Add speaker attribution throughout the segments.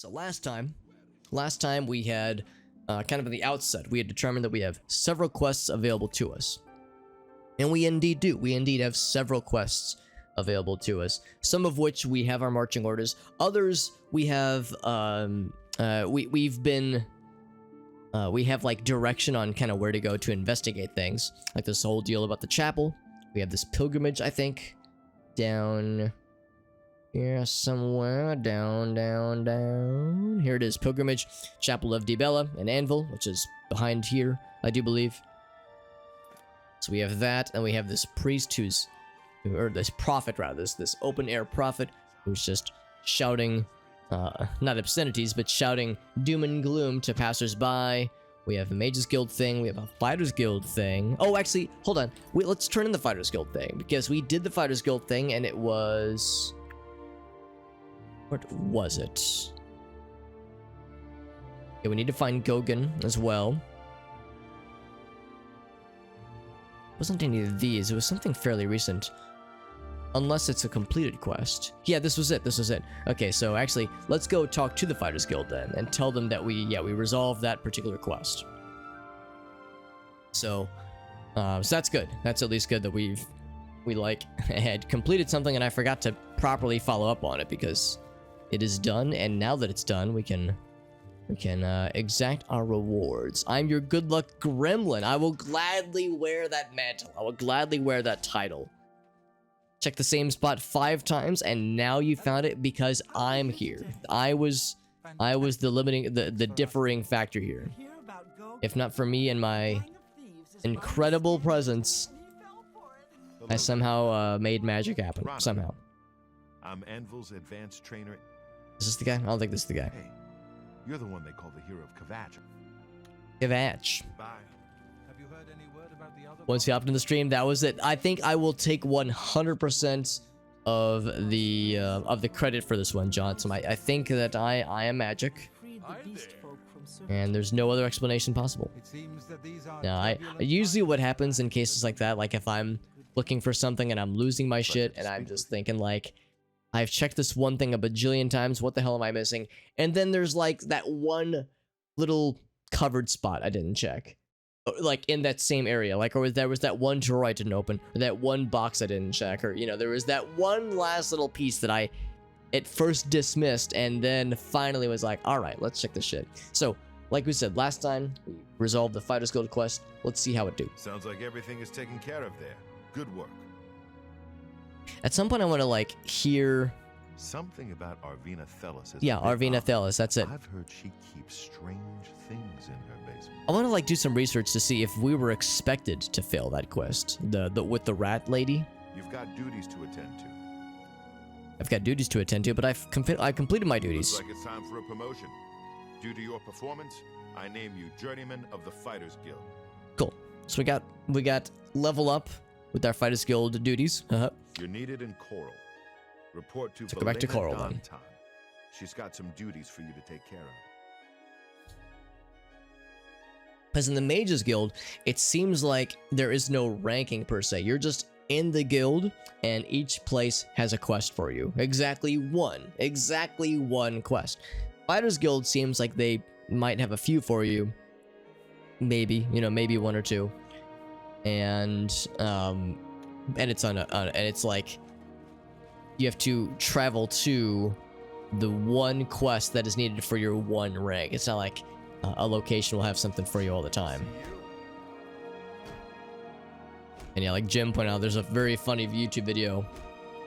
Speaker 1: So last time we had, kind of at the outset, we had determined that we have several quests available to us. And we indeed do. We indeed have several quests available to us. Some of which we have our marching orders. Others we have, we have like direction on kind of where to go to investigate things. Like this whole deal about the chapel. We have this pilgrimage, I think, down here somewhere. Down. Here it is, pilgrimage, Chapel of Dibella and Anvil, which is behind here, I do believe. So we have that, and we have this priest or this prophet rather, this open air prophet who's just shouting, not obscenities, but shouting doom and gloom to passersby. We have a Mages Guild thing, we have a Fighters Guild thing. Oh, actually, hold on. Let's turn in the Fighters Guild thing, because we did the Fighters Guild thing, and it was... What was it? Yeah, we need to find Gogan as well. It wasn't any of these, it was something fairly recent. Unless it's a completed quest. Yeah, this was it. Okay, so actually, let's go talk to the Fighters Guild then, and tell them that we resolved that particular quest. So that's good. That's at least good that we had completed something and I forgot to properly follow up on it, because it is done, and now that it's done, we can exact our rewards. I'm your good luck gremlin. I will gladly wear that mantle. I will gladly wear that title. Check the same spot 5 times, and now you found it because I'm here. I was the differing factor here. If not for me and my incredible presence, I somehow made magic happen. Somehow.
Speaker 2: I'm Anvil's advanced trainer.
Speaker 1: Is this the guy? I don't think this is the guy.
Speaker 2: Hey, you're the one they call the hero of Kvatch.
Speaker 1: Kvatch.
Speaker 2: Bye.
Speaker 3: Have you heard any word about the other?
Speaker 1: Once he hopped in the stream, that was it. I think I will take 100% of the credit for this one, Johnson. I think that I am magic, and there's no other explanation possible. Now, usually what happens in cases like that, like if I'm looking for something and I'm losing my shit, and I'm just thinking like, I've checked this one thing a bajillion times, what the hell am I missing? And then there's like that one little covered spot I didn't check. Like in that same area, like, or there was that one drawer I didn't open, or that one box I didn't check, or, you know, there was that one last little piece that I at first dismissed, and then finally was like, all right, let's check this shit. So, like we said last time, we resolved the Fighters Guild quest. Let's see how it do.
Speaker 2: Sounds like everything is taken care of there. Good work.
Speaker 1: At some point, I want to like hear
Speaker 2: something about Arvina Thelis.
Speaker 1: Yeah, Arvina Thelis. That's it.
Speaker 2: I've heard she keeps strange things in her basement.
Speaker 1: I want to like do some research to see if we were expected to fail that quest. The with the rat lady.
Speaker 2: You've got duties to attend to.
Speaker 1: I've got duties to attend to, but I completed my duties.
Speaker 2: Looks like it's time for a promotion. Due to your performance, I name you Journeyman of the Fighters Guild.
Speaker 1: Cool. So we got level up with our Fighters Guild duties.
Speaker 2: You're needed in Coral. Report to
Speaker 1: go back to Coral then.
Speaker 2: She's got some duties for you to take care of.
Speaker 1: Because in the Mages Guild, it seems like there is no ranking per se. You're just in the guild, and each place has a quest for you. Exactly one quest. Fighters Guild seems like they might have a few for you. Maybe, you know, maybe 1 or 2. And it's and it's like you have to travel to the one quest that is needed for your one rank. It's not like a location will have something for you all the time. And yeah, like Jim pointed out, there's a very funny YouTube video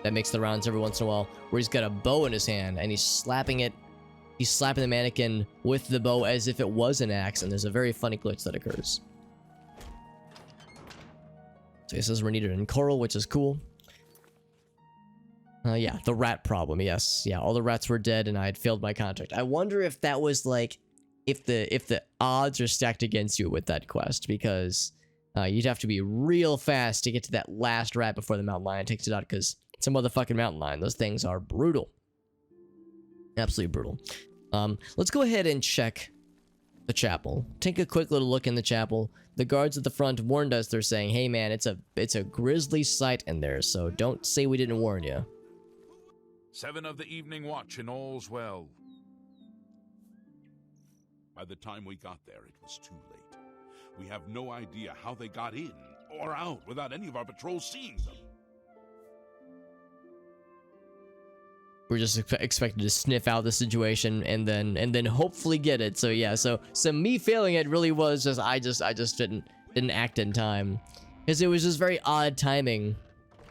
Speaker 1: that makes the rounds every once in a while where he's got a bow in his hand and he's slapping the mannequin with the bow as if it was an axe, and there's a very funny glitch that occurs. So it says we're needed in Coral, which is cool. Yeah, the rat problem, yes. Yeah, all the rats were dead and I had failed my contract. I wonder if that was like, if the odds are stacked against you with that quest, because you'd have to be real fast to get to that last rat before the mountain lion takes it out, because it's a motherfucking mountain lion. Those things are brutal. Absolutely brutal. Let's go ahead and check the chapel. Take a quick little look in the chapel. The guards at the front warned us. They're saying, hey man, it's a grisly sight in there, so don't say we didn't warn you.
Speaker 3: 7 of the evening watch and all's well.
Speaker 4: By the time we got there, it was too late. We have no idea how they got in or out without any of our patrols seeing them.
Speaker 1: We're just expected to sniff out the situation and then hopefully get it. So yeah, so me failing it really was just I just didn't act in time, because it was just very odd timing.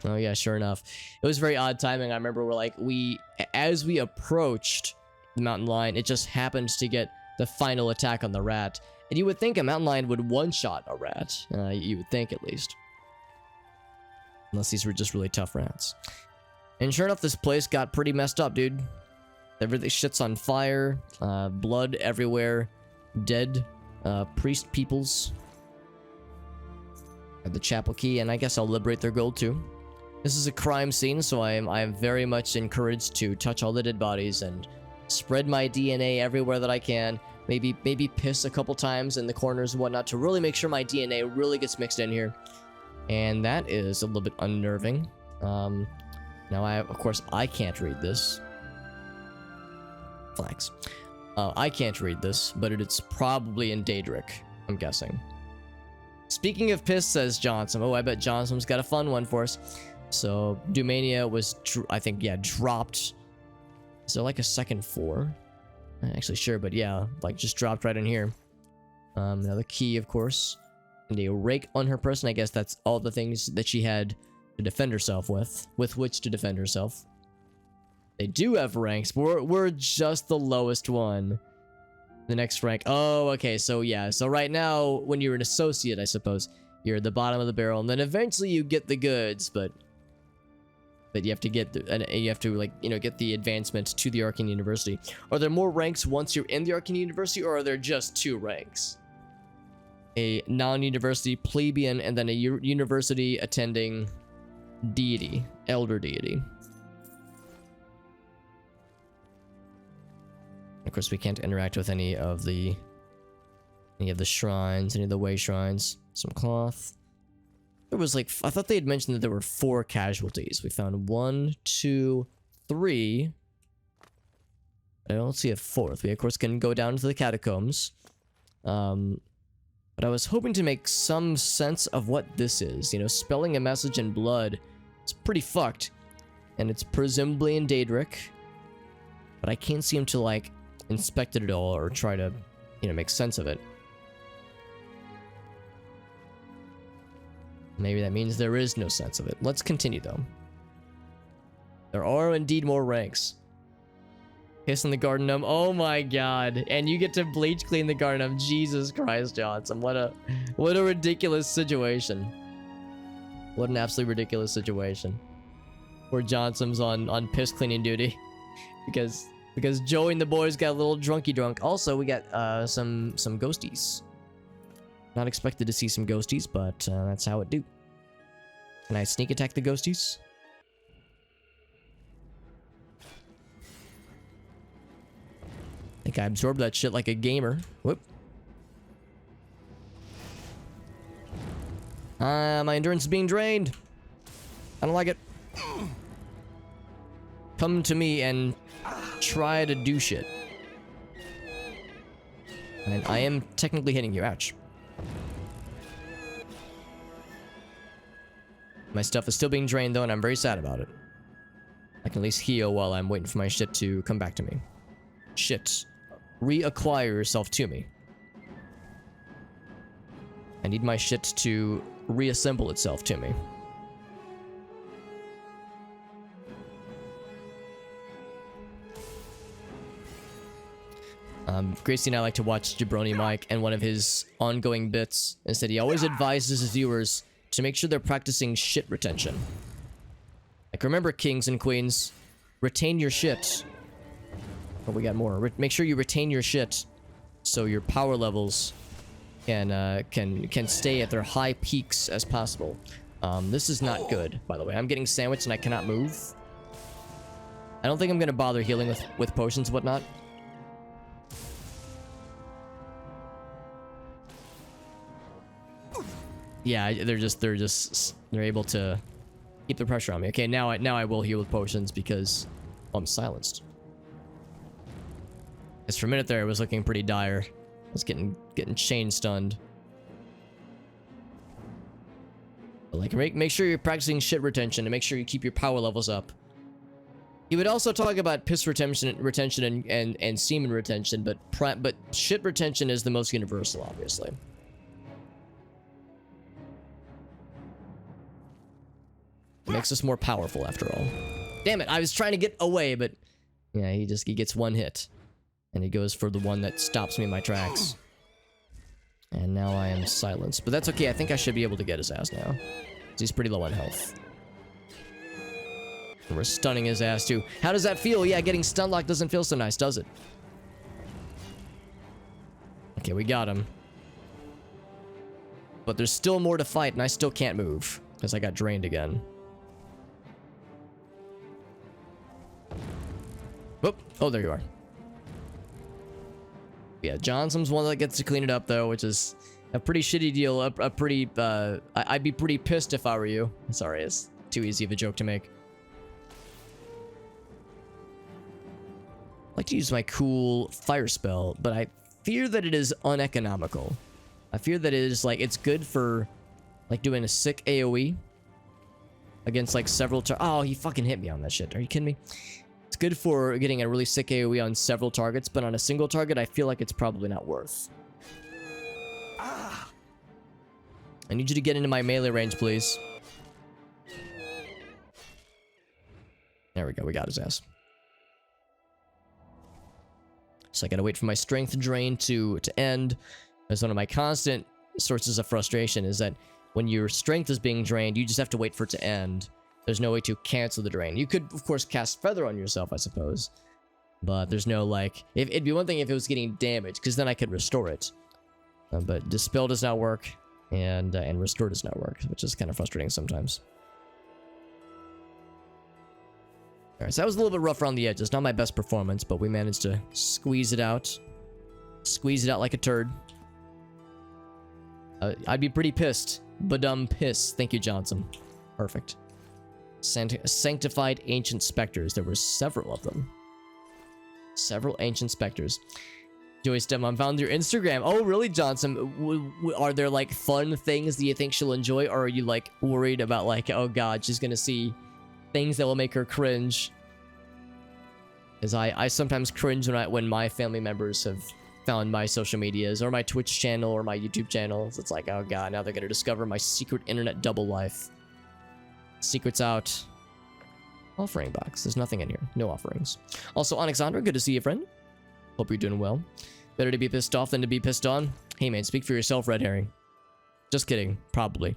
Speaker 1: Oh yeah, sure enough, it was very odd timing. I remember as we approached the mountain lion, it just happened to get the final attack on the rat. And you would think a mountain lion would one-shot a rat. You would think, at least, unless these were just really tough rats. And sure enough, this place got pretty messed up, dude. Everything shit's on fire, blood everywhere, dead priest peoples. Have the chapel key, and I guess I'll liberate their gold too. This is a crime scene, so I am very much encouraged to touch all the dead bodies and spread my DNA everywhere that I can. Maybe piss a couple times in the corners and whatnot to really make sure my DNA really gets mixed in here. And that is a little bit unnerving. Now, of course, I can't read this. Flags. I can't read this, but it's probably in Daedric, I'm guessing. Speaking of piss, says Johnson. Oh, I bet Johnson's got a fun one for us. So, Dumania was, I think, yeah, dropped. Is there like a second floor? I'm not actually sure, but yeah, like just dropped right in here. Another key, of course. And a rake on her person. I guess that's all the things that she had to defend herself with which to defend herself. They do have ranks, but we're just the lowest one. The next rank. Oh, okay, so yeah. So right now, when you're an associate, I suppose, you're at the bottom of the barrel, and then eventually you get the goods, but you have to get get the advancement to the Arcane University. Are there more ranks once you're in the Arcane University, or are there just 2 ranks? A non-university plebeian, and then a university attending deity, elder deity. Of course, we can't interact with any of the shrines, any of the way shrines. Some cloth. There was like, I thought they had mentioned that there were 4 casualties. We found 1, 2, 3. I don't see a 4th. We of course can go down to the catacombs. But I was hoping to make some sense of what this is. You know, spelling a message in blood. It's pretty fucked. And it's presumably in Daedric. But I can't seem to, like, inspect it at all or try to, make sense of it. Maybe that means there is no sense of it. Let's continue, though. There are indeed more ranks. Piss in the garden gnome. Oh my god. And you get to bleach clean the garden gnome. Jesus Christ, Johnson. What a ridiculous situation. What an absolutely ridiculous situation. Where Johnson's on piss cleaning duty. because Joey and the boys got a little drunky drunk. Also, we got some ghosties. Not expected to see some ghosties, but that's how it do. Can I sneak attack the ghosties? I think I absorbed that shit like a gamer. Whoop. My endurance is being drained. I don't like it. Come to me and try to do shit. And I am technically hitting you. Ouch. My stuff is still being drained though, and I'm very sad about it. I can at least heal while I'm waiting for my shit to come back to me. Shit. Reacquire yourself to me. I need my shit to reassemble itself to me. Gracie and I like to watch Jabroni Mike, and one of his ongoing bits is that he always advises his viewers to make sure they're practicing shit retention. Like, remember, kings and queens, retain your shit. Oh, we got more. Make sure you retain your shit so your power levels can stay at their high peaks as possible. This is not good, by the way. I'm getting sandwiched and I cannot move. I don't think I'm gonna bother healing with potions and whatnot. Yeah, they're able to keep the pressure on me. Okay, now I will heal with potions because I'm silenced. Because for a minute there, it was looking pretty dire. I was getting chain stunned. But like, make sure you're practicing shit retention and make sure you keep your power levels up. He would also talk about piss retention and semen retention, but shit retention is the most universal, obviously. It makes us more powerful, after all. Damn it! I was trying to get away, but yeah, he gets one hit, and he goes for the one that stops me in my tracks. And now I am silenced, but that's okay. I think I should be able to get his ass now. He's pretty low on health. And we're stunning his ass too. How does that feel? Yeah, getting stun locked doesn't feel so nice, does it? Okay, we got him. But there's still more to fight, and I still can't move because I got drained again. Whoop. Oh, there you are. Yeah, Johnson's one that gets to clean it up, though, which is a pretty shitty deal. I'd be pretty pissed if I were you. Sorry, it's too easy of a joke to make. I like to use my cool fire spell, but I fear that it is uneconomical. I fear that it is, like, it's good for, like, doing a sick AoE against, like, several oh, he fucking hit me on that shit. Are you kidding me? It's good for getting a really sick AoE on several targets, but on a single target, I feel like it's probably not worth. I need you to get into my melee range, please. There we go. We got his ass. So I gotta wait for my strength drain to end. That's one of my constant sources of frustration, is that when your strength is being drained, you just have to wait for it to end. There's no way to cancel the drain. You could, of course, cast Feather on yourself, I suppose. But there's no, like... it'd be one thing if it was getting damaged, because then I could restore it. But Dispel does not work, and Restore does not work, which is kind of frustrating sometimes. Alright, so that was a little bit rough around the edges. Not my best performance, but we managed to squeeze it out. Squeeze it out like a turd. I'd be pretty pissed. Piss. Thank you, Johnson. Perfect. Sanctified Ancient Specters. There were several of them. Several Ancient Specters. Joey Stepmom found your Instagram. Oh, really, Johnson? Are there, like, fun things that you think she'll enjoy? Or are you, like, worried about, like, oh god, she's gonna see things that will make her cringe? Because I sometimes cringe when my family members have found my social medias, or my Twitch channel, or my YouTube channels. It's like, oh god, now they're gonna discover my secret internet double life. Secrets out. Offering box. There's nothing in here. No offerings. Also, Alexandra, good to see you, friend. Hope you're doing well. Better to be pissed off than to be pissed on. Hey, man, speak for yourself, Red Herring. Just kidding. Probably.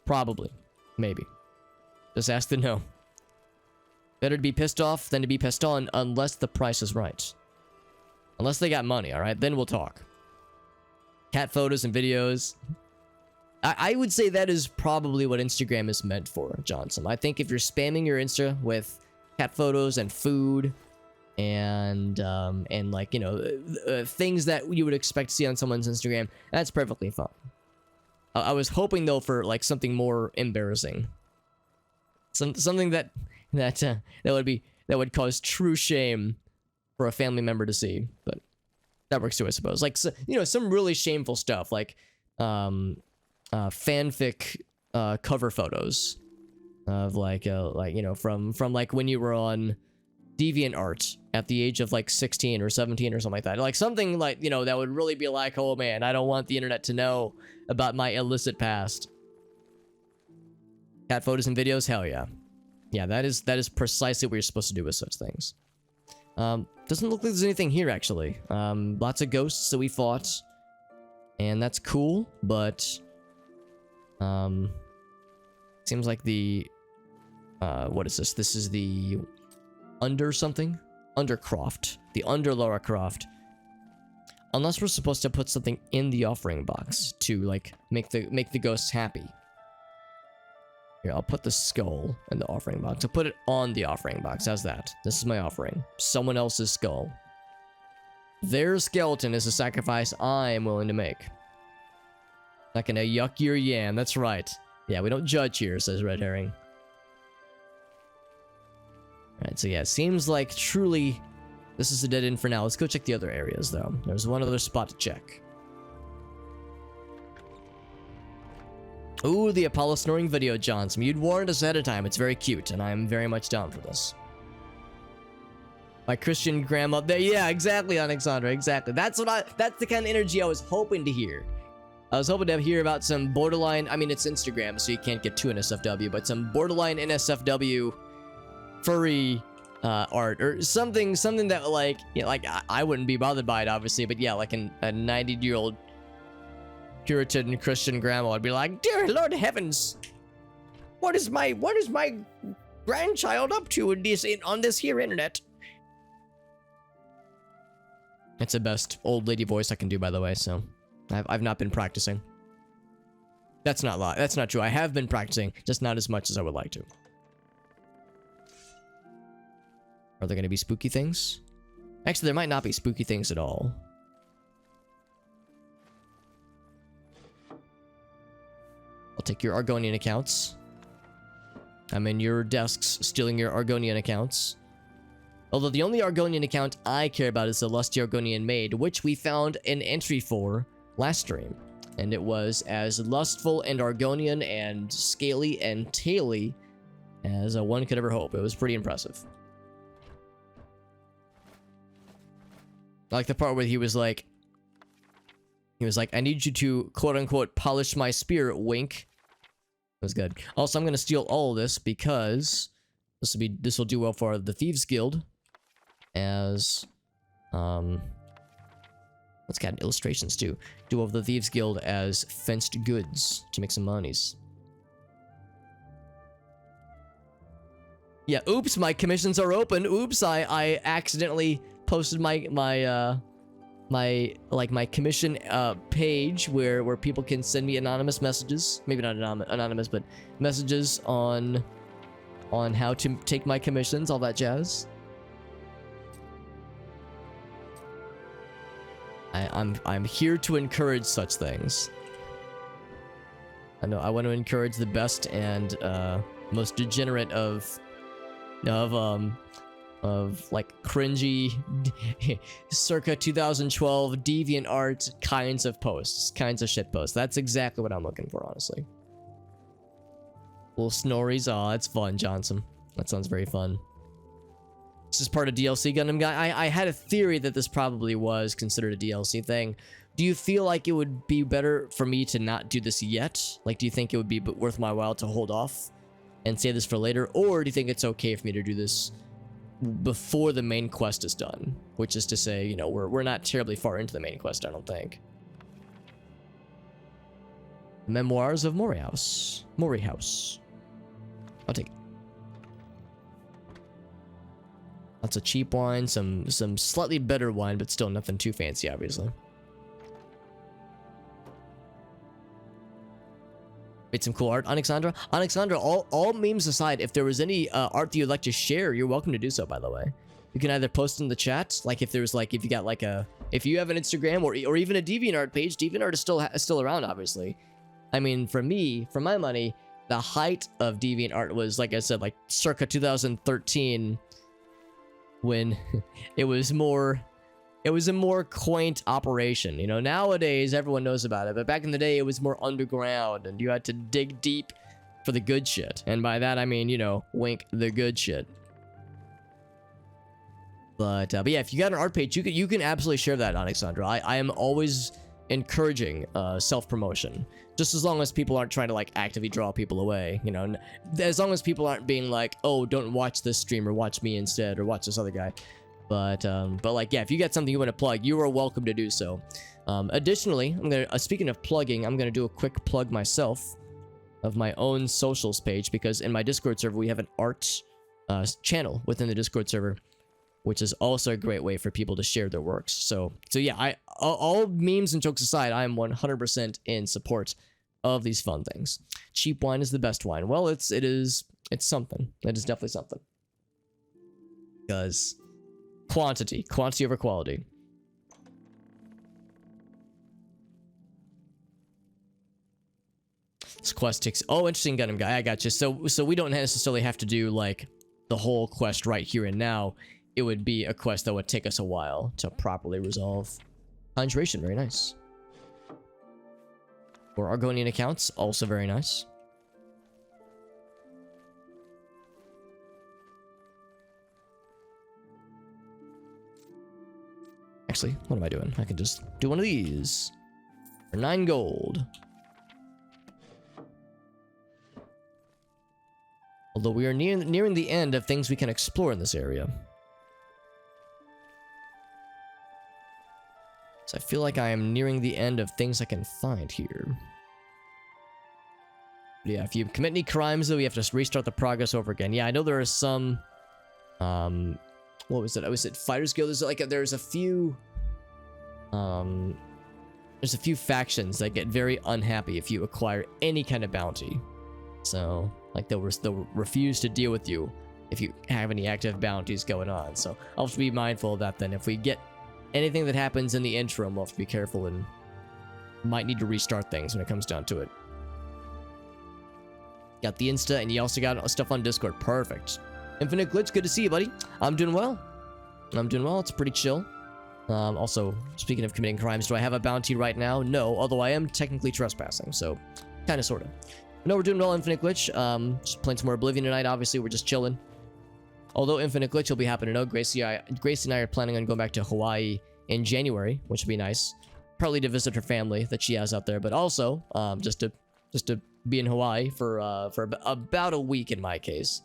Speaker 1: Probably. Maybe. Just ask to know. Better to be pissed off than to be pissed on, unless the price is right. Unless they got money, alright? Then we'll talk. Cat photos and videos. I would say that is probably what Instagram is meant for, Johnson. I think if you're spamming your Insta with cat photos and food and like, you know, things that you would expect to see on someone's Instagram, that's perfectly fine. I was hoping, though, for, like, something more embarrassing. Something that would cause true shame for a family member to see, but that works too, I suppose. Like, so, you know, some really shameful stuff, like fanfic cover photos of like you know, from like when you were on DeviantArt at the age of like 16 or 17 or something like that. Like something like, you know, that would really be like, oh man, I don't want the internet to know about my illicit past. Cat photos and videos, hell yeah. Yeah, that is precisely what you're supposed to do with such things. Doesn't look like there's anything here, actually. Lots of ghosts that we fought, and that's cool, but seems like the what is this? This is the Undercroft. The Under Lara Croft. Unless we're supposed to put something in the offering box to like make the ghosts happy. Here, I'll put the skull in the offering box. I'll put it on the offering box. How's that? This is my offering. Someone else's skull. Their skeleton is a sacrifice I am willing to make. Not gonna yuck your yam. That's right. Yeah, we don't judge here, says Red Herring. Alright, so yeah, it seems like truly This is a dead end for now. Let's go check the other areas, though. There's one other spot to check. Ooh, the Apollo snoring video, Johnson. You'd warned us ahead of time. It's very cute, and I'm very much down for this. My Christian grandma. There, yeah, exactly, Alexandra. Exactly. That's the kind of energy I was hoping to hear. I was hoping to hear about some borderline. I mean, it's Instagram, so you can't get too NSFW, but some borderline NSFW furry art or something that like, you know, like I wouldn't be bothered by it, obviously, but yeah, like a 90-year-old Puritan Christian grandma would be like, "Dear Lord Heavens, what is my grandchild up to on this here internet?" It's the best old lady voice I can do, by the way, so I've not been practicing. That's not true. I have been practicing, just not as much as I would like to. Are there going to be spooky things? Actually, there might not be spooky things at all. I'll take your Argonian accounts. I'm in your desks stealing your Argonian accounts. Although the only Argonian account I care about is the Lusty Argonian Maid, which we found an entry for last stream. And it was as lustful and Argonian and scaly and taily as one could ever hope. It was pretty impressive. I like the part where he was like, I need you to quote-unquote polish my spear, wink. That was good. Also, I'm going to steal all of this because this will do well for the Thieves Guild as, let's get illustrations too. Do well for the Thieves Guild as fenced goods to make some monies. Yeah, oops, my commissions are open. Oops, I accidentally posted my commission page where people can send me anonymous messages. Maybe not anonymous, but messages on how to take my commissions, all that jazz. I'm here to encourage such things. I know I want to encourage the best and most degenerate of like cringy circa 2012 deviant art kinds of shit posts. That's exactly what I'm looking for, honestly. Little snories. Oh, that's fun, Johnson. That sounds very fun. This is part of DLC Gundam Guy. I had a theory that this probably was considered a DLC thing. Do you feel like it would be better for me to not do this yet? Like, do you think it would be worth my while to hold off and save this for later? Or do you think it's okay for me to do this before the main quest is done? Which is to say, you know, we're not terribly far into the main quest, I don't think. Memoirs of Morrowind. I'll take it. Lots of cheap wine, some slightly better wine, but still nothing too fancy, obviously. Made some cool art. Alexandra, all memes aside, if there was any art that you'd like to share, you're welcome to do so, by the way. You can either post in the chat, like if you got like if you have an Instagram or even a DeviantArt page. DeviantArt is still around, obviously. I mean, for my money, the height of DeviantArt was, like I said, like circa 2013, when it was a more quaint operation. You know, nowadays everyone knows about it, but back in the day it was more underground and you had to dig deep for the good shit. And by that I mean, you know, wink, the good shit. But yeah, if you got an art page, you can absolutely share that, Alexandra. I am always encouraging self-promotion, just as long as people aren't trying to like actively draw people away, you know, as long as people aren't being like, oh, don't watch this streamer, watch me instead, or watch this other guy. But like, yeah, if you got something you want to plug, you are welcome to do so. Additionally, I'm gonna speaking of plugging, I'm gonna do a quick plug myself of my own socials page, because in my Discord server we have an art channel within the Discord server, which is also a great way for people to share their works. So yeah, all memes and jokes aside, I am 100% in support of these fun things. Cheap wine is the best wine. Well, it's something. It is definitely something. Because quantity over quality. This quest takes. Oh, interesting, Gundam Guy. I got you. So we don't necessarily have to do like the whole quest right here and now. it would be a quest that would take us a while to properly resolve. Conjuration, very nice. For Argonian accounts, also very nice. Actually, what am I doing? I can just do one of these for 9 gold. Although we are nearing the end of things we can explore in this area. So I feel like I am nearing the end of things I can find here. Yeah, if you commit any crimes, though, you have to restart the progress over again. Yeah, I know there are some... what was it? Was it Fighters Guild? There's a few... there's a few factions that get very unhappy if you acquire any kind of bounty. So, like, they'll refuse to deal with you if you have any active bounties going on. So, I'll have to be mindful of that then. If we get anything that happens in the interim, we'll have to be careful and might need to restart things when it comes down to it. Got the Insta, and you also got stuff on Discord. Perfect. Infinite Glitch, good to see you, buddy. I'm doing well. It's pretty chill. Also, speaking of committing crimes, do I have a bounty right now? No, although I am technically trespassing, so kind of, sort of. No, we're doing well, Infinite Glitch. Just playing some more Oblivion tonight, obviously. We're just chilling. Although Infinite Glitch will be happening to know, Gracie and I are planning on going back to Hawaii in January, which would be nice. Probably to visit her family that she has out there, but also just to be in Hawaii for about a week in my case.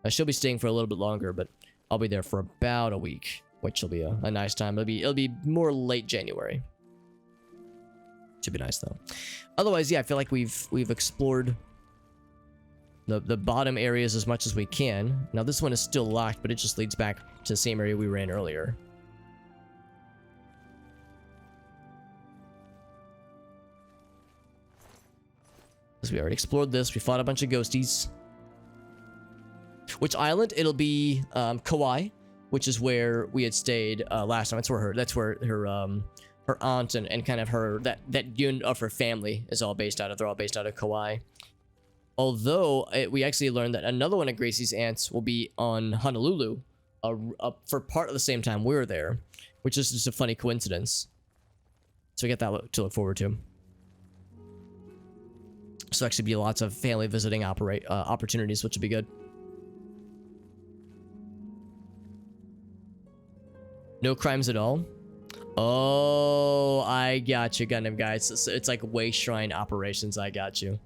Speaker 1: She'll be staying for a little bit longer, but I'll be there for about a week, which will be a nice time. It'll be more late January. Should be nice though. Otherwise, yeah, I feel like we've explored the bottom areas as much as we can. Now this one is still locked, but it just leads back to the same area we were in earlier. Because we already explored this. We fought a bunch of ghosties. Which island? It'll be Kauai, which is where we had stayed last time. That's where her aunt and kind of that unit of her family is all based out of. They're all based out of Kauai. Although we actually learned that another one of Gracie's aunts will be on Honolulu for part of the same time we were there, which is just a funny coincidence. So we get that to look forward to. So actually be lots of family visiting opportunities, which would be good. No crimes at all. Oh, I got you, Gundam guys. It's like way shrine operations. I got you.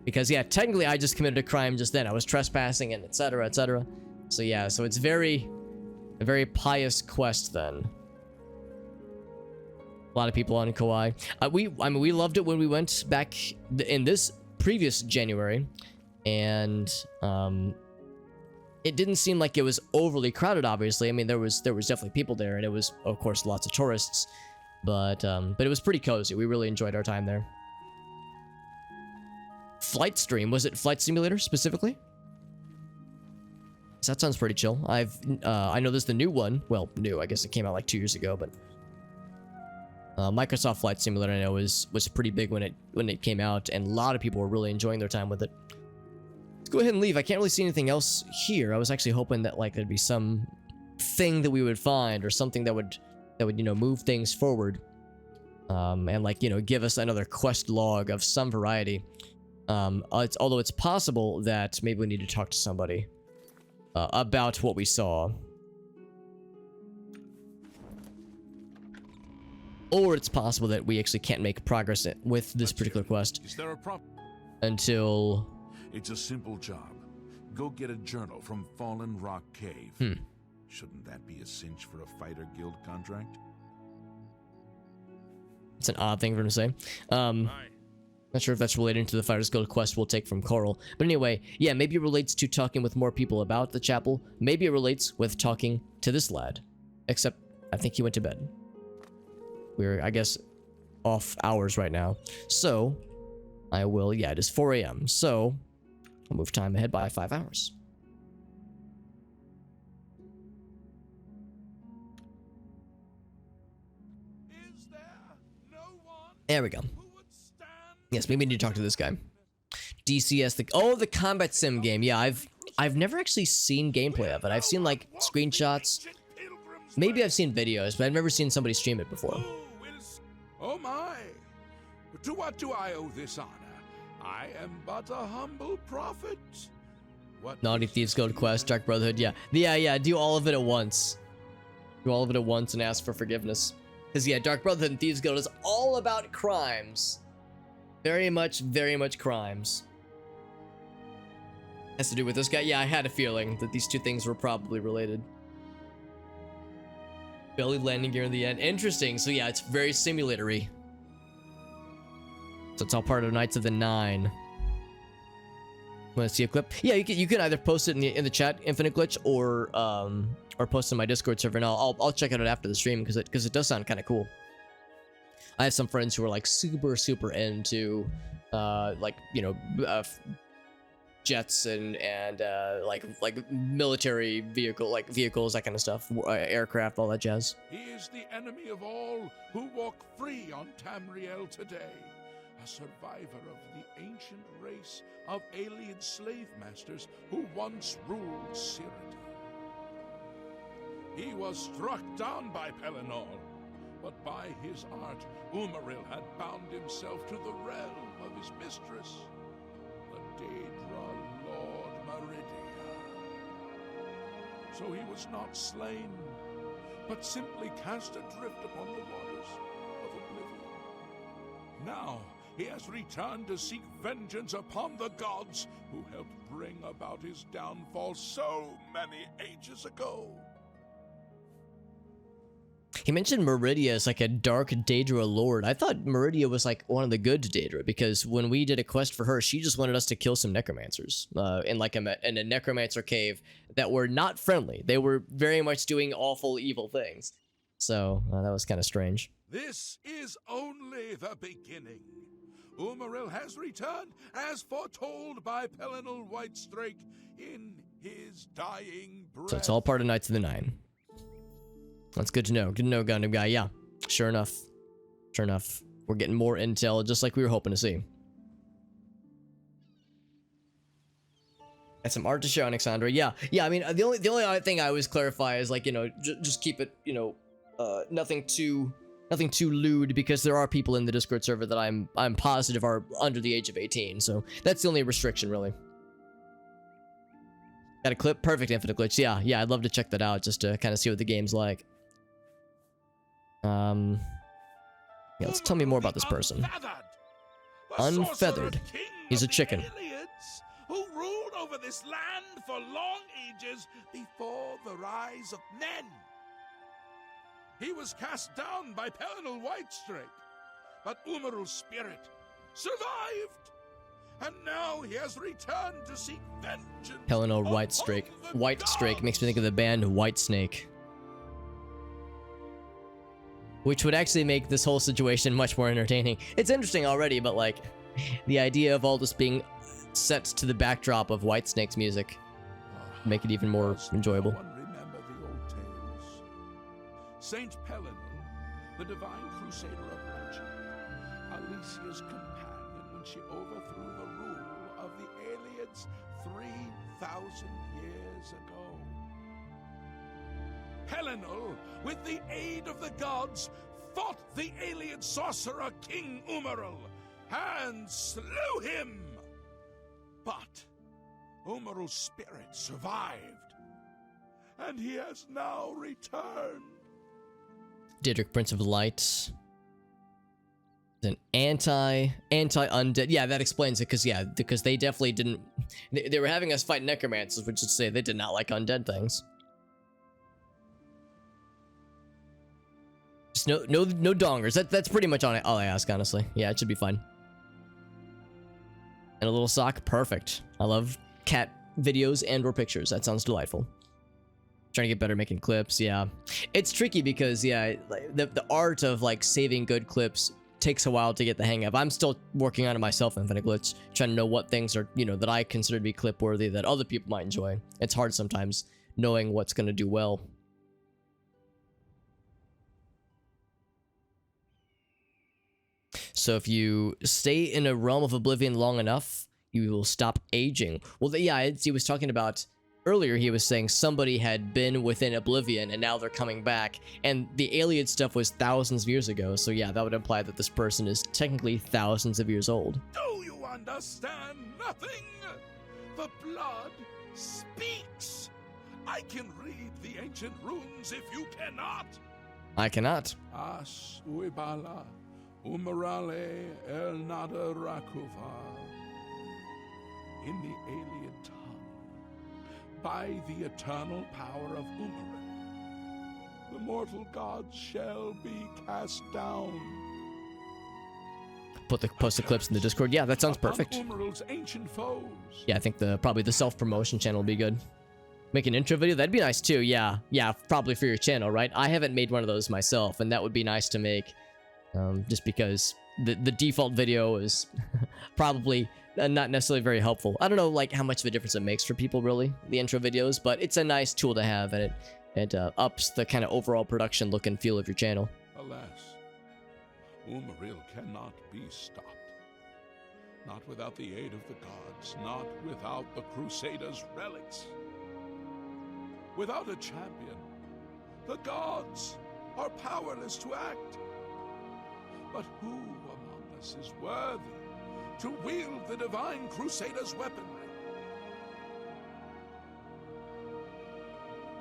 Speaker 1: Because yeah, technically I just committed a crime just then. I was trespassing and etc. etc. So yeah, so it's a very pious quest then. A lot of people on Kauai. We loved it when we went back in this previous January, and it didn't seem like it was overly crowded. Obviously, I mean there was definitely people there, and it was of course lots of tourists, but it was pretty cozy. We really enjoyed our time there. Flight Stream, was it Flight Simulator specifically? So that sounds pretty chill. I know there's the new one. Well, new. I guess it came out like 2 years ago, but. Microsoft Flight Simulator, I know, was pretty big when it came out, and a lot of people were really enjoying their time with it. Let's go ahead and leave. I can't really see anything else here. I was actually hoping that like there'd be some thing that we would find, or something that would move things forward, and like give us another quest log of some variety. Although it's possible that maybe we need to talk to somebody about what we saw. Or it's possible that we actually can't make progress with this particular quest
Speaker 4: Is there a problem?
Speaker 1: until...
Speaker 4: It's a simple job. Go get a journal from Fallen Rock Cave. Shouldn't that be a cinch for a fighter guild contract?
Speaker 1: It's an odd thing for him to say. Not sure if that's related to the Fighters Guild quest we'll take from Coral. But anyway, yeah, maybe it relates to talking with more people about the chapel. Maybe it relates with talking to this lad. Except, I think he went to bed. We're, I guess, off hours right now. So, I will, yeah, it is 4 a.m. So, I'll move time ahead by 5 hours.
Speaker 4: Is there no one
Speaker 1: There we go.
Speaker 4: who would stand?
Speaker 1: Yes, maybe we need to talk to this guy. DCS, the combat sim game. Yeah, I've never actually seen gameplay of it. I've seen like screenshots. Maybe I've seen videos, but I've never seen somebody stream it before.
Speaker 4: Oh my! To what do I owe this honor? I am but a humble prophet. What
Speaker 1: Naughty Thieves Guild quest, Dark Brotherhood, yeah. Yeah, do all of it at once. Do all of it at once and ask for forgiveness. Because, yeah, Dark Brotherhood and Thieves Guild is all about crimes. Very much crimes. Has to do with this guy. Yeah, I had a feeling that these two things were probably related. Belly landing gear in the end. Interesting. So, yeah, it's very simulatory. So it's all part of Knights of the Nine. Want to see a clip? Yeah, you can either post it in the chat, Infinite Glitch, or post it in my Discord server, and I'll check it out after the stream because it does sound kind of cool. I have some friends who are like super into like, you know, jets and like military vehicles, that kind of stuff, aircraft, all that jazz.
Speaker 4: He is the enemy of all who walk free on Tamriel today. A survivor of the ancient race of alien slave masters who once ruled Cyrodiil. He was struck down by Pelennor, but by his art, Umaril had bound himself to the realm of his mistress, the Daedra Lord Meridia. So he was not slain, but simply cast adrift upon the waters of Oblivion. Now, he has returned to seek vengeance upon the gods who helped bring about his downfall so many ages ago.
Speaker 1: He mentioned Meridia as like a dark Daedra lord. I thought Meridia was like one of the good Daedra, because when we did a quest for her, she just wanted us to kill some necromancers in a necromancer cave that were not friendly. They were very much doing awful, evil things. So that was kind of strange.
Speaker 4: This is only the beginning. Umaril has returned as foretold by Pelennor Whitestrake in his dying breath.
Speaker 1: So it's all part of Knights of the Nine. That's good to know. Good to know, Gundam Guy. Yeah, sure enough. Sure enough. We're getting more intel just like we were hoping to see. That's some art to show, Alexandra. Yeah, I mean, the only other thing I always clarify is, like, you know, just keep it, you know, nothing too lewd, because there are people in the Discord server that I'm positive are under the age of 18, so that's the only restriction, really. Got a clip? Perfect, Infinite Glitch. Yeah, I'd love to check that out just to kind of see what the game's like. Yeah, let's tell me more about this person. Unfeathered. He's a chicken.
Speaker 4: Who ruled over this land for long ages before the rise of men. He was cast down by Pelennor Whitestrake, but Umaril's spirit survived, and now he has returned to seek vengeance.
Speaker 1: Pelennor Whitestrake makes me think of the band Whitesnake, which would actually make this whole situation much more entertaining. It's interesting already, but like the idea of all this being set to the backdrop of Whitesnake's music make it even more enjoyable.
Speaker 4: Remember the old tales. Saint Pelennor, the divine crusader of legend, Alicia's companion when she overthrew the rule of the aliens 3,000 years ago. Pelennor, with the aid of the gods, fought the alien sorcerer King Umaril and slew him. But Umaril's spirit survived, and he has now returned.
Speaker 1: Didrik, Prince of Light. An anti-undead. Yeah, that explains it, because they definitely didn't. They were having us fight necromancers, which is to say they did not like undead things. Just no dongers. That's pretty much all I ask, honestly. Yeah, it should be fine. And a little sock, perfect. I love cat videos and or pictures. That sounds delightful. Trying to get better making clips, yeah. It's tricky because, yeah, like, the art of like saving good clips takes a while to get the hang of. I'm still working on it myself, Infinite Glitch, trying to know what things are, you know, that I consider to be clip worthy that other people might enjoy. It's hard sometimes knowing what's going to do well. So if you stay in a realm of Oblivion long enough, you will stop aging. Well, yeah, he was talking about earlier. He was saying somebody had been within Oblivion and now they're coming back, and the alien stuff was thousands of years ago. So yeah, that would imply that this person is technically thousands of years old.
Speaker 4: Do you understand nothing? The blood speaks. I can read the ancient runes if you cannot.
Speaker 1: I cannot.
Speaker 4: As uibala, umarale el nada rakuva. In the alien tongue, by the eternal power of Umaril, the mortal gods shall be cast down.
Speaker 1: Post the clips in the Discord. Yeah, that sounds perfect.
Speaker 4: Umaril's ancient foes.
Speaker 1: Yeah, I think probably the self-promotion channel will be good. Make an intro video, that'd be nice too. Yeah, probably for your channel, right? I haven't made one of those myself, and that would be nice to make, just because the default video is probably not necessarily very helpful. I don't know like how much of a difference it makes for people, really, the intro videos, but it's a nice tool to have, and it ups the kind of overall production look and feel of your channel.
Speaker 4: Alas, Umaril cannot be stopped. Not without the aid of the gods, not without the Crusaders' relics. Without a champion, the gods are powerless to act. But who among us is worthy to wield the divine Crusaders' weaponry?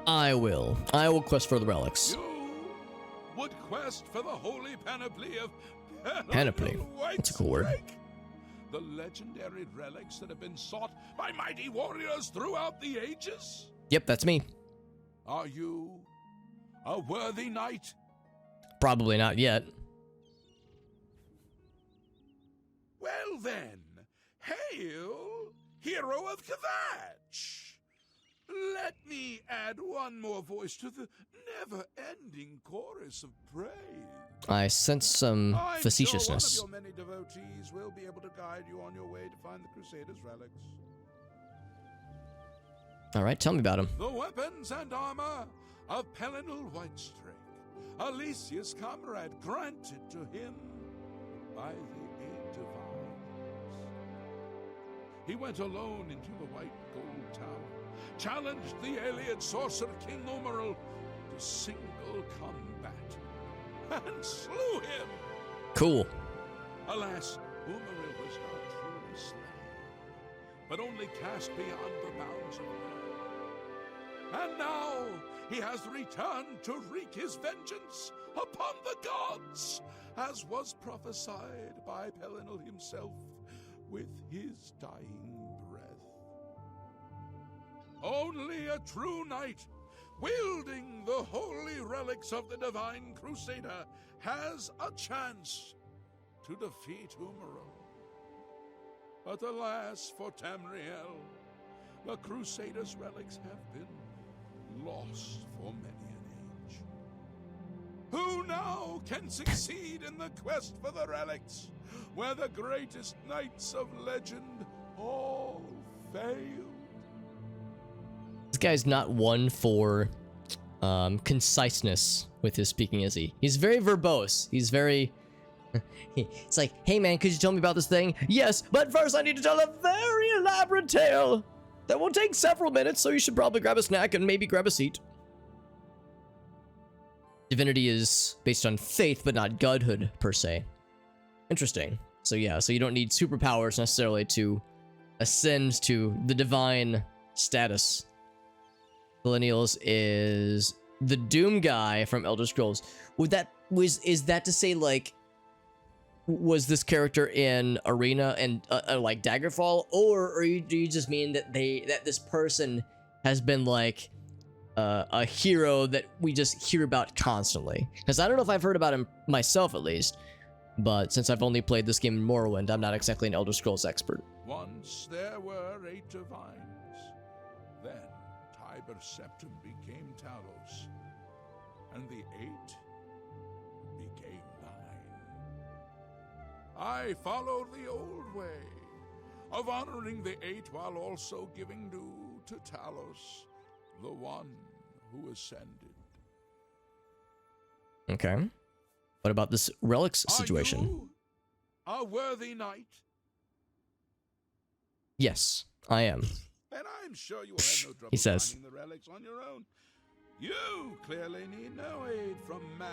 Speaker 1: I will quest for the relics.
Speaker 4: You would quest for the holy panoply of
Speaker 1: Panoply. That's a cool word.
Speaker 4: The legendary relics that have been sought by mighty warriors throughout the ages?
Speaker 1: Yep, that's me.
Speaker 4: Are you a worthy knight?
Speaker 1: Probably not yet.
Speaker 4: Well then, hail, hero of Catchy! Let me add one more voice to the never-ending chorus of praise.
Speaker 1: I sense some
Speaker 4: I'm
Speaker 1: facetiousness.
Speaker 4: sure one of your many devotees will be able to guide you on your way to find the Crusaders' relics.
Speaker 1: All right, tell me about him.
Speaker 4: The weapons and armor of Pelinal Whitestrake, Alicia's comrade, granted to him by the eight divines. He went alone into the White Gold Tower, challenged the alien sorcerer King Umaril to single combat, and slew him.
Speaker 1: Cool.
Speaker 4: Alas, Umaril was not truly slain, but only cast beyond the bounds of earth. And now he has returned to wreak his vengeance upon the gods, as was prophesied by Pelinal himself with his dying breath. Only a true knight, wielding the holy relics of the divine Crusader, has a chance to defeat Umaril. But alas for Tamriel, the Crusaders' relics have been lost for many an age. Who now can succeed in the quest for the relics, where the greatest knights of legend all failed?
Speaker 1: This guy's not one for conciseness with his speaking, is he? He's very verbose. He's very... It's like, hey man, could you tell me about this thing? Yes, but first I need to tell a very elaborate tale that will take several minutes, so you should probably grab a snack and maybe grab a seat. Divinity is based on faith, but not godhood, per se. Interesting. So yeah, so you don't need superpowers necessarily to ascend to the divine status. Millennials is the Doom guy from Elder Scrolls. Is that to say, like, was this character in Arena and like Daggerfall, or do you just mean that this person has been like a hero that we just hear about constantly? Because I don't know if I've heard about him myself, at least, but since I've only played this game in Morrowind, I'm not exactly an Elder Scrolls expert.
Speaker 4: Once there were 8 divines. Then Tiber Septim became Talos, and the 8 became 9. I followed the old way of honoring the 8 while also giving due to Talos, the one who ascended.
Speaker 1: Okay. What about this relics situation?
Speaker 4: Are you a worthy knight?
Speaker 1: Yes, I am.
Speaker 4: Then I'm sure you will have no trouble
Speaker 1: He says.
Speaker 4: finding the relics on your own. You clearly need no aid from man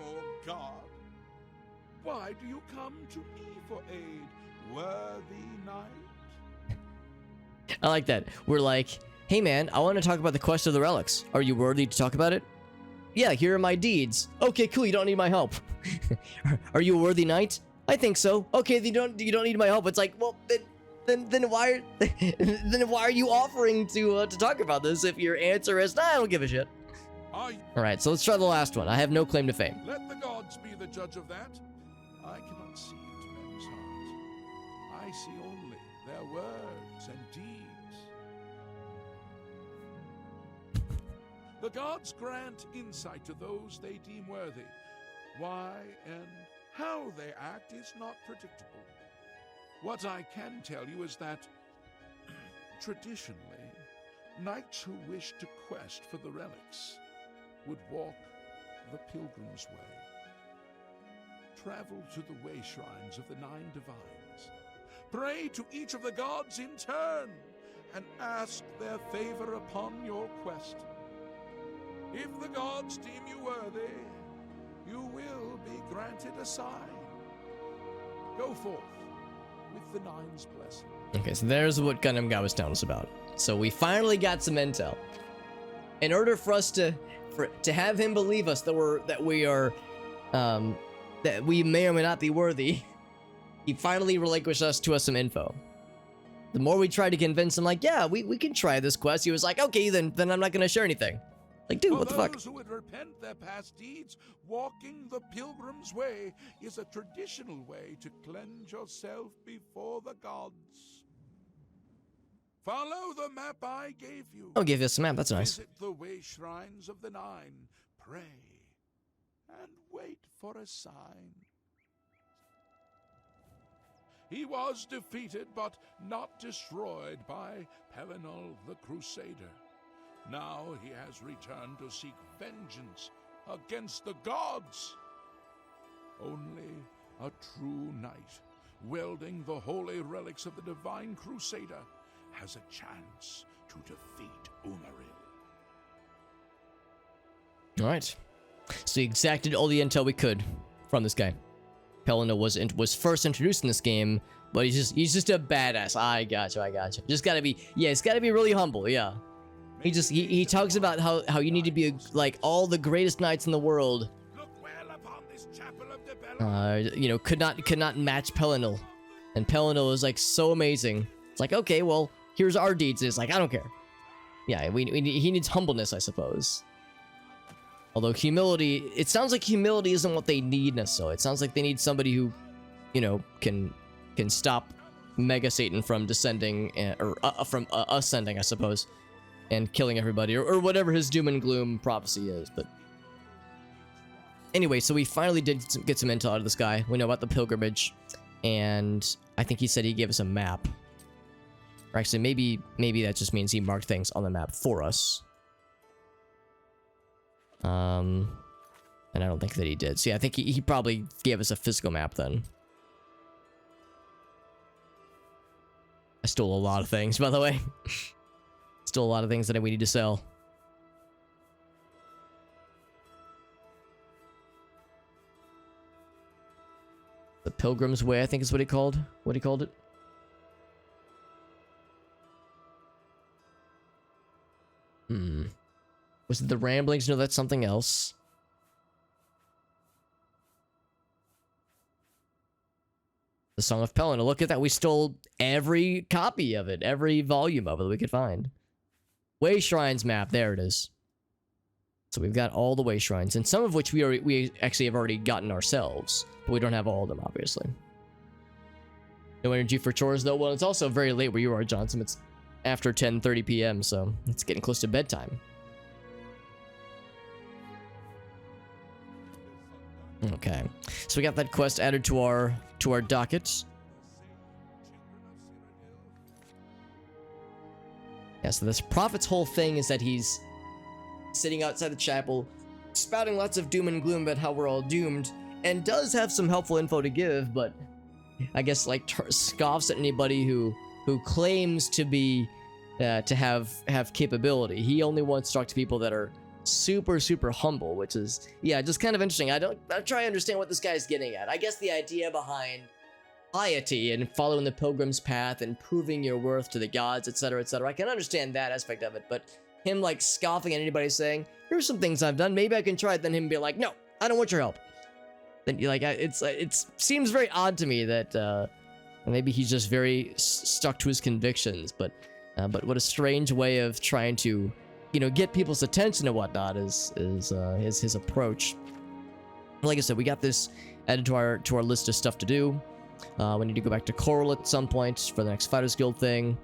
Speaker 4: or God. Why do you come to me for aid, worthy knight?
Speaker 1: I like that. We're like, hey man, I want to talk about the quest of the relics. Are you worthy to talk about it? Yeah, here are my deeds. Okay, cool, you don't need my help. Are you a worthy knight? I think so. Okay, you don't need my help. It's like, well, then why are you offering to talk about this if your answer is, nah, I don't give a shit. All right, so let's try the last one. I have no claim to fame.
Speaker 4: Let the gods be the judge of that. I cannot see into men's hearts. I see only their words and deeds. The gods grant insight to those they deem worthy. Why and how they act is not predictable. What I can tell you is that, traditionally, knights who wish to quest for the relics would walk the pilgrim's way, travel to the way shrines of the 9 divines, pray to each of the gods in turn, and ask their favor upon your quest. If the gods deem you worthy, you will be granted a sign. Go forth with the 9's blessing.
Speaker 1: Okay, so there's what Gundam Guy was telling us about. So we finally got some intel. In order for us to have him believe us that we may or may not be worthy, he finally relinquished to us some info. The more we tried to convince him, like, yeah, we can try this quest, he was like, okay, then I'm not gonna share anything. Like, dude, what the fuck?
Speaker 4: For those who would repent their past deeds, walking the pilgrim's way is a traditional way to cleanse yourself before the gods. Follow the map I gave you.
Speaker 1: I'll give you a map, that's nice.
Speaker 4: Visit the way shrines of the 9, pray, and wait for a sign. He was defeated, but not destroyed by Pelinal the Crusader. Now he has returned to seek vengeance against the gods. Only a true knight, wielding the holy relics of the divine Crusader, has a chance to defeat Umaril.
Speaker 1: Alright. So we exacted all the intel we could from this guy. Pelina was first introduced in this game, but he's just a badass. I gotcha. Just gotta be, yeah, he's gotta be really humble, yeah. He talks about how you need to be like all the greatest knights in the world.
Speaker 4: Look well upon this chapel of the
Speaker 1: you know, could not match Pelinal. And Pelinal is like so amazing. It's like, okay, well, here's our deeds. It's like, I don't care. Yeah, he needs humbleness, I suppose. Although humility, it sounds like humility isn't what they need necessarily. It sounds like they need somebody who, you know, can stop Mega Satan from descending, or from ascending, I suppose, and killing everybody, or whatever his doom and gloom prophecy is. But anyway, so we finally did get some intel out of this guy. We know about the pilgrimage, and I think he said he gave us a map. Or actually, maybe that just means he marked things on the map for us. And I don't think that he did. So yeah, I think he probably gave us a physical map then. I stole a lot of things, by the way. Stole a lot of things that we need to sell. The Pilgrim's Way, I think is what he called it. Was it the Ramblings? No, that's something else. The Song of Pelin. Look at that. We stole every copy of it. Every volume of it that we could find. Way Shrines map. There it is. So we've got all the Way Shrines. And some of which we actually have already gotten ourselves. But we don't have all of them, obviously. No energy for chores, though. Well, it's also very late where you are, Johnson. It's after 10:30 p.m., so it's getting close to bedtime. Okay, so we got that quest added to our docket. Yeah, so this prophet's whole thing is that he's sitting outside the chapel, spouting lots of doom and gloom about how we're all doomed, and does have some helpful info to give, but I guess like scoffs at anybody who who claims to be to have capability. He only wants to talk to people that are super humble, which is, yeah, just kind of interesting. I'm trying to understand what this guy's getting at. I guess the idea behind piety and following the pilgrim's path and proving your worth to the gods, etc., etc. I can understand that aspect of it, but him like scoffing at anybody saying, here's some things I've done, maybe I can try it, then him be like, no, I don't want your help. Then like, it seems very odd to me that maybe he's just very stuck to his convictions, but what a strange way of trying to, you know, get people's attention and whatnot is his approach. Like I said, we got this added to our list of stuff to do. We need to go back to Coral at some point for the next Fighters Guild thing.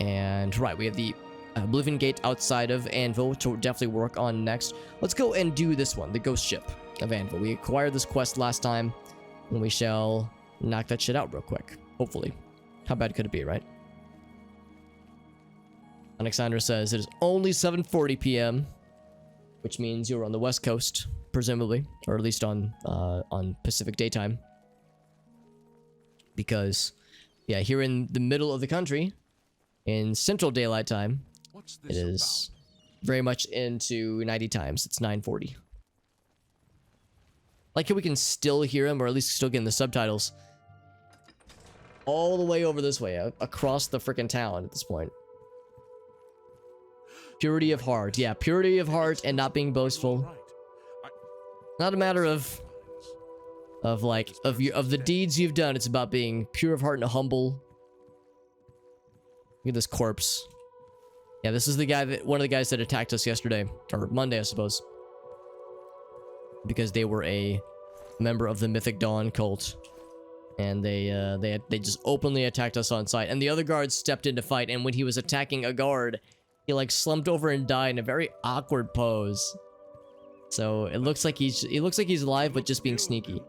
Speaker 1: And right, we have the Oblivion Gate outside of Anvil, which we'll definitely work on next. Let's go and do this one, the Ghost Ship of Anvil. We acquired this quest last time, and we shall knock that shit out real quick, hopefully. How bad could it be, right? Alexander says it is only 7:40 p.m., which means you're on the West Coast, presumably, or at least on Pacific daytime. Because, yeah, here in the middle of the country, in Central Daylight Time, it is very much into 90 times. It's 9:40. Like how we can still hear him, or at least still getting the subtitles, all the way over this way, across the freaking town at this point. Purity of heart. Yeah, purity of heart and not being boastful. Not a matter of the deeds you've done. It's about being pure of heart and humble. Look at this corpse. Yeah, this is the guy one of the guys that attacked us yesterday, or Monday, I suppose, because they were a member of the Mythic Dawn cult, and they just openly attacked us on sight. And the other guards stepped in to fight, and when he was attacking a guard, he like slumped over and died in a very awkward pose. So it looks like he's alive, but just being sneaky.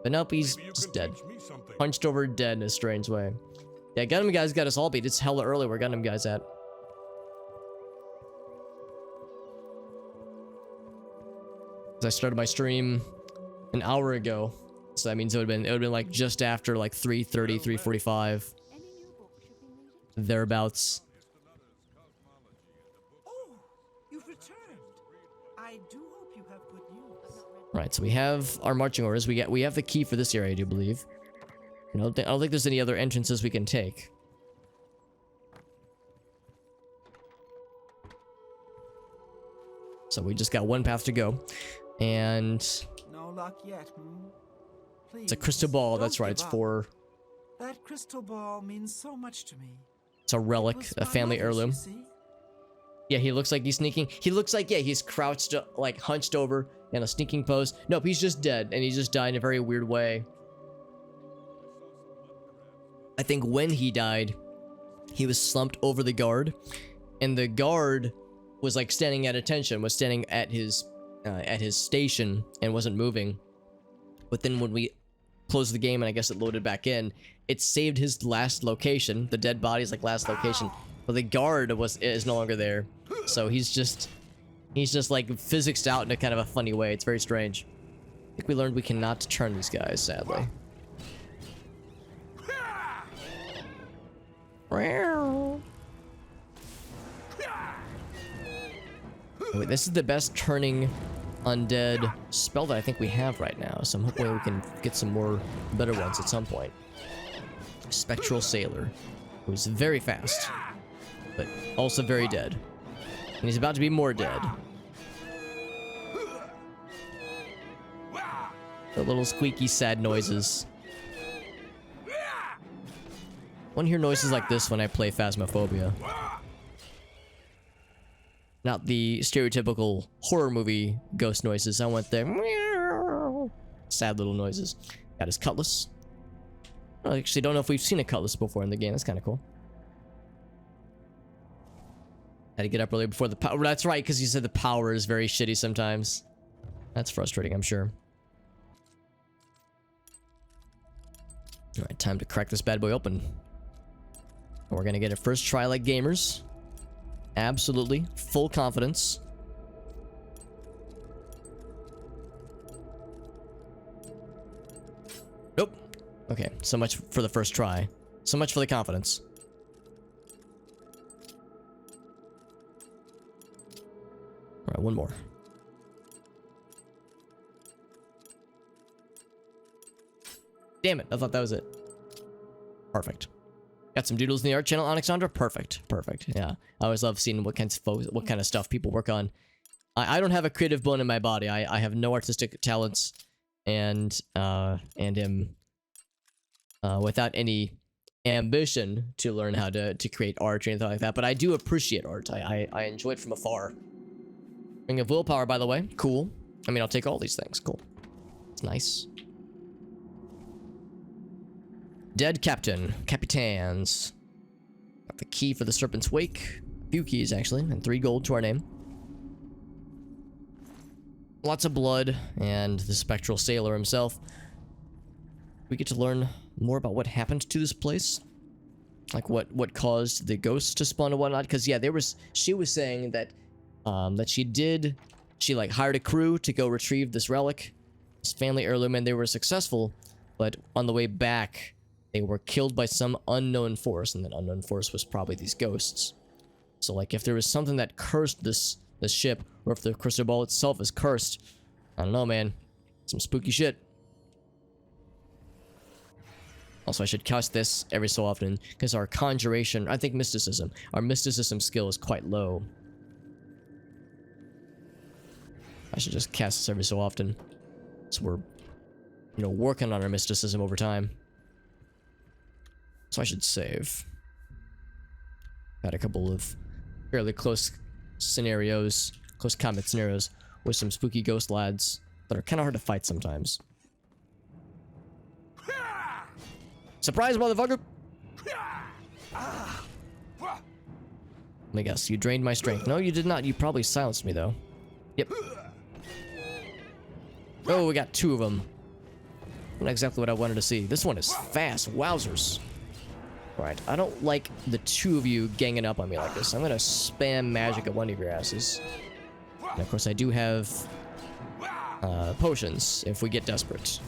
Speaker 1: But nope, he's just dead. Punched over dead in a strange way. Yeah, Gundam guys got us all beat. It's hella early where Gundam guys at. I started my stream an hour ago, so that means it would have been like just after like 3:30, 3:45, thereabouts.
Speaker 5: Oh, you've returned. I do hope you have good news.
Speaker 1: Right, so we have our marching orders. We have the key for this area, I do believe. I don't think there's any other entrances we can take. So we just got one path to go. And
Speaker 5: no luck yet, hmm? Please,
Speaker 1: it's a crystal ball. That's right. It's for...
Speaker 5: That crystal ball means so much to me.
Speaker 1: It's a relic, a family heirloom. Yeah, he looks like he's sneaking. He looks like, yeah, he's crouched, like hunched over in a sneaking pose. Nope, he's just dead, and he just died in a very weird way. I think when he died, he was slumped over the guard, and the guard was like standing at attention, was standing at his station and wasn't moving. But then when we closed the game and I guess it loaded back in, it saved his last location, the dead body's like last location, but the guard is no longer there. So he's just like physicsed out in a kind of a funny way. It's very strange. I think we learned we cannot turn these guys, sadly. Wait, this is the best turning undead spell that I think we have right now, so I'm hoping we can get some more better ones at some point. Spectral Sailor, who's very fast, but also very dead. And he's about to be more dead. The little squeaky sad noises. I want to hear noises like this when I play Phasmophobia. Not the stereotypical horror movie ghost noises. I want the sad little noises. Got his cutlass. I actually don't know if we've seen a cutlass before in the game. That's kind of cool. Had to get up early before the power. That's right, because you said the power is very shitty sometimes. That's frustrating, I'm sure. Alright, time to crack this bad boy open. We're gonna get it first try like gamers. Absolutely. Full confidence. Nope. Okay, so much for the first try. So much for the confidence. Alright, one more. Damn it, I thought that was it. Perfect. Got some doodles in the art channel, Alexandra? Perfect, perfect. Yeah, I always love seeing what kind of stuff people work on. I don't have a creative bone in my body. I have no artistic talents, and am without any ambition to learn how to create art or anything like that. But I do appreciate art. I enjoy it from afar. Ring of Willpower, by the way. Cool. I mean, I'll take all these things. Cool. It's nice. Dead Captain. Capitans. Got the key for the Serpent's Wake. A few keys, actually. And 3 gold to our name. Lots of blood. And the Spectral Sailor himself. We get to learn more about what happened to this place. Like what caused the ghosts to spawn and whatnot. Because, yeah, she was saying that she like hired a crew to go retrieve this relic, this family heirloom, and they were successful, but on the way back they were killed by some unknown force, and that unknown force was probably these ghosts. So like if there was something that cursed this ship, or if the crystal ball itself is cursed, I don't know, man. Some spooky shit. Also, I should cast this every so often because our conjuration, I think our mysticism skill is quite low. I should just cast this every so often. So we're, working on our mysticism over time. So I should save. Had a couple of fairly close combat scenarios with some spooky ghost lads that are kind of hard to fight sometimes. Surprise, motherfucker! Let me guess, you drained my strength. No, you did not. You probably silenced me, though. Yep. Oh, we got 2 of them. Not exactly what I wanted to see. This one is fast. Wowzers. Right, I don't like the 2 of you ganging up on me like this. I'm gonna spam magic at one of your asses. And of course, I do have potions if we get desperate.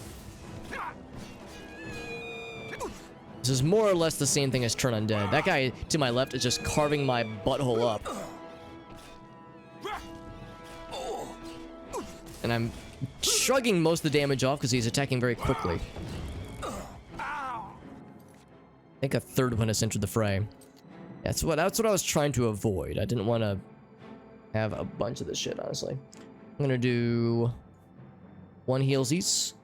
Speaker 1: This is more or less the same thing as Turn Undead. That guy to my left is just carving my butthole up. And I'm shrugging most of the damage off because he's attacking very quickly. I think a 3rd one has entered the fray. That's what I was trying to avoid. I didn't want to have a bunch of this shit, honestly. I'm gonna do 1 healsies.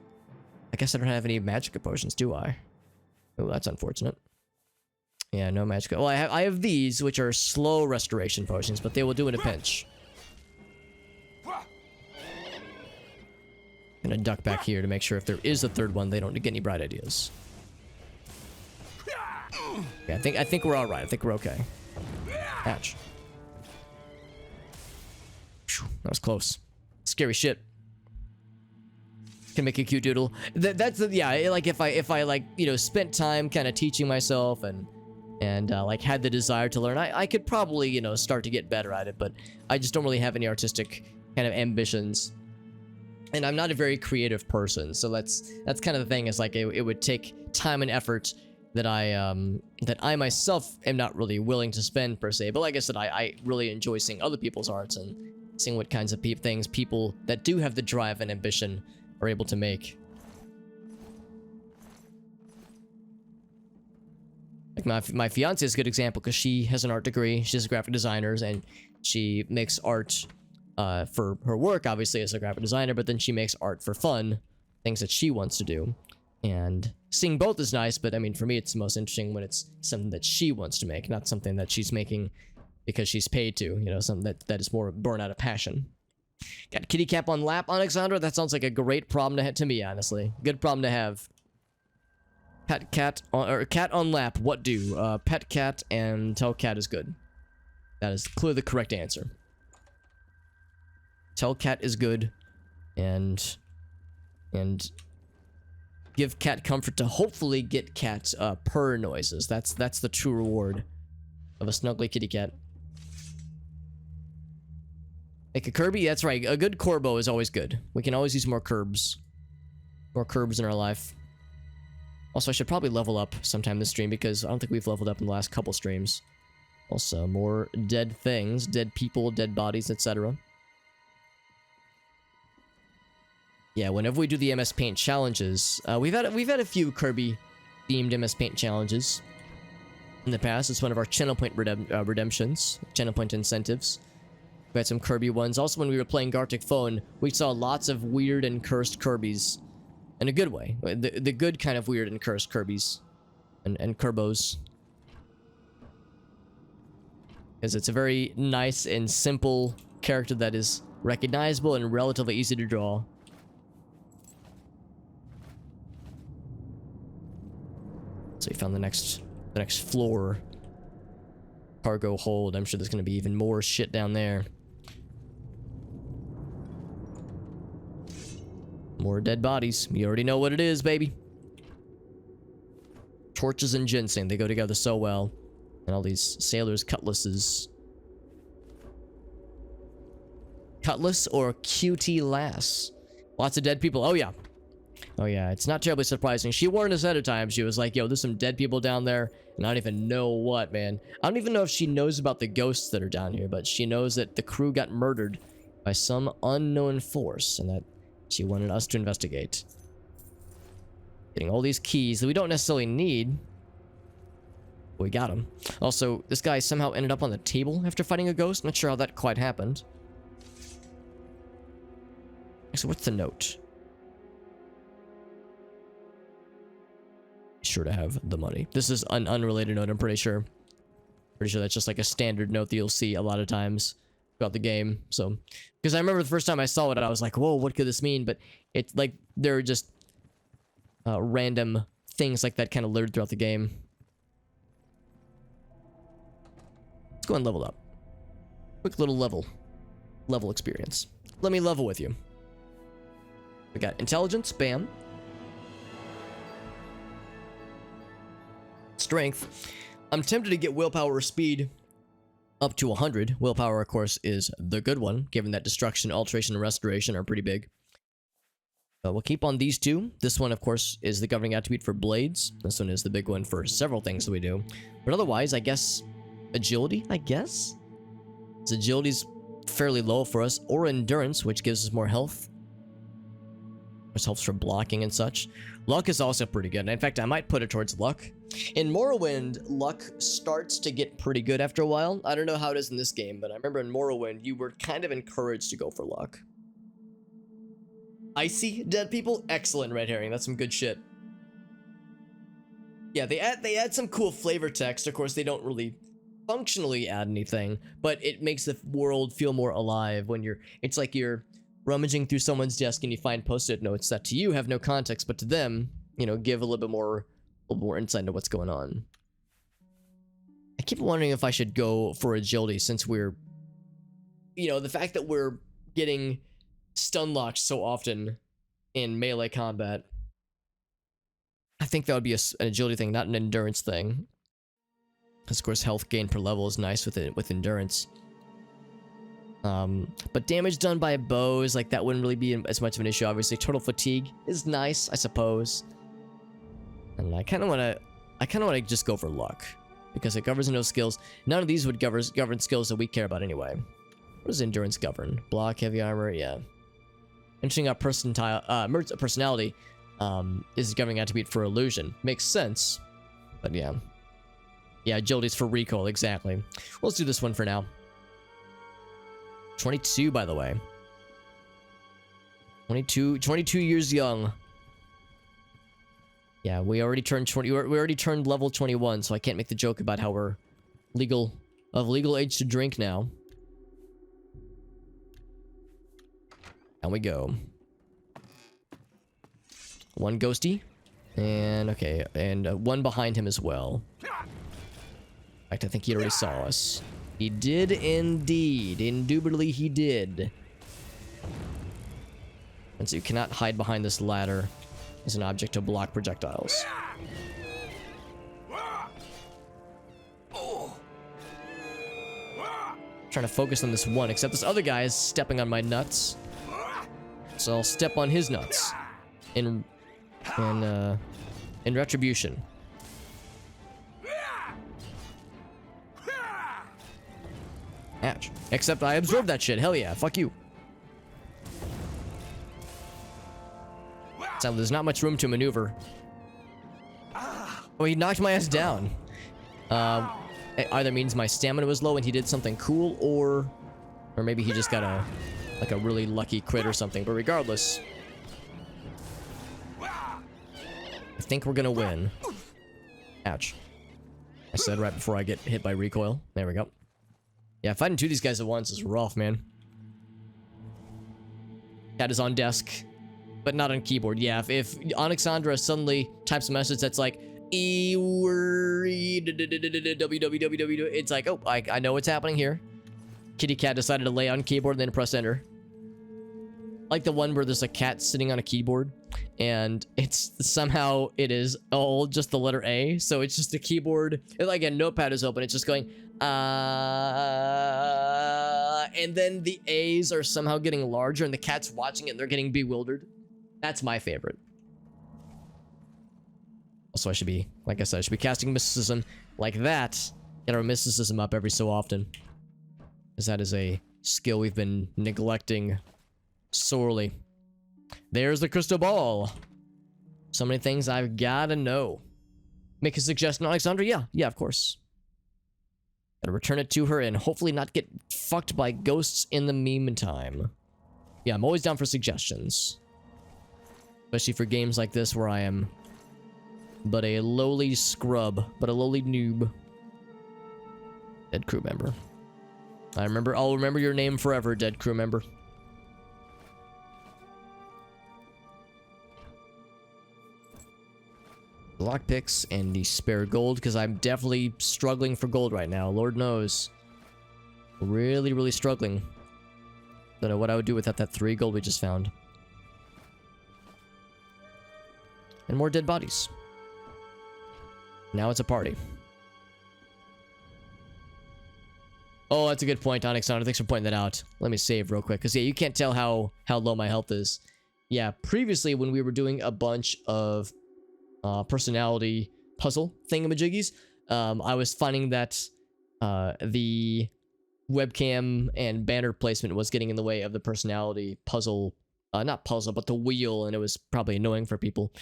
Speaker 1: I guess I don't have any magic potions, do I? Oh, that's unfortunate. Yeah, no magic. Well, I have these, which are slow restoration potions, but they will do in a pinch. I'm gonna duck back here to make sure if there is a 3rd one, they don't get any bright ideas. Yeah, I think we're all right. I think we're okay. Ouch. That was close. Scary shit. Can make a cute doodle. That's yeah. Like if I like spent time kind of teaching myself and like had the desire to learn, I could probably start to get better at it. But I just don't really have any artistic kind of ambitions, and I'm not a very creative person. So that's kind of the thing. Is like it would take time and effort that I myself am not really willing to spend per se. But like I said, I really enjoy seeing other people's arts and seeing what kinds of things people that do have the drive and ambition are able to make. Like my fiance is a good example because she has an art degree. She's a graphic designer and she makes art for her work, obviously, as a graphic designer, but then she makes art for fun, things that she wants to do. And seeing both is nice, but I mean, for me, it's most interesting when it's something that she wants to make, not something that she's making because she's paid to, something that is more born out of passion. Got kitty cap on lap, Alexandra? That sounds like a great problem to me, honestly. Good problem to have. Pet cat or cat on lap, what do? Pet cat and tell cat is good. That is clearly the correct answer. Tell cat is good, and give cat comfort to hopefully get cat purr noises. That's the true reward of a snuggly kitty cat. Make a Kirby? That's right. A good Corbo is always good. We can always use more curbs. More curbs in our life. Also, I should probably level up sometime this stream because I don't think we've leveled up in the last couple streams. Also, more dead things, dead people, dead bodies, etc. Yeah, whenever we do the MS Paint challenges, we've had a few Kirby themed MS Paint challenges in the past. It's one of our channel point redemptions, channel point incentives. We had some Kirby ones. Also, when we were playing Gartic Phone, we saw lots of weird and cursed Kirbys. In a good way. The good kind of weird and cursed Kirbys. And Kerbos. Because it's a very nice and simple character that is recognizable and relatively easy to draw. So we found the next floor. Cargo hold. I'm sure there's going to be even more shit down there. More dead bodies. You already know what it is, baby. Torches and ginseng. They go together so well. And all these sailors' cutlasses. Cutlass or QT lass? Lots of dead people. Oh, yeah. Oh, yeah. It's not terribly surprising. She warned us ahead of time. She was like, yo, there's some dead people down there. And I don't even know what, man. I don't even know if she knows about the ghosts that are down here. But she knows that the crew got murdered by some unknown force. And that she wanted us to investigate. Getting all these keys that we don't necessarily need. We got them. Also, this guy somehow ended up on the table after fighting a ghost. Not sure how that quite happened. So what's the note? Sure to have the money. This is an unrelated note, I'm pretty sure. Pretty sure that's just like a standard note that you'll see a lot of times throughout the game. So, because I remember the first time I saw it, I was like, whoa, what could this mean? But it's like, there are just random things like that kind of littered throughout the game. Let's go and level up. Quick little level experience. Let me level with you. We got intelligence, bam. Strength. I'm tempted to get willpower or speed up to 100. Willpower, of course, is the good one, given that destruction, alteration, and restoration are pretty big. We'll keep on these two. This one, of course, is the governing attribute for blades. This one is the big one for several things that we do. But otherwise, I guess, agility, I guess? So agility's fairly low for us. Or endurance, which gives us more health. Which helps for blocking and such. Luck is also pretty good. In fact, I might put it towards luck. In Morrowind, luck starts to get pretty good after a while. I don't know how it is in this game, but I remember in Morrowind, you were kind of encouraged to go for luck. Icy dead people? Excellent red herring. That's some good shit. Yeah, they add some cool flavor text. Of course, they don't really functionally add anything, but it makes the world feel more alive when it's like you're rummaging through someone's desk and you find post-it notes that to you have no context, but to them, you know, give a little bit more insight into what's going on. I keep wondering if I should go for agility since we're, you know, the fact that we're getting stun locked so often in melee combat. I think that would be an agility thing, not an endurance thing. Because of course health gain per level is nice with endurance. But damage done by bows, like that wouldn't really be as much of an issue, obviously. Total fatigue is nice, I suppose. And I kind of want to just go for luck. Because it governs no skills. None of these would govern skills that we care about anyway. What does endurance govern? Block, heavy armor, yeah. Interesting personality is the governing attribute for illusion. Makes sense. But yeah. Yeah, agility's for recoil, exactly. Well, let's do this one for now. 22, by the way. 22 years young. Yeah, we already turned 20. We already turned level 21, so I can't make the joke about how we're of legal age to drink now. Down we go. One ghosty. And, okay, and one behind him as well. In fact, I think he already saw us. He did indeed. Indubitably he did. And so you cannot hide behind this ladder as an object to block projectiles. Trying to focus on this one, except this other guy is stepping on my nuts. So I'll step on his nuts. And in retribution. Ouch. Except I absorbed that shit. Hell yeah. Fuck you. So there's not much room to maneuver. Oh, he knocked my ass down. It either means my stamina was low and he did something cool, or maybe he just got a really lucky crit or something. But regardless, I think we're gonna win. Ouch. I said right before I get hit by recoil. There we go. Yeah, fighting two of these guys at once is rough, man. Cat is on desk, but not on keyboard. Yeah, if Alexandra suddenly types a message that's like, www, it's like, oh, I know what's happening here. Kitty cat decided to lay on keyboard and then press enter. Like the one where there's a cat sitting on a keyboard and it's somehow it is all just the letter A, so it's just a keyboard, like a notepad is open, it's just going and then the A's are somehow getting larger and the cat's watching it and they're getting bewildered. That's my favorite. Also, I should be, like I said, I should be casting mysticism like that. Get our mysticism up every so often, as that is a skill we've been neglecting sorely. There's the crystal ball. So many things I've gotta know. Make a suggestion, Alexandra? Yeah, of course. Gotta return it to her and hopefully not get fucked by ghosts in the meantime. Yeah, I'm always down for suggestions. Especially for games like this where I am but a lowly scrub, but a lowly noob. Dead crew member. I'll remember your name forever, dead crew member. Lockpicks and the spare gold, because I'm definitely struggling for gold right now. Lord knows. Really, really struggling. Don't know what I would do without that 3 gold we just found. And more dead bodies. Now it's a party. Oh, that's a good point, Alexander. Thanks for pointing that out. Let me save real quick, because yeah, you can't tell how low my health is. Yeah, previously when we were doing a bunch of personality puzzle thingamajiggies, I was finding that the webcam and banner placement was getting in the way of the personality puzzle, not puzzle, but the wheel, and it was probably annoying for people.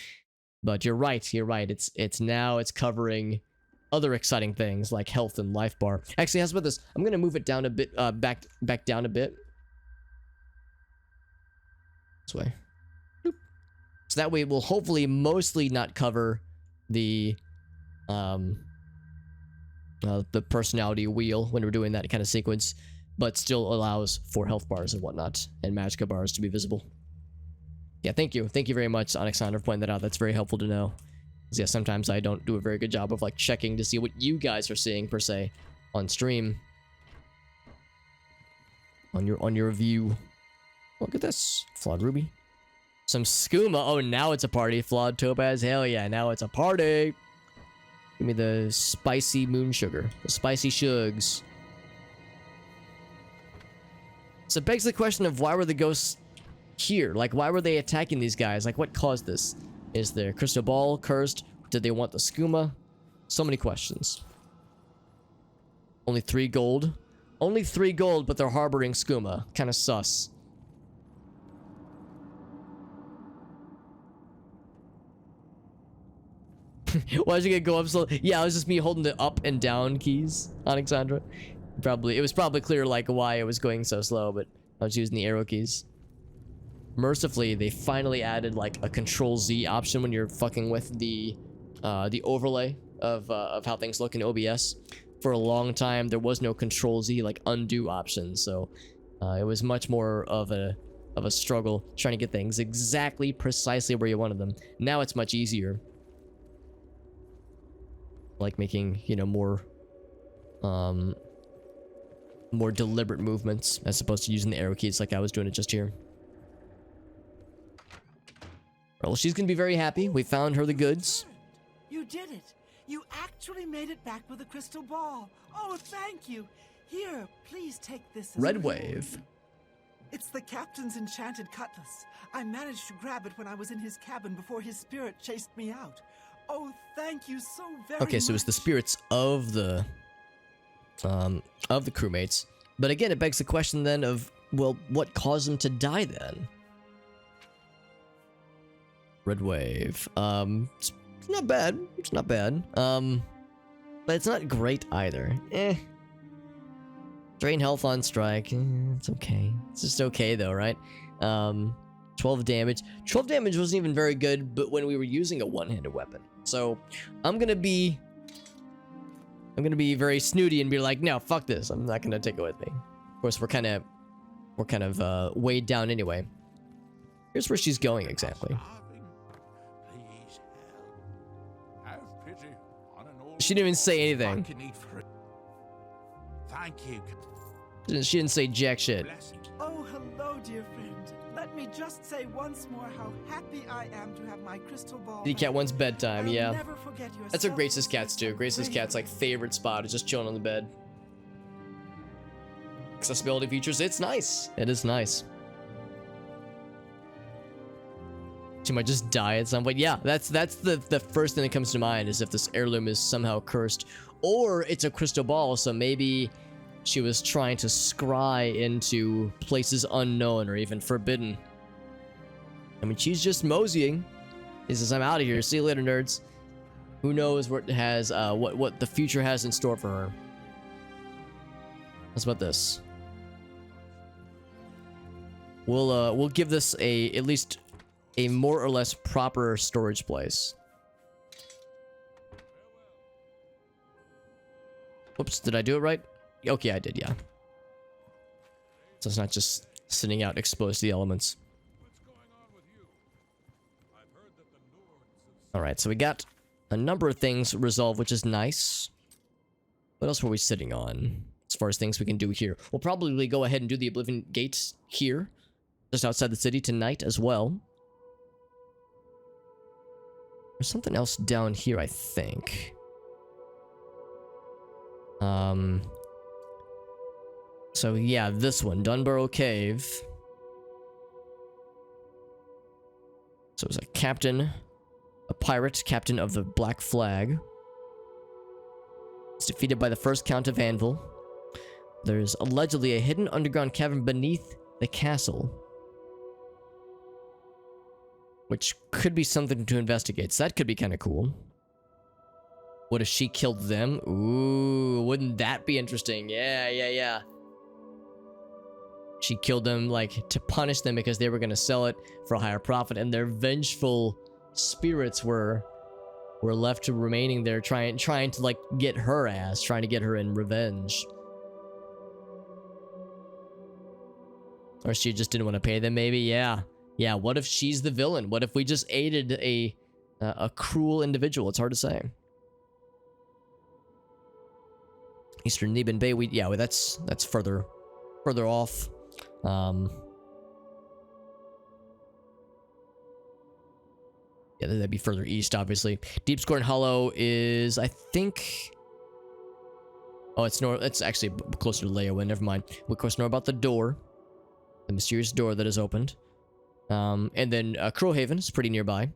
Speaker 1: But you're right. It's covering other exciting things like health and life bar. Actually, how's about this? I'm gonna move it down a bit, back down a bit. This way. Boop. So that way it will hopefully mostly not cover the personality wheel when we're doing that kind of sequence, but still allows for health bars and whatnot and magicka bars to be visible. Yeah, thank you very much, Alexander, for pointing that out. That's very helpful to know. Because yeah, sometimes I don't do a very good job of like checking to see what you guys are seeing per se on stream. On your view. Look at this. Flawed ruby. Some skooma. Oh, now it's a party. Flawed topaz. Hell yeah, now it's a party. Give me the spicy moon sugar. The spicy shugs. So it begs the question of why were the ghosts here? Like, why were they attacking these guys? Like, what caused this? Is their crystal ball cursed? Did they want the skooma? So many questions. Only 3 gold. Only 3 gold, but they're harboring skooma. Kind of sus. Why'd you get go up slow? Yeah, it was just me holding the up and down keys, Alexandra. It was probably clear like why it was going so slow, but I was using the arrow keys. Mercifully, they finally added like a Control Z option when you're fucking with the overlay of how things look in OBS. For a long time, there was no Control Z like undo option, so it was much more of a struggle trying to get things exactly precisely where you wanted them. Now it's much easier. Like making, you know, more deliberate movements as opposed to using the arrow keys like I was doing it just here. Well, she's gonna be very happy. We found her the goods.
Speaker 5: You did it. You actually made it back with a crystal ball. Oh, thank you. Here, please take this.
Speaker 1: Red wave.
Speaker 5: It's the captain's enchanted cutlass. I managed to grab it when I was in his cabin before his spirit chased me out. Oh, thank you so very
Speaker 1: Okay, so it's the
Speaker 5: much.
Speaker 1: spirits of the crewmates. But again, it begs the question then of, well, what caused them to die then? Red wave. It's not bad. It's not bad. But it's not great either. Drain health on strike. It's okay. It's just okay though, right? 12 damage. 12 damage wasn't even very good, but when we were using a one-handed weapon. So I'm gonna be very snooty and be like, no, fuck this. I'm not gonna take it with me. Of course, we're kind of weighed down anyway. Here's where she's going exactly.
Speaker 4: Please help. Have pity on an old
Speaker 1: She didn't even say anything.
Speaker 4: fucking need for it. Thank you.
Speaker 1: She didn't say jack shit.
Speaker 4: Blessing.
Speaker 5: Oh, hello, dear friend. Let me just say once more how happy I am to have my crystal ball.
Speaker 1: Kitty cat wants bedtime,
Speaker 5: I'll
Speaker 1: yeah.
Speaker 5: never forget your
Speaker 1: That's what Grace's
Speaker 5: selflessness
Speaker 1: cats do.
Speaker 5: and
Speaker 1: Grace's cat's like favorite spot is just chilling on the bed. Accessibility features, it's nice. It is nice. She might just die at some point. Yeah, that's the first thing that comes to mind is if this heirloom is somehow cursed. Or it's a crystal ball, so maybe she was trying to scry into places unknown or even forbidden. I mean, she's just moseying. He says, I'm out of here. See you later, nerds. Who knows what it has, what the future has in store for her. What's about this? We'll give this at least a more or less proper storage place. Whoops, did I do it right? Okay, I did, yeah. So it's not just sitting out exposed to the elements. Alright, so we got a number of things resolved, which is nice. What else were we sitting on? As far as things we can do here. We'll probably go ahead and do the Oblivion Gates here. Just outside the city tonight as well. There's something else down here, I think. So yeah, this one, Dunbarrow Cave. So it was a captain, a pirate, captain of the Black Flag. It's defeated by the first Count of Anvil. There's allegedly a hidden underground cavern beneath the castle, which could be something to investigate. So that could be kind of cool. What if she killed them? Ooh, wouldn't that be interesting? Yeah. She killed them, like, to punish them because they were going to sell it for a higher profit, and their vengeful spirits were left to remaining there trying to, like, get her ass, trying to get her in revenge. Or she just didn't want to pay them, maybe? Yeah, what if she's the villain? What if we just aided a cruel individual? It's hard to say. Eastern Neban Bay, that's further off. Yeah, that'd be further east, obviously. Deep Scorn Hollow is, I think... Oh, it's north. It's actually closer to Leowen. Never mind. We, of course, know about the door. The mysterious door that is opened. And then Crowhaven is pretty nearby.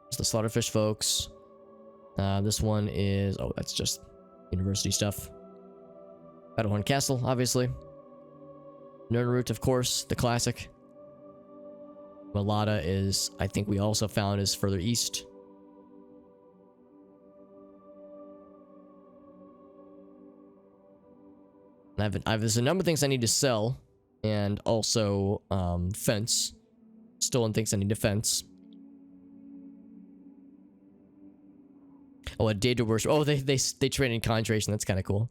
Speaker 1: It's the Slaughterfish folks. This one is... Oh, that's just university stuff. Battlehorn Castle, obviously. Nernroot, of course, the classic. Malata is, I think we also found, is further east. There's a number of things I need to sell, and also fence. Stolen things I need to fence. Oh, a data worship. Oh, they train in conjuration. That's kind of cool.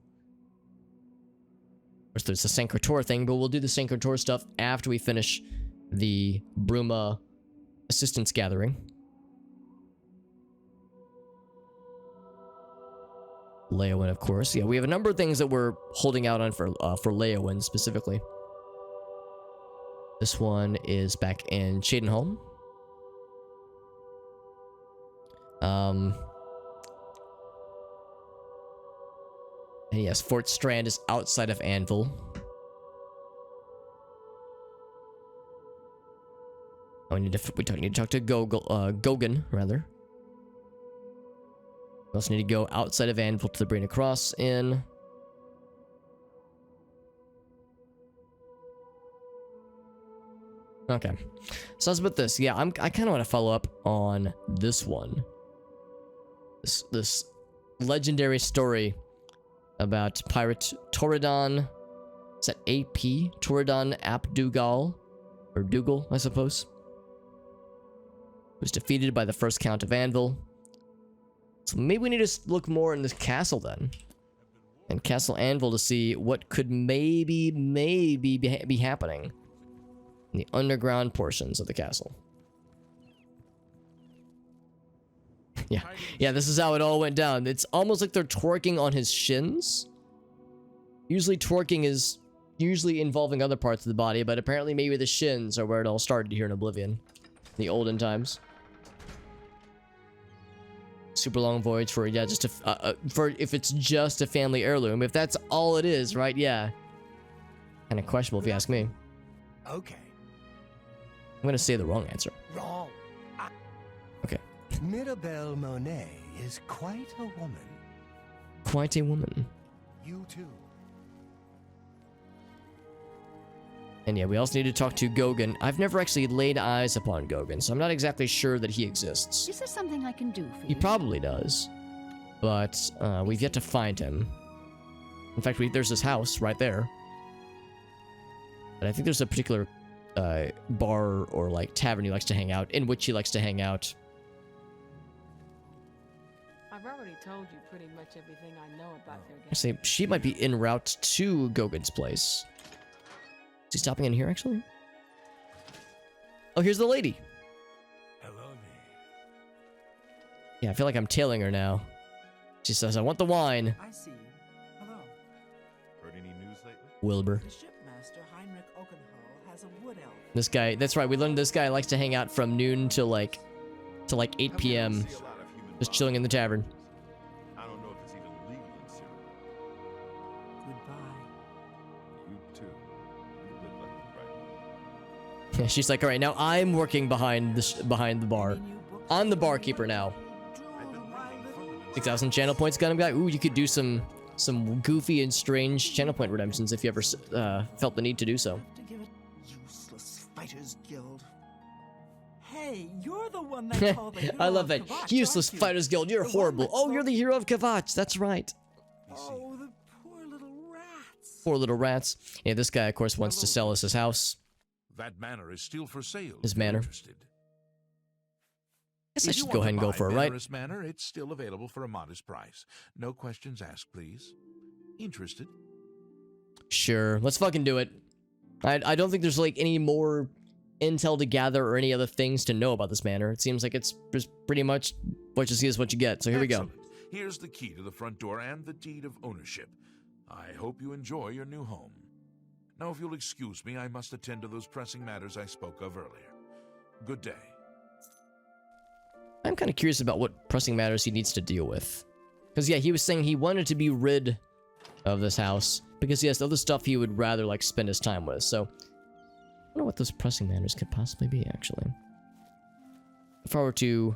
Speaker 1: Of course, there's the Sancrator thing, but we'll do the Sancrator stuff after we finish the Bruma assistance gathering. Leowen, of course. Yeah, we have a number of things that we're holding out on for Leowen specifically. This one is back in Shadenholm. And yes, Fort Strand is outside of Anvil. Oh, we need to talk to Gogan, rather. We also need to go outside of Anvil to the Brina Cross Inn. Okay. So that's about this. Yeah, I kind of want to follow up on this one. This legendary story about pirate Toradon. Is that AP? Toradon Ap Dougal? Or Dougal, I suppose. Was defeated by the first Count of Anvil. So maybe we need to look more in this castle then. And Castle Anvil to see what could maybe be happening in the underground portions of the castle. Yeah, this is how it all went down. It's almost like they're twerking on his shins. Usually twerking is involving other parts of the body, but apparently maybe the shins are where it all started here in Oblivion. In the olden times. Super long voyage for, yeah, just for if it's just a family heirloom. If that's all it is, right? Yeah. Kind of questionable if you ask me.
Speaker 6: Okay.
Speaker 1: I'm gonna say the wrong answer.
Speaker 6: Wrong.
Speaker 1: Okay.
Speaker 6: Mirabelle Monet is quite a woman.
Speaker 1: Quite a woman.
Speaker 6: You too.
Speaker 1: And yeah, we also need to talk to Gogan. I've never actually laid eyes upon Gogan, so I'm not exactly sure that he exists.
Speaker 7: Is there something I can do for you?
Speaker 1: He probably does. But we've yet to find him. In fact, there's this house right there. But I think there's a particular bar or like tavern he likes to hang out, in which he likes to hang out.
Speaker 8: I've already told you pretty much everything I know about their
Speaker 1: I say she might be en route to Gogan's place. Is he stopping in here, actually? Oh, here's the lady.
Speaker 6: Hello there.
Speaker 1: Yeah, I feel like I'm tailing her now. She says, I want the wine.
Speaker 5: I see you. Hello.
Speaker 2: Heard any news lately?
Speaker 1: Wilbur.
Speaker 5: The shipmaster Heinrich Oakenhull has a wood elf.
Speaker 1: This guy, that's right, we learned this guy likes to hang out from noon to like 8 p.m.
Speaker 2: See a lot of human
Speaker 1: Just chilling in the tavern.
Speaker 2: I don't know if it's even legal in Syria.
Speaker 5: Goodbye.
Speaker 2: You too. You live like the right one.
Speaker 1: She's like, all right, now I'm working behind the bar. I'm the barkeeper now. 6,000 channel points got him, guy. Ooh, you could do some goofy and strange channel point redemptions if you ever felt the need to do so.
Speaker 5: Useless Fighters Guild. Hey, you're the one they call the hero
Speaker 1: I love
Speaker 5: of
Speaker 1: that.
Speaker 5: Kvatch,
Speaker 1: Useless
Speaker 5: aren't you?
Speaker 1: Fighters Guild, you're
Speaker 5: The one
Speaker 1: horrible.
Speaker 5: that
Speaker 1: Oh,
Speaker 5: sold-
Speaker 1: you're the hero of Kvatch. That's right.
Speaker 5: Oh, the poor little rats.
Speaker 1: Poor little rats. Yeah, this guy, of course, wants to sell us his house.
Speaker 4: That manor is still for sale.
Speaker 1: His
Speaker 4: if you're
Speaker 1: manor.
Speaker 4: interested.
Speaker 1: Guess I
Speaker 4: If you
Speaker 1: should
Speaker 4: want
Speaker 1: go
Speaker 4: to
Speaker 1: ahead and go
Speaker 4: buy
Speaker 1: for it, right?
Speaker 4: Veneris Manor, it's still available for a modest price. No questions asked, please. Interested?
Speaker 1: Sure, let's fucking do it. I don't think there's like any more intel to gather or any other things to know about this manor. It seems like it's just pretty much what you see is what you get. So here we go.
Speaker 4: Excellent. Here's the key to the front door and the deed of ownership. I hope you enjoy your new home. Now, if you'll excuse me, I must attend to those pressing matters I spoke of earlier. Good day.
Speaker 1: I'm kind of curious about what pressing matters he needs to deal with. Because, yeah, he was saying he wanted to be rid of this house. Because he has other stuff he would rather, like, spend his time with. So, I wonder what those pressing matters could possibly be, actually. If I were to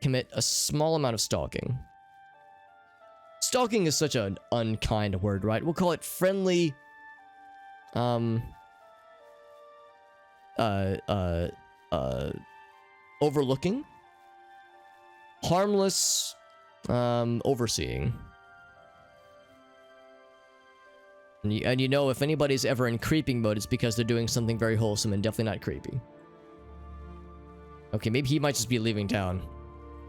Speaker 1: commit a small amount of stalking. Stalking is such an unkind word, right? We'll call it friendly... overlooking? Harmless, overseeing. And you know, if anybody's ever in creeping mode, it's because they're doing something very wholesome and definitely not creepy. Okay, maybe he might just be leaving town.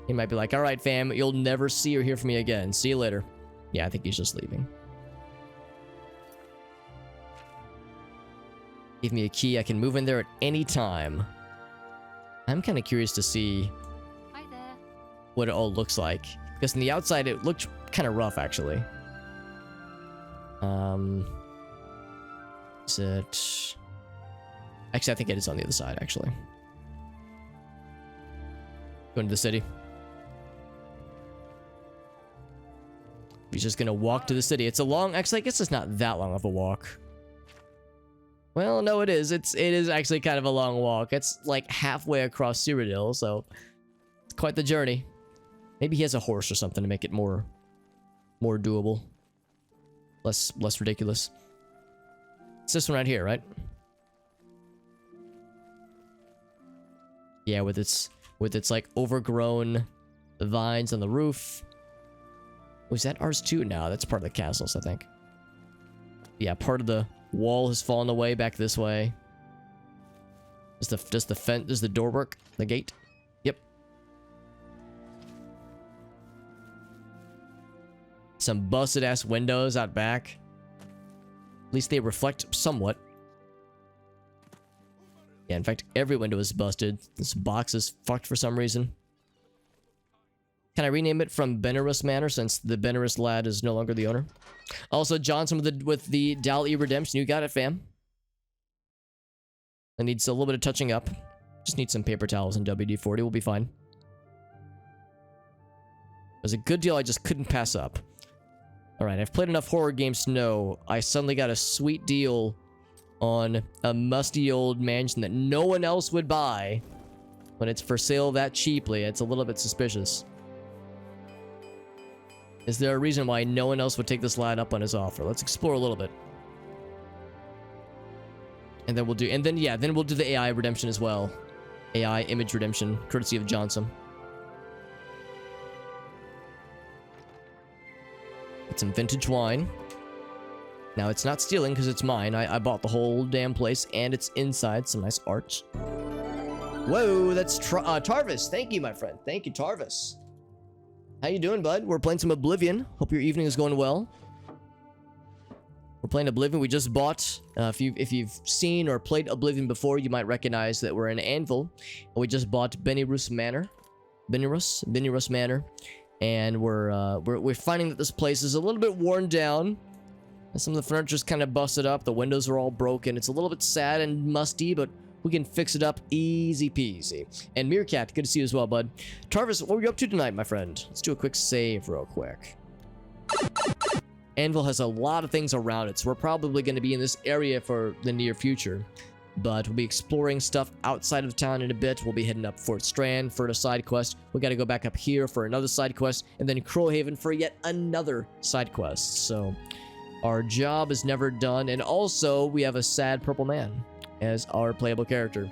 Speaker 1: He might be like, alright fam, you'll never see or hear from me again. See you later. Yeah, I think he's just leaving. Give me a key, I can move in there at any time. I'm kind of curious to see
Speaker 7: Hi there.
Speaker 1: what it all looks like. Because on the outside, it looked kind of rough, actually. Is it... Actually, I think it is on the other side, actually. Going to the city. He's just gonna walk to the city. It's a long... Actually, I guess it's not that long of a walk. Well, no, it is. It is actually kind of a long walk. It's like halfway across Cyrodiil, so it's quite the journey. Maybe he has a horse or something to make it more doable. Less ridiculous. It's this one right here, right? Yeah, with its like overgrown vines on the roof. Was that ours too? No, that's part of the castles, I think. Yeah, part of the wall has fallen away back this way. Does the door work? The gate? Yep. Some busted ass windows out back. At least they reflect somewhat. Yeah, in fact, every window is busted. This box is fucked for some reason. Can I rename it from Benerus Manor since the Benerus lad is no longer the owner? Also, Johnson with the Dal-E redemption. You got it, fam. It needs a little bit of touching up. Just need some paper towels and WD-40. We'll be fine. It was a good deal I just couldn't pass up. Alright, I've played enough horror games to know I suddenly got a sweet deal on a musty old mansion that no one else would buy. When it's for sale that cheaply, it's a little bit suspicious. Is there a reason why no one else would take this lad up on his offer? Let's explore a little bit. And then we'll do, then we'll do the AI redemption as well. AI image redemption, courtesy of Johnson. Get some vintage wine. Now, it's not stealing because it's mine. I bought the whole damn place and it's inside. Some nice art. Whoa, that's Tarvis. Thank you, my friend. Thank you, Tarvis. How you doing, bud? We're playing some Oblivion. Hope your evening is going well. We're playing Oblivion. We just bought, if you've seen or played Oblivion before, you might recognize that we're in Anvil. And we just bought Benerus Manor. Benerus Manor. And we're finding that this place is a little bit worn down. And some of the furniture's kind of busted up. The windows are all broken. It's a little bit sad and musty, but we can fix it up easy peasy. And Meerkat, good to see you as well, bud. Tarvis, what were you up to tonight, my friend? Let's do a quick save real quick. Anvil has a lot of things around it, so we're probably going to be in this area for the near future. But we'll be exploring stuff outside of town in a bit. We'll be heading up Fort Strand for a side quest. We got to go back up here for another side quest, and then Crowhaven for yet another side quest. So our job is never done, and also we have a sad purple man as our playable character,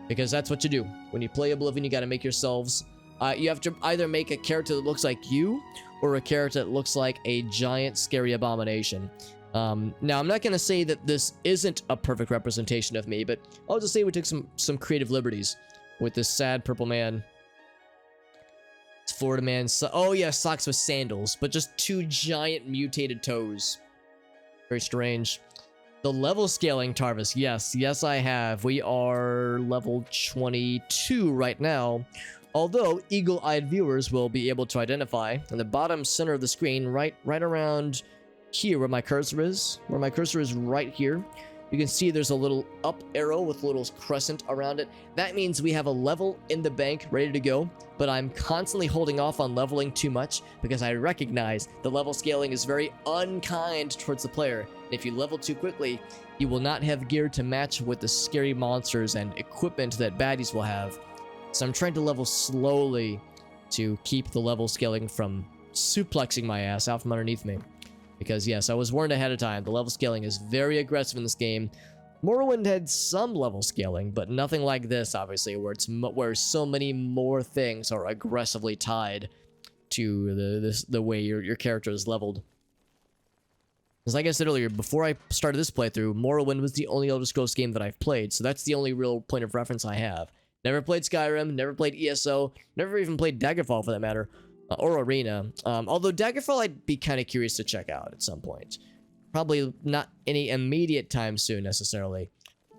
Speaker 1: because that's what you do when you play Oblivion. You got to make yourselves you have to either make a character that looks like you or a character that looks like a giant scary abomination. Now I'm not gonna say that this isn't a perfect representation of me, but I'll just say we took some creative liberties with this sad purple man. It's Florida man. Oh yeah, socks with sandals, but just two giant mutated toes. Very strange. The level scaling, Tarvis. Yes, I have. We are level 22 right now. Although eagle-eyed viewers will be able to identify in the bottom center of the screen, right around here where my cursor is. Where my cursor is right here. You can see there's a little up arrow with a little crescent around it. That means we have a level in the bank ready to go, but I'm constantly holding off on leveling too much because I recognize the level scaling is very unkind towards the player. And if you level too quickly, you will not have gear to match with the scary monsters and equipment that baddies will have. So I'm trying to level slowly to keep the level scaling from suplexing my ass out from underneath me. Because yes, I was warned ahead of time. The level scaling is very aggressive in this game. Morrowind had some level scaling, but nothing like this, obviously, where so many more things are aggressively tied to the way your character is leveled. Because like I said earlier, before I started this playthrough, Morrowind was the only Elder Scrolls game that I've played, so that's the only real point of reference I have. Never played Skyrim, never played ESO, never even played Daggerfall for that matter. Or Arena. Although Daggerfall I'd be kind of curious to check out at some point. Probably not any immediate time soon necessarily.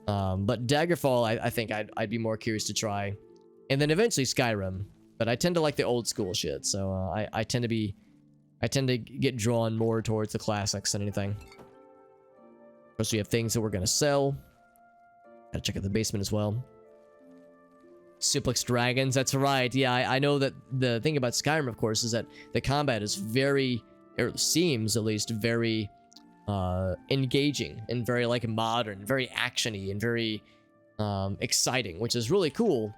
Speaker 1: But Daggerfall I think I'd be more curious to try. And then eventually Skyrim. But I tend to like the old school shit, so I tend to get drawn more towards the classics than anything. Of course we have things that we're gonna sell. Gotta check out the basement as well. Suplex dragons, that's right. Yeah, I know that the thing about Skyrim, of course, is that the combat is very, or seems at least, very engaging and very like modern, very actiony, and very exciting, which is really cool.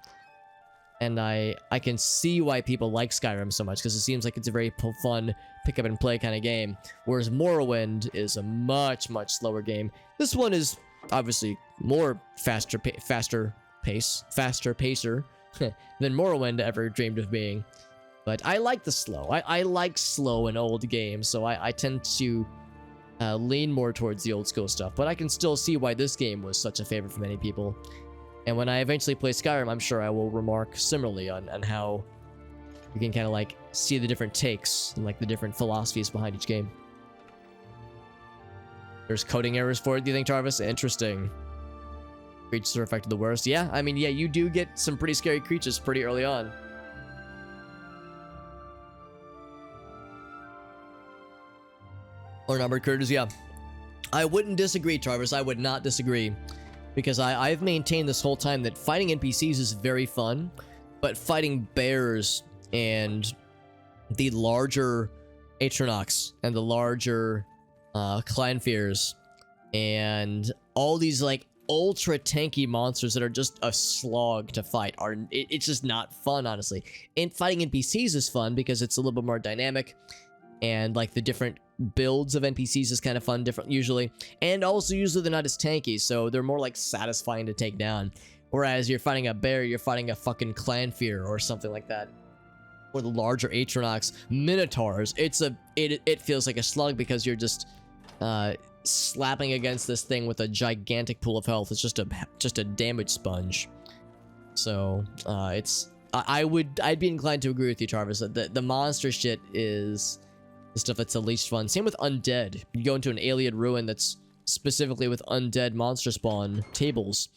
Speaker 1: And I can see why people like Skyrim so much, because it seems like it's a very fun pick up and play kind of game. Whereas Morrowind is a much slower game. This one is obviously more faster pacer than Morrowind ever dreamed of being. But I like the slow. I like slow in old games, so I tend to lean more towards the old school stuff. But I can still see why this game was such a favorite for many people. And when I eventually play Skyrim, I'm sure I will remark similarly on how you can kind of like see the different takes and like the different philosophies behind each game. There's coding errors for it, do you think, Tarvis? Interesting. Creatures are affected the worst. Yeah, I mean, yeah, you do get some pretty scary creatures pretty early on. Or numbered critters, yeah. I wouldn't disagree, Tarvis. I would not disagree. Because I've maintained this whole time that fighting NPCs is very fun, but fighting bears and the larger Atronox and the larger Clanfears and all these like ultra tanky monsters that are just a slog to fight it's just not fun, honestly. And fighting NPCs is fun because it's a little bit more dynamic, and like the different builds of NPCs is kind of fun, different usually, and also usually they're not as tanky, so they're more like satisfying to take down. Whereas you're fighting a bear, you're fighting a fucking Clanfear or something like that, or the larger Atronox, Minotaurs. It feels like a slug because you're just slapping against this thing with a gigantic pool of health. It's just a damage sponge. So I'd be inclined to agree with you, Tarvis, that the monster shit is the stuff that's the least fun. Same with undead. You go into an alien ruin that's specifically with undead monster spawn tables,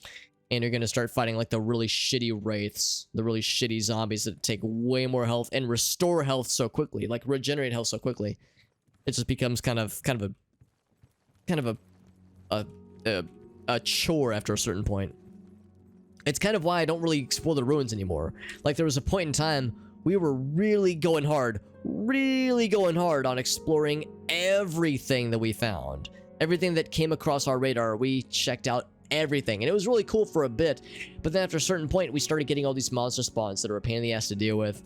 Speaker 1: and you're gonna start fighting like the really shitty wraiths, the really shitty zombies that take way more health and restore health so quickly, like regenerate health so quickly. It just becomes kind of a chore after a certain point. It's kind of why I don't really explore the ruins anymore. Like there was a point in time we were really going hard on exploring everything that we found. Everything that came across our radar, we checked out everything. And it was really cool for a bit, but then after a certain point, we started getting all these monster spawns that are a pain in the ass to deal with,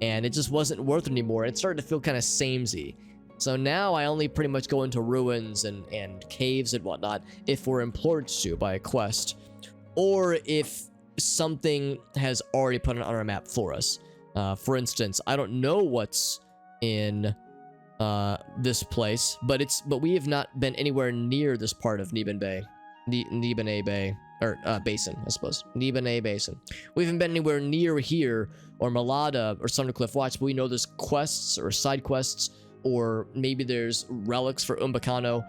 Speaker 1: and it just wasn't worth it anymore. It started to feel kind of samey. So now I only pretty much go into ruins and caves and whatnot if we're implored to by a quest, or if something has already put it on our map for us. For instance, I don't know what's in this place, but we have not been anywhere near this part of Neban Bay. Nebanay Bay, or Basin, I suppose. Nebanay Basin. We haven't been anywhere near here, or Malada, or Thundercliff Watch, but we know there's quests, or side quests, or maybe there's relics for Umbacano,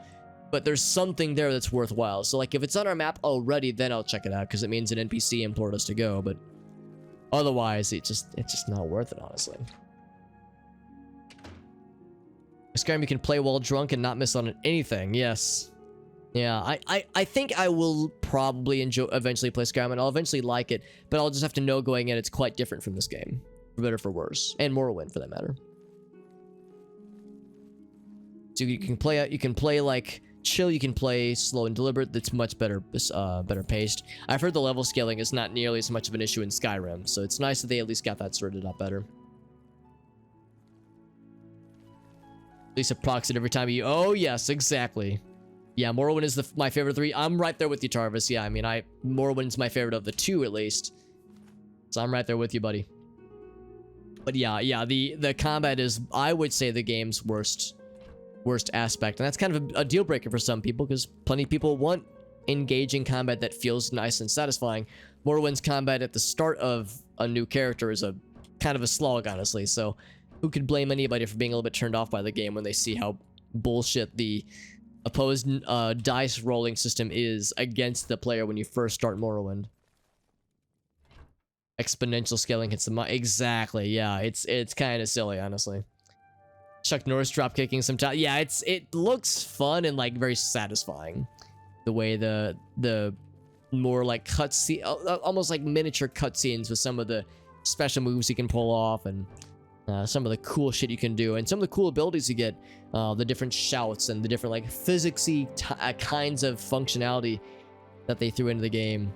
Speaker 1: but there's something there that's worthwhile. So, like, if it's on our map already, then I'll check it out, because it means an NPC implored us to go, but otherwise, it's just not worth it, honestly. Skyrim you can play while drunk and not miss on anything. Yes. Yeah, I think I will probably eventually play Skyrim, and I'll eventually like it, but I'll just have to know going in it's quite different from this game. For better or for worse. And Morrowind, for that matter. So you can play like chill, you can play slow and deliberate. That's much better paced. I've heard the level scaling is not nearly as much of an issue in Skyrim, so it's nice that they at least got that sorted out better. At least it procs it every time you... Oh, yes, exactly. Yeah, Morrowind is my favorite 3. I'm right there with you, Tarvis. Yeah, I mean, Morrowind's my favorite of the 2, at least. So I'm right there with you, buddy. But yeah, the combat is, I would say, the game's worst aspect. And that's kind of a deal breaker for some people, because plenty of people want engaging combat that feels nice and satisfying. Morrowind's combat at the start of a new character is a kind of a slog, honestly. So who could blame anybody for being a little bit turned off by the game when they see how bullshit the opposed dice rolling system is against the player when you first start Morrowind? Exponential scaling hits the exactly. Yeah, it's kind of silly, honestly. Chuck Norris drop kicking sometimes. Yeah, it looks fun and like very satisfying. The way the more like cutscene, almost like miniature cutscenes with some of the special moves you can pull off, and some of the cool shit you can do, and some of the cool abilities you get, the different shouts and the different like physicsy kinds of functionality that they threw into the game.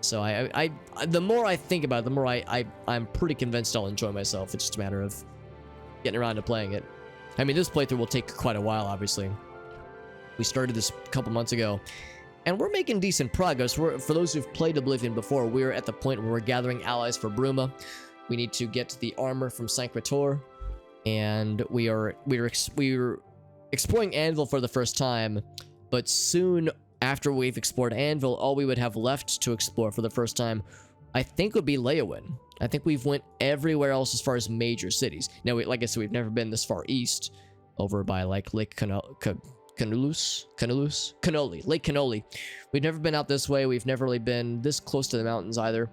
Speaker 1: So I the more I think about it, the more I'm pretty convinced I'll enjoy myself. It's just a matter of getting around to playing it. I mean, this playthrough will take quite a while, obviously. We started this a couple months ago, and we're making decent progress. For those who've played Oblivion before, we're at the point where we're gathering allies for Bruma. We need to get the armor from Sancretor, and we're exploring Anvil for the first time, but soon after we've explored Anvil, all we would have left to explore for the first time, I think, would be Leyawiin. I think we've went everywhere else as far as major cities. Now, like I said, we've never been this far east, over by like Lake Cannoli. We've never been out this way. We've never really been this close to the mountains either.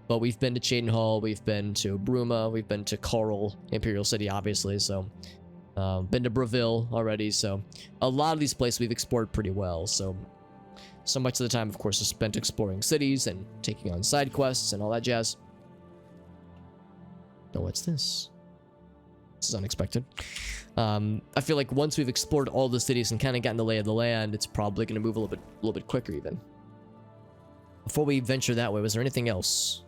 Speaker 1: But we've been to Cheydinhal, we've been to Bruma, we've been to Coral, Imperial City, obviously, so... been to Breville already, so... A lot of these places we've explored pretty well, so much of the time, of course, is spent exploring cities and taking on side quests and all that jazz. Oh, what's this? This is unexpected. I feel like once we've explored all the cities and kind of gotten the lay of the land, it's probably going to move a little bit quicker even. Before we venture that way, was there anything else?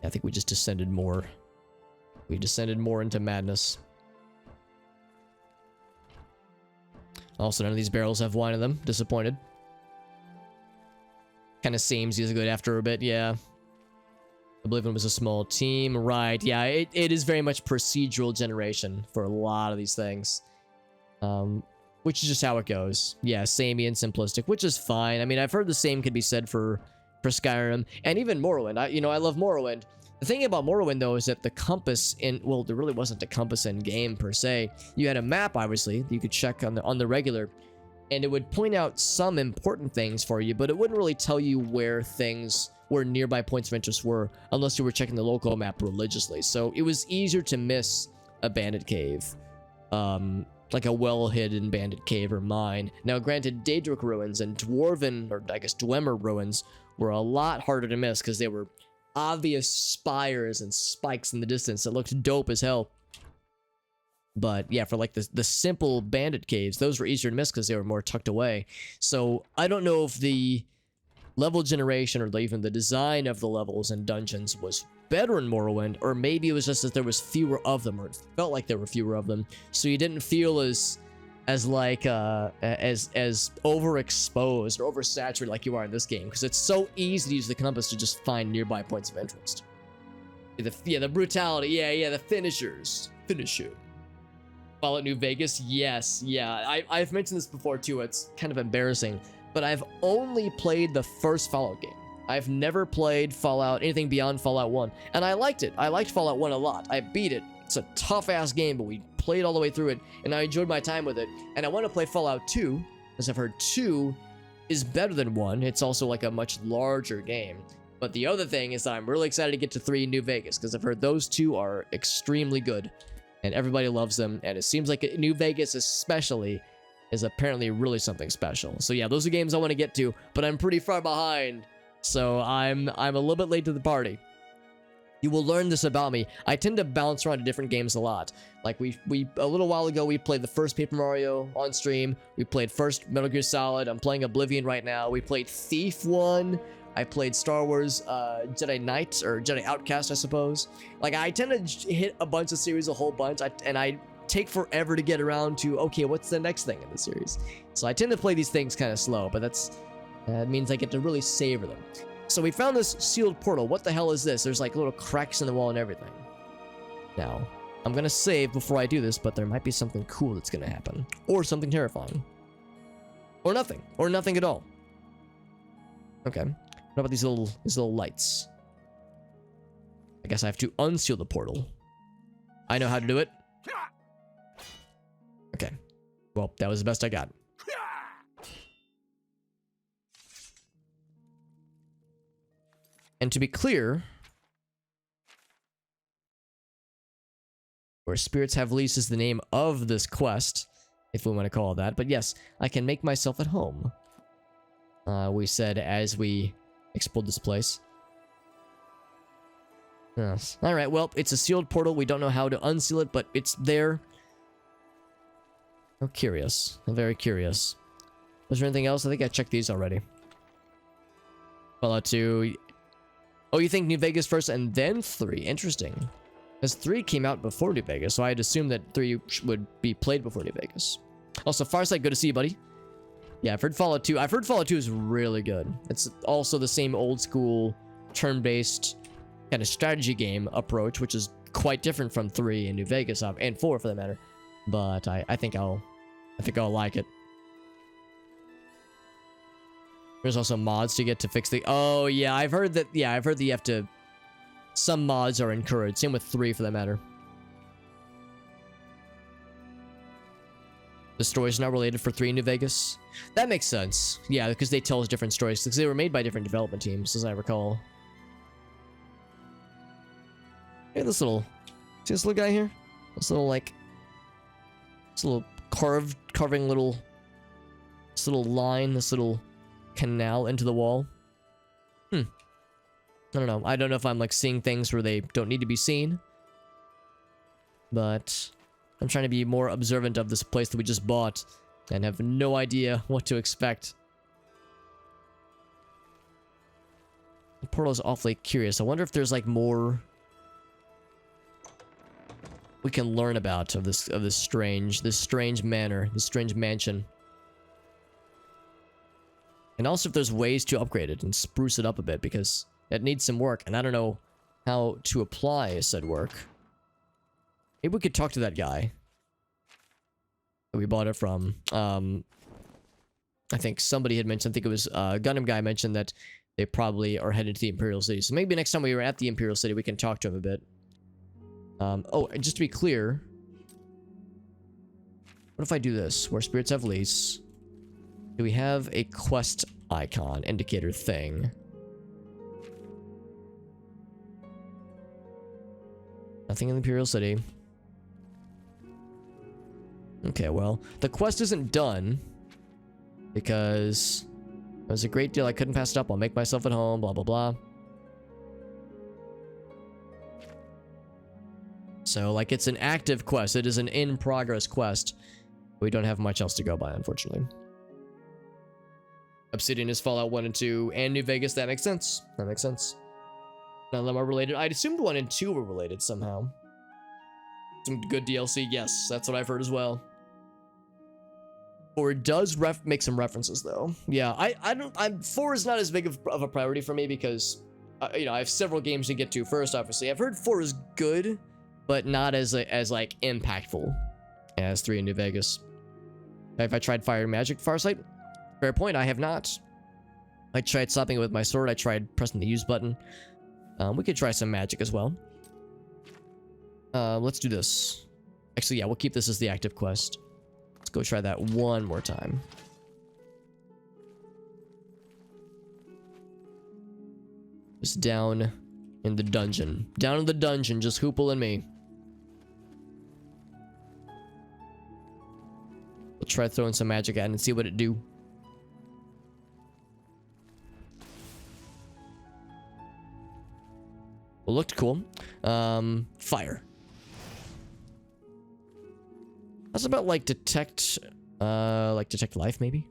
Speaker 1: I think we just descended more. We descended more into madness. Also, none of these barrels have wine in them. Disappointed. Kind of seems he's good after a bit, yeah. Oblivion was a small team, right? Yeah, it is very much procedural generation for a lot of these things. Which is just how it goes. Yeah, samey and simplistic, which is fine. I mean, I've heard the same could be said for Skyrim and even Morrowind. I love Morrowind. The thing about Morrowind, though, is that the compass in... Well, there really wasn't a compass in game, per se. You had a map, obviously, that you could check on the regular, and it would point out some important things for you, but it wouldn't really tell you where nearby points of interest were, unless you were checking the local map religiously. So it was easier to miss a bandit cave. Like a well-hidden bandit cave or mine. Now, granted, Daedric ruins and Dwarven, or I guess Dwemer ruins, were a lot harder to miss because they were obvious spires and spikes in the distance that looked dope as hell. But yeah, for like the simple bandit caves, those were easier to miss because they were more tucked away. So I don't know if the level generation or even the design of the levels and dungeons was better in Morrowind, or maybe it was just that there was fewer of them, or it felt like there were fewer of them, so you didn't feel as overexposed or oversaturated like you are in this game, because it's so easy to use the compass to just find nearby points of interest. The brutality, yeah, the finishers. Fallout New Vegas, yes, yeah, I've mentioned this before too, it's kind of embarrassing, but I've only played the first Fallout game. I've never played Fallout, anything beyond Fallout 1, and I liked it. I liked Fallout 1 a lot. I beat it. It's a tough-ass game, but we played all the way through it, and I enjoyed my time with it. And I want to play Fallout 2, as I've heard 2 is better than 1. It's also like a much larger game. But the other thing is that I'm really excited to get to 3 in New Vegas, because I've heard those 2 are extremely good, and everybody loves them, and it seems like New Vegas especially is apparently really something special. So yeah, those are games I want to get to, but I'm pretty far behind. So I'm a little bit late to the party. You will learn this about me. I tend to bounce around to different games a lot. Like we a little while ago, we played the first Paper Mario on stream. We played first Metal Gear Solid. I'm playing Oblivion right now. We played Thief 1. I played Star Wars Jedi Knight, or Jedi Outcast, I suppose. Like, I tend to hit a bunch of series a whole bunch, and I take forever to get around to, okay, what's the next thing in the series? So I tend to play these things kind of slow, but that means I get to really savor them. So we found this sealed portal. What the hell is this? There's like little cracks in the wall and everything. Now, I'm gonna save before I do this, but there might be something cool that's gonna happen. Or something terrifying. Or nothing. Or nothing at all. Okay. What about these little lights? I guess I have to unseal the portal. I know how to do it. Okay. Well, that was the best I got. And to be clear, where spirits have leased is the name of this quest, if we want to call it that. But yes, I can make myself at home. We said as we explored this place. Yes. Alright, well, it's a sealed portal. We don't know how to unseal it, but it's there. I'm curious. I'm very curious. Was there anything else? I think I checked these already. Fallout 2. Oh, you think New Vegas first and then 3? Interesting. Because 3 came out before New Vegas, so I'd assume that 3 would be played before New Vegas. Also, Farsight, good to see you, buddy. Yeah, I've heard Fallout 2. I've heard Fallout 2 is really good. It's also the same old school turn-based kind of strategy game approach, which is quite different from 3 and New Vegas, and 4 for that matter. But I think I'll like it. There's also mods to get to fix the... Oh, yeah, I've heard that... Yeah, I've heard that you have to... Some mods are encouraged. Same with 3 for that matter. The story's not related for 3 in New Vegas. That makes sense. Yeah, because they tell us different stories. Because they were made by different development teams, as I recall. Hey, this little... See this little guy here? This little, like... This little carving little... This little line, this little canal into the wall. I don't know. I don't know if I'm, like, seeing things where they don't need to be seen. But... I'm trying to be more observant of this place that we just bought. And have no idea what to expect. The portal is awfully curious. I wonder if there's, like, more... we can learn about of this strange manor, this strange mansion. And also if there's ways to upgrade it and spruce it up a bit, because it needs some work, and I don't know how to apply said work. Maybe we could talk to that guy that we bought it from. I think somebody had mentioned, I think it was Gundam guy mentioned that they probably are headed to the Imperial City. So maybe next time we were at the Imperial City, we can talk to him a bit. Oh, and just to be clear, what if I do this? Where spirits have lease. Do we have a quest icon indicator thing? Nothing in the Imperial City. Okay, well, the quest isn't done because it was a great deal. I couldn't pass it up. I'll make myself at home, blah, blah, blah. So, like, it's an active quest. It is an in-progress quest. We don't have much else to go by, unfortunately. Obsidian is Fallout 1 and 2, and New Vegas. That makes sense. That makes sense. None of them are related. I'd assumed 1 and 2 were related somehow. Some good DLC. Yes, that's what I've heard as well. 4 does make some references, though. Yeah, I don't... 4 is not as big of a priority for me because, you know, I have several games to get to first, obviously. I've heard 4 is good, but not as like impactful as 3 in New Vegas. Have I tried Fire and Magic Farsight? Fair point, I have not. I tried stopping it with my sword. I tried pressing the use button. We could try some magic as well. Let's do this. Actually, yeah, we'll keep this as the active quest. Let's go try that one more time. Just down in the dungeon. Down in the dungeon, just Hoople and me. We'll try throwing some magic at it and see what it do. Well, looked cool. Fire. How's about like detect life maybe?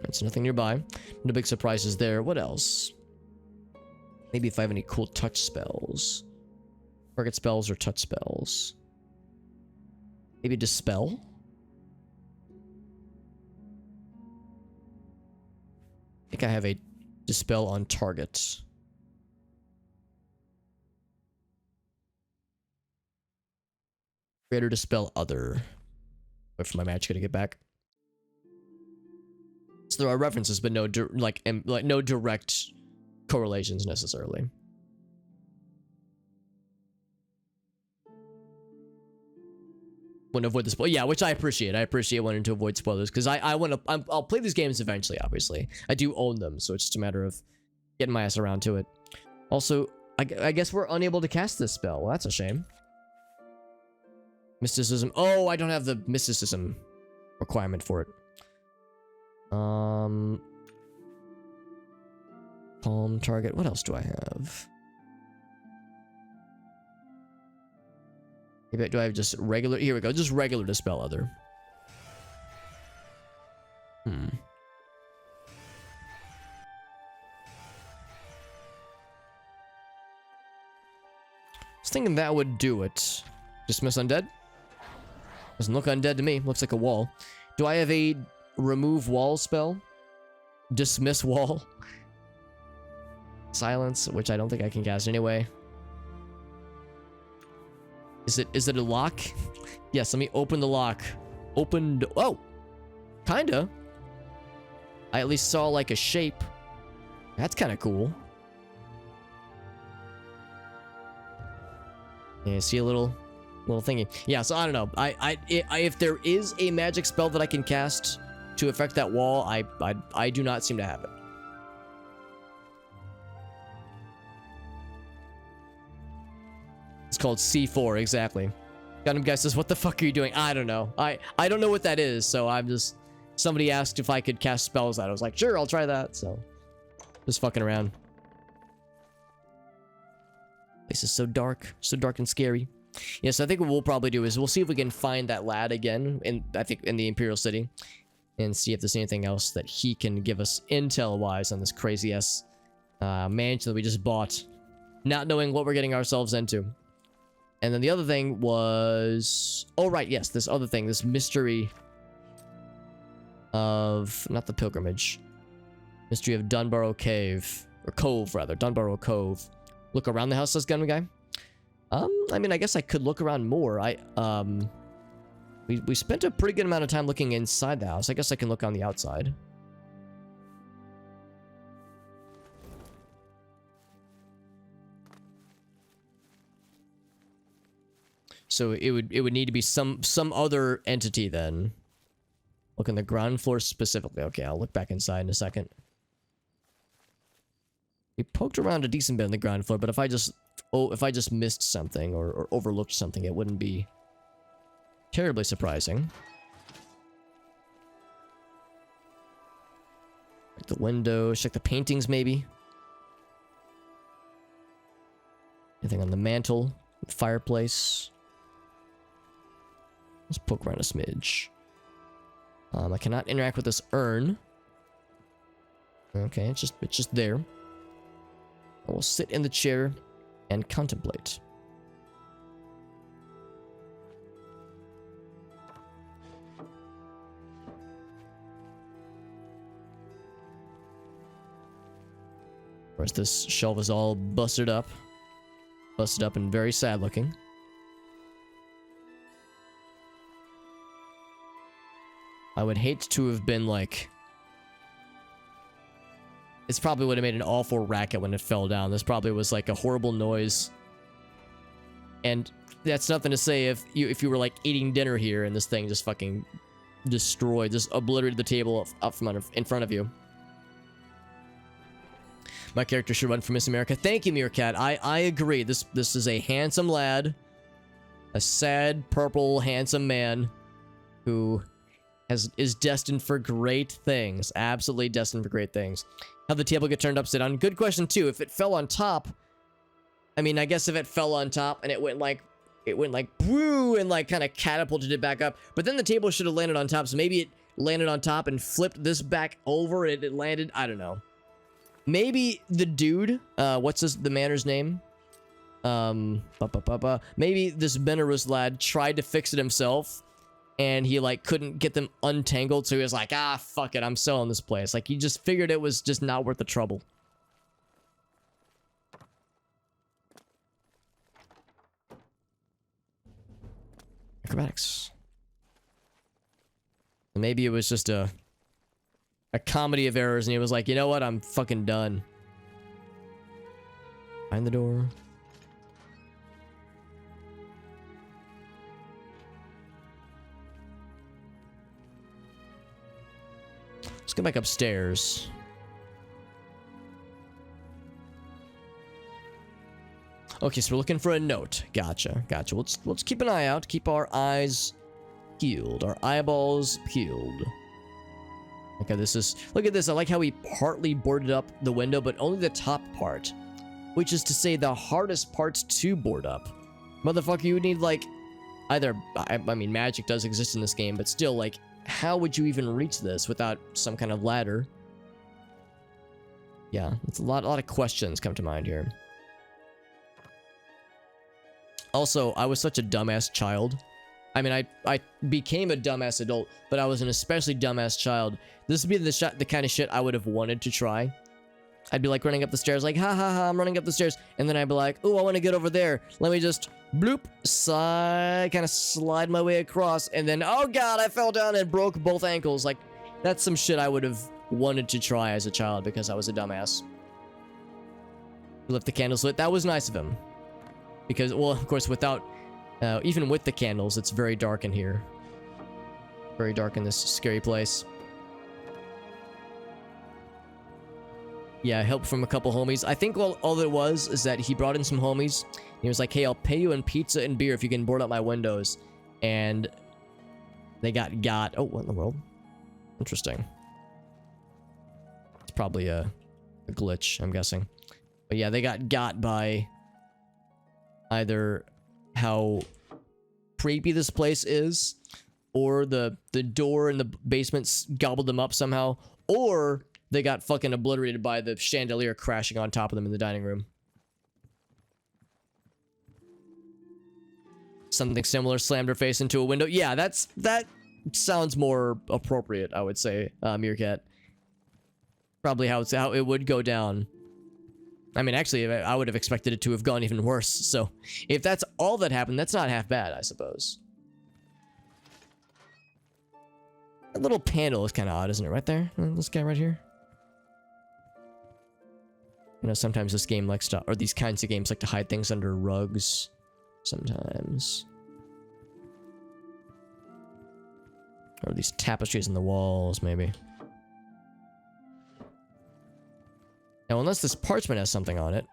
Speaker 1: There's nothing nearby. No big surprises there. What else? Maybe if I have any cool touch spells. Target spells or touch spells. Maybe dispel? I think I have a dispel on target. Greater dispel other. Wait for my magic to get back. So there are references, but no no direct correlations necessarily. Want to avoid the spoil, yeah, which I appreciate. I appreciate wanting to avoid spoilers because I want to. I'll play these games eventually. Obviously, I do own them, so it's just a matter of getting my ass around to it. Also, I guess we're unable to cast this spell. Well, that's a shame. Mysticism. Oh, I don't have the mysticism requirement for it. Calm target. What else do I have? Maybe do I have just regular? Here we go. Just regular dispel other. I was thinking that would do it. Dismiss undead? Doesn't look undead to me. Looks like a wall. Do I have a remove wall spell? Dismiss wall? Silence, which I don't think I can cast anyway. Is it a lock? Yes, let me open the lock. Opened. Oh! Kinda. I at least saw like a shape. That's kind of cool. Yeah, see a little thingy. Yeah, so I don't know. If there is a magic spell that I can cast to affect that wall, I do not seem to have it. It's called C4, exactly. Gundam guy says, what the fuck are you doing? I don't know. I don't know what that is, so I'm just... Somebody asked if I could cast spells out. I was like, sure, I'll try that, so... Just fucking around. This is so dark and scary. Yeah, so I think what we'll probably do is we'll see if we can find that lad again, I think in the Imperial City, and see if there's anything else that he can give us intel-wise on this crazy-ass mansion that we just bought, not knowing what we're getting ourselves into. And then the other thing was... Oh, right, yes, this other thing, this mystery of... Not the pilgrimage. Mystery of Dunbarrow Cave. Or Cove, rather. Dunbarrow Cove. Look around the house, says Gunman Guy. I mean, I guess I could look around more. We spent a pretty good amount of time looking inside the house. I guess I can look on the outside. So it would need to be some other entity then. Look on the ground floor specifically. Okay, I'll look back inside in a second. We poked around a decent bit on the ground floor, but if I just missed something or overlooked something, it wouldn't be terribly surprising. Check the windows, check the paintings maybe. Anything on the mantle, the fireplace. Let's poke around a smidge. I cannot interact with this urn. Okay, it's just there. I will sit in the chair and contemplate. Whereas this shelf is all busted up and very sad looking. I would hate to have been like... This probably would have made an awful racket when it fell down. This probably was like a horrible noise. And that's nothing to say if you were like eating dinner here and this thing just fucking destroyed, just obliterated the table up from in front of you. My character should run for Miss America. Thank you, Meerkat. I agree. This is a handsome lad. A sad, purple, handsome man who is destined for great things. Absolutely destined for great things. How'd the table get turned upside down? Good question, too. If it fell on top... I mean, I guess if it fell on top and it went like, woo, and like kind of catapulted it back up. But then the table should have landed on top. So maybe it landed on top and flipped this back over. It landed, I don't know. Maybe the dude, what's the manor's name? Maybe this Belarus lad tried to fix it himself. And he like couldn't get them untangled. So he was like, ah, fuck it. I'm selling this place. Like he just figured it was just not worth the trouble. Acrobatics. Maybe it was just a comedy of errors, and he was like, you know what? I'm fucking done. Find the door. Let's go back upstairs. Okay, so we're looking for a note. Gotcha. Let's keep an eye out. Keep our eyes peeled. Our eyeballs peeled. Okay, this is... Look at this. I like how he partly boarded up the window, but only the top part. Which is to say the hardest parts to board up. Motherfucker, you would need, like... Either... I mean, magic does exist in this game, but still, like... How would you even reach this without some kind of ladder? Yeah, it's a lot of questions come to mind here. Also, I was such a dumbass child. I mean, I became a dumbass adult, but I was an especially dumbass child. This would be the kind of shit I would have wanted to try. I'd be like running up the stairs, like, ha ha ha, I'm running up the stairs. And then I'd be like, oh, I want to get over there. Let me just, bloop, kind of slide my way across. And then, oh god, I fell down and broke both ankles. Like, that's some shit I would have wanted to try as a child because I was a dumbass. He left the candles lit. That was nice of him. Because, well, of course, without... even with the candles, it's very dark in here. Very dark in this scary place. Yeah, help from a couple homies. I think all it was is that he brought in some homies. He was like, hey, I'll pay you in pizza and beer if you can board up my windows. And they got... Oh, what in the world? Interesting. It's probably a glitch, I'm guessing. But yeah, they got by either how creepy this place is, or the door in the basement gobbled them up somehow, or they got fucking obliterated by the chandelier crashing on top of them in the dining room. Something similar slammed her face into a window. Yeah, that sounds more appropriate, I would say, Meerkat. Probably how it would go down. I mean, actually, I would have expected it to have gone even worse. So, if that's all that happened, that's not half bad, I suppose. That little panel is kind of odd, isn't it? Right there? This guy right here. You know, sometimes this game likes to... Or these kinds of games like to hide things under rugs. Sometimes. Or these tapestries in the walls, maybe. Now, unless this parchment has something on it,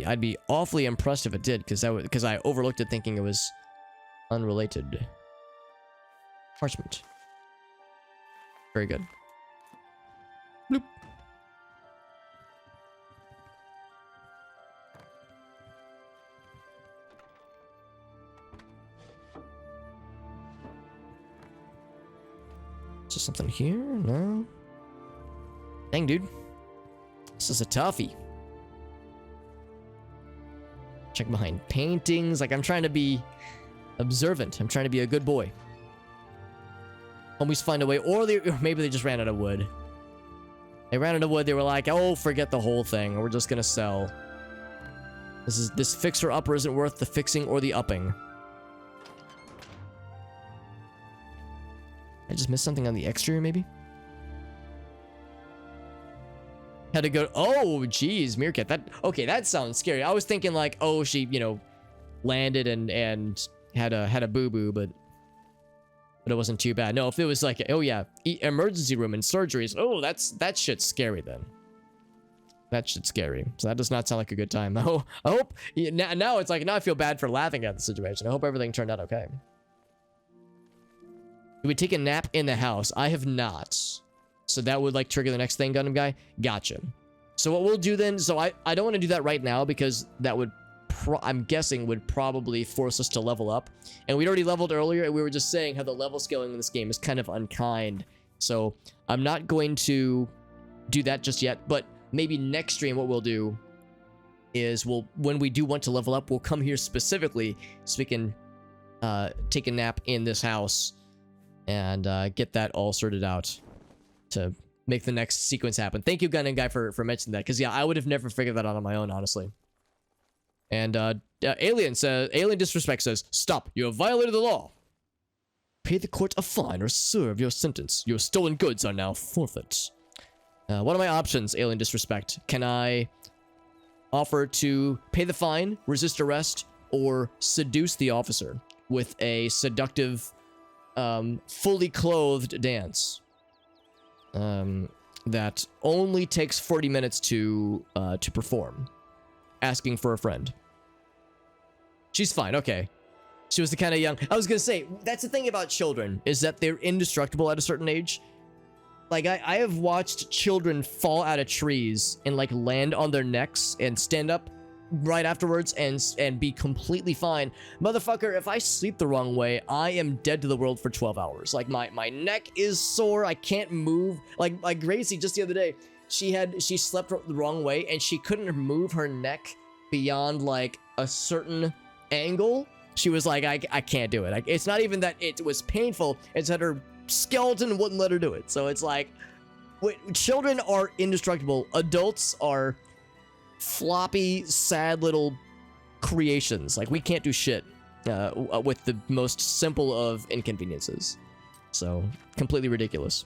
Speaker 1: I'd be awfully impressed if it did, because I overlooked it thinking it was unrelated. Parchment. Very good. Bloop. Is there something here? No. Dang, dude. This is a toughie. Check behind paintings. Like, I'm trying to be observant. I'm trying to be a good boy. Always find a way. Or maybe they just ran out of wood. They ran out of wood. They were like, oh, forget the whole thing. We're just gonna sell. This fixer-upper isn't worth the fixing or the upping. I just missed something on the exterior, maybe? Had to go... Oh, geez, Meerkat. Okay, that sounds scary. I was thinking like, oh, she, you know, landed and had a boo-boo, but it wasn't too bad. No, if it was like, oh yeah, emergency room and surgeries, oh, that shit's scary then. That shit's scary. So that does not sound like a good time. I hope... Now it's like, now I feel bad for laughing at the situation. I hope everything turned out okay. Did we take a nap in the house? I have not. So that would like trigger the next thing, Gundam guy? Gotcha. So what we'll do then, so I don't want to do that right now because that would, I'm guessing, would probably force us to level up. And we'd already leveled earlier and we were just saying how the level scaling in this game is kind of unkind. So I'm not going to do that just yet, but maybe next stream what we'll do is when we do want to level up, we'll come here specifically so we can take a nap in this house and get that all sorted out to make the next sequence happen. Thank you, Gundam guy, for mentioning that, because yeah, I would have never figured that out on my own, honestly. And Alien Disrespect says, stop, you have violated the law. Pay the court a fine or serve your sentence. Your stolen goods are now forfeit. What are my options, Alien Disrespect? Can I offer to pay the fine, resist arrest, or seduce the officer with a seductive, fully clothed dance? That only takes 40 minutes to perform. Asking for a friend. She's fine, okay. She was the kind of young. I was gonna say, that's the thing about children, is that they're indestructible at a certain age. Like, I have watched children fall out of trees and, like, land on their necks and stand up right afterwards and be completely fine. Motherfucker, if I sleep the wrong way, I am dead to the world for 12 hours. Like, my neck is sore. I can't move. Like Gracie, just the other day, she slept the wrong way and she couldn't move her neck beyond, like, a certain angle. She was like, I can't do it. It's not even that it was painful. It's that her skeleton wouldn't let her do it. So it's like, children are indestructible. Adults are floppy, sad little creations. Like, we can't do shit with the most simple of inconveniences. So, completely ridiculous.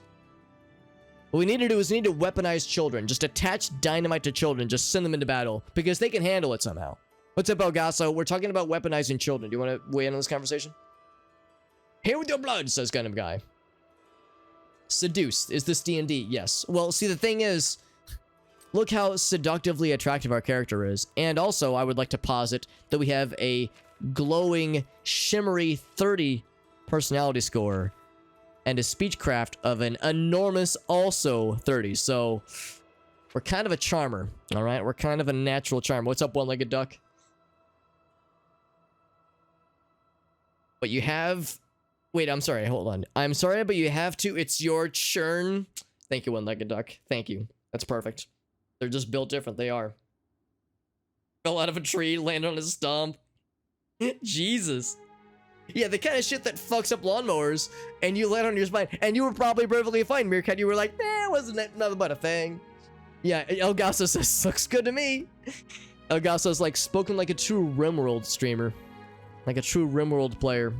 Speaker 1: What we need to do is we need to weaponize children. Just attach dynamite to children. Just send them into battle. Because they can handle it somehow. What's up, Elgaso? We're talking about weaponizing children. Do you want to weigh in on this conversation? Here with your blood, says Gundam Guy. Seduced. Is this D&D? Yes. Well, see, the thing is, look how seductively attractive our character is. And also, I would like to posit that we have a glowing, shimmery 30 personality score and a speechcraft of an enormous also 30. So, we're kind of a charmer, all right? We're kind of a natural charmer. What's up, one-legged duck? But you have... Wait, I'm sorry. Hold on. I'm sorry, but you have to... It's your churn. Thank you, one-legged duck. Thank you. That's perfect. They're just built different. They are. Fell out of a tree, landed on his stump. Jesus. Yeah, the kind of shit that fucks up lawnmowers, and you land on your spine, and you were probably perfectly fine, Meerkat. You were like, wasn't it nothing but a thing? Yeah, Elgaso says, looks good to me. Elgaso's like, spoken like a true RimWorld streamer. Like a true RimWorld player.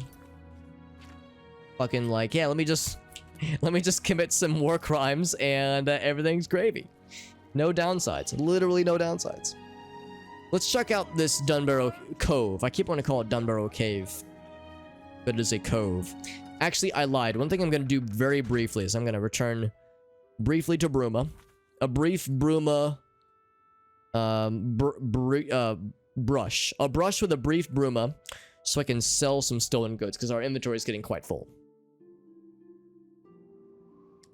Speaker 1: Fucking like, yeah, let me just commit some war crimes, and everything's gravy. No downsides. Literally no downsides. Let's check out this Dunbarrow Cove. I keep wanting to call it Dunbarrow Cave, but it is a cove. Actually, I lied. One thing I'm going to do very briefly is I'm going to return briefly to Bruma. A brief Bruma brush. A brush with a brief Bruma so I can sell some stolen goods because our inventory is getting quite full.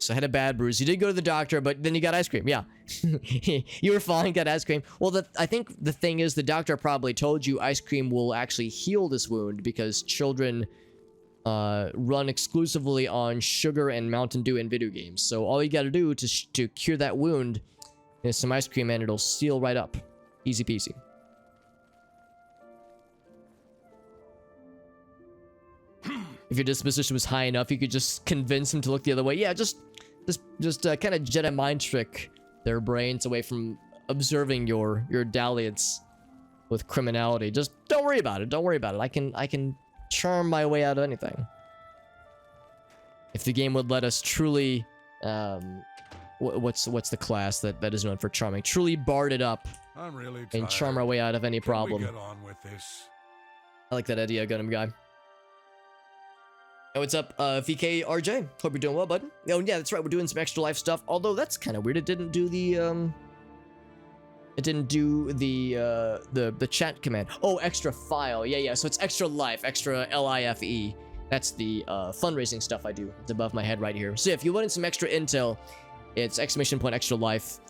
Speaker 1: So I had a bad bruise. You did go to the doctor, but then you got ice cream. Yeah. You were fine, got ice cream. Well, I think the thing is the doctor probably told you ice cream will actually heal this wound because children run exclusively on sugar and Mountain Dew in video games. So all you got to do to cure that wound is some ice cream and it'll seal right up. Easy peasy. If your disposition was high enough, you could just convince him to look the other way. Yeah, just kind of Jedi mind trick their brains away from observing your dalliance with criminality. Just don't worry about it. Don't worry about it. I can charm my way out of anything. If the game would let us truly, what's the class that is known for charming? Truly bard it up
Speaker 4: I'm really tired.
Speaker 1: and charm our way out of any problem.
Speaker 4: Can we get on with this?
Speaker 1: I like that idea, Gundam Guy. Oh, what's up, VK RJ? Hope you're doing well, bud. Oh, yeah, that's right. We're doing some extra life stuff. Although that's kind of weird. It didn't do the chat command. Oh, extra file. Yeah. So it's extra life, extra LIFE. That's the fundraising stuff I do. It's above my head right here. So if you wanted some extra intel, it's ! extra life,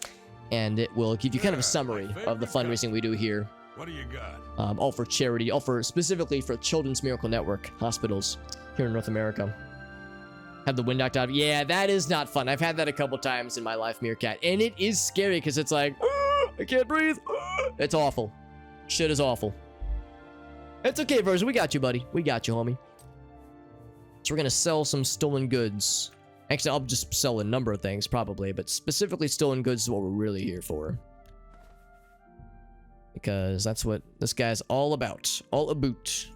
Speaker 1: and it will give you kind of a summary of the fundraising we do here.
Speaker 4: What do you got?
Speaker 1: All for charity, specifically for Children's Miracle Network hospitals here in North America. Have the wind knocked out. Yeah, that is not fun. I've had that a couple times in my life, Meerkat, and it is scary because it's like, I can't breathe. It's awful. Shit is awful. It's okay, Version. We got you, buddy. We got you, homie. So we're gonna sell some stolen goods. Actually, I'll just sell a number of things, probably, but specifically stolen goods is what we're really here for. Because that's what this guy's all about. All about.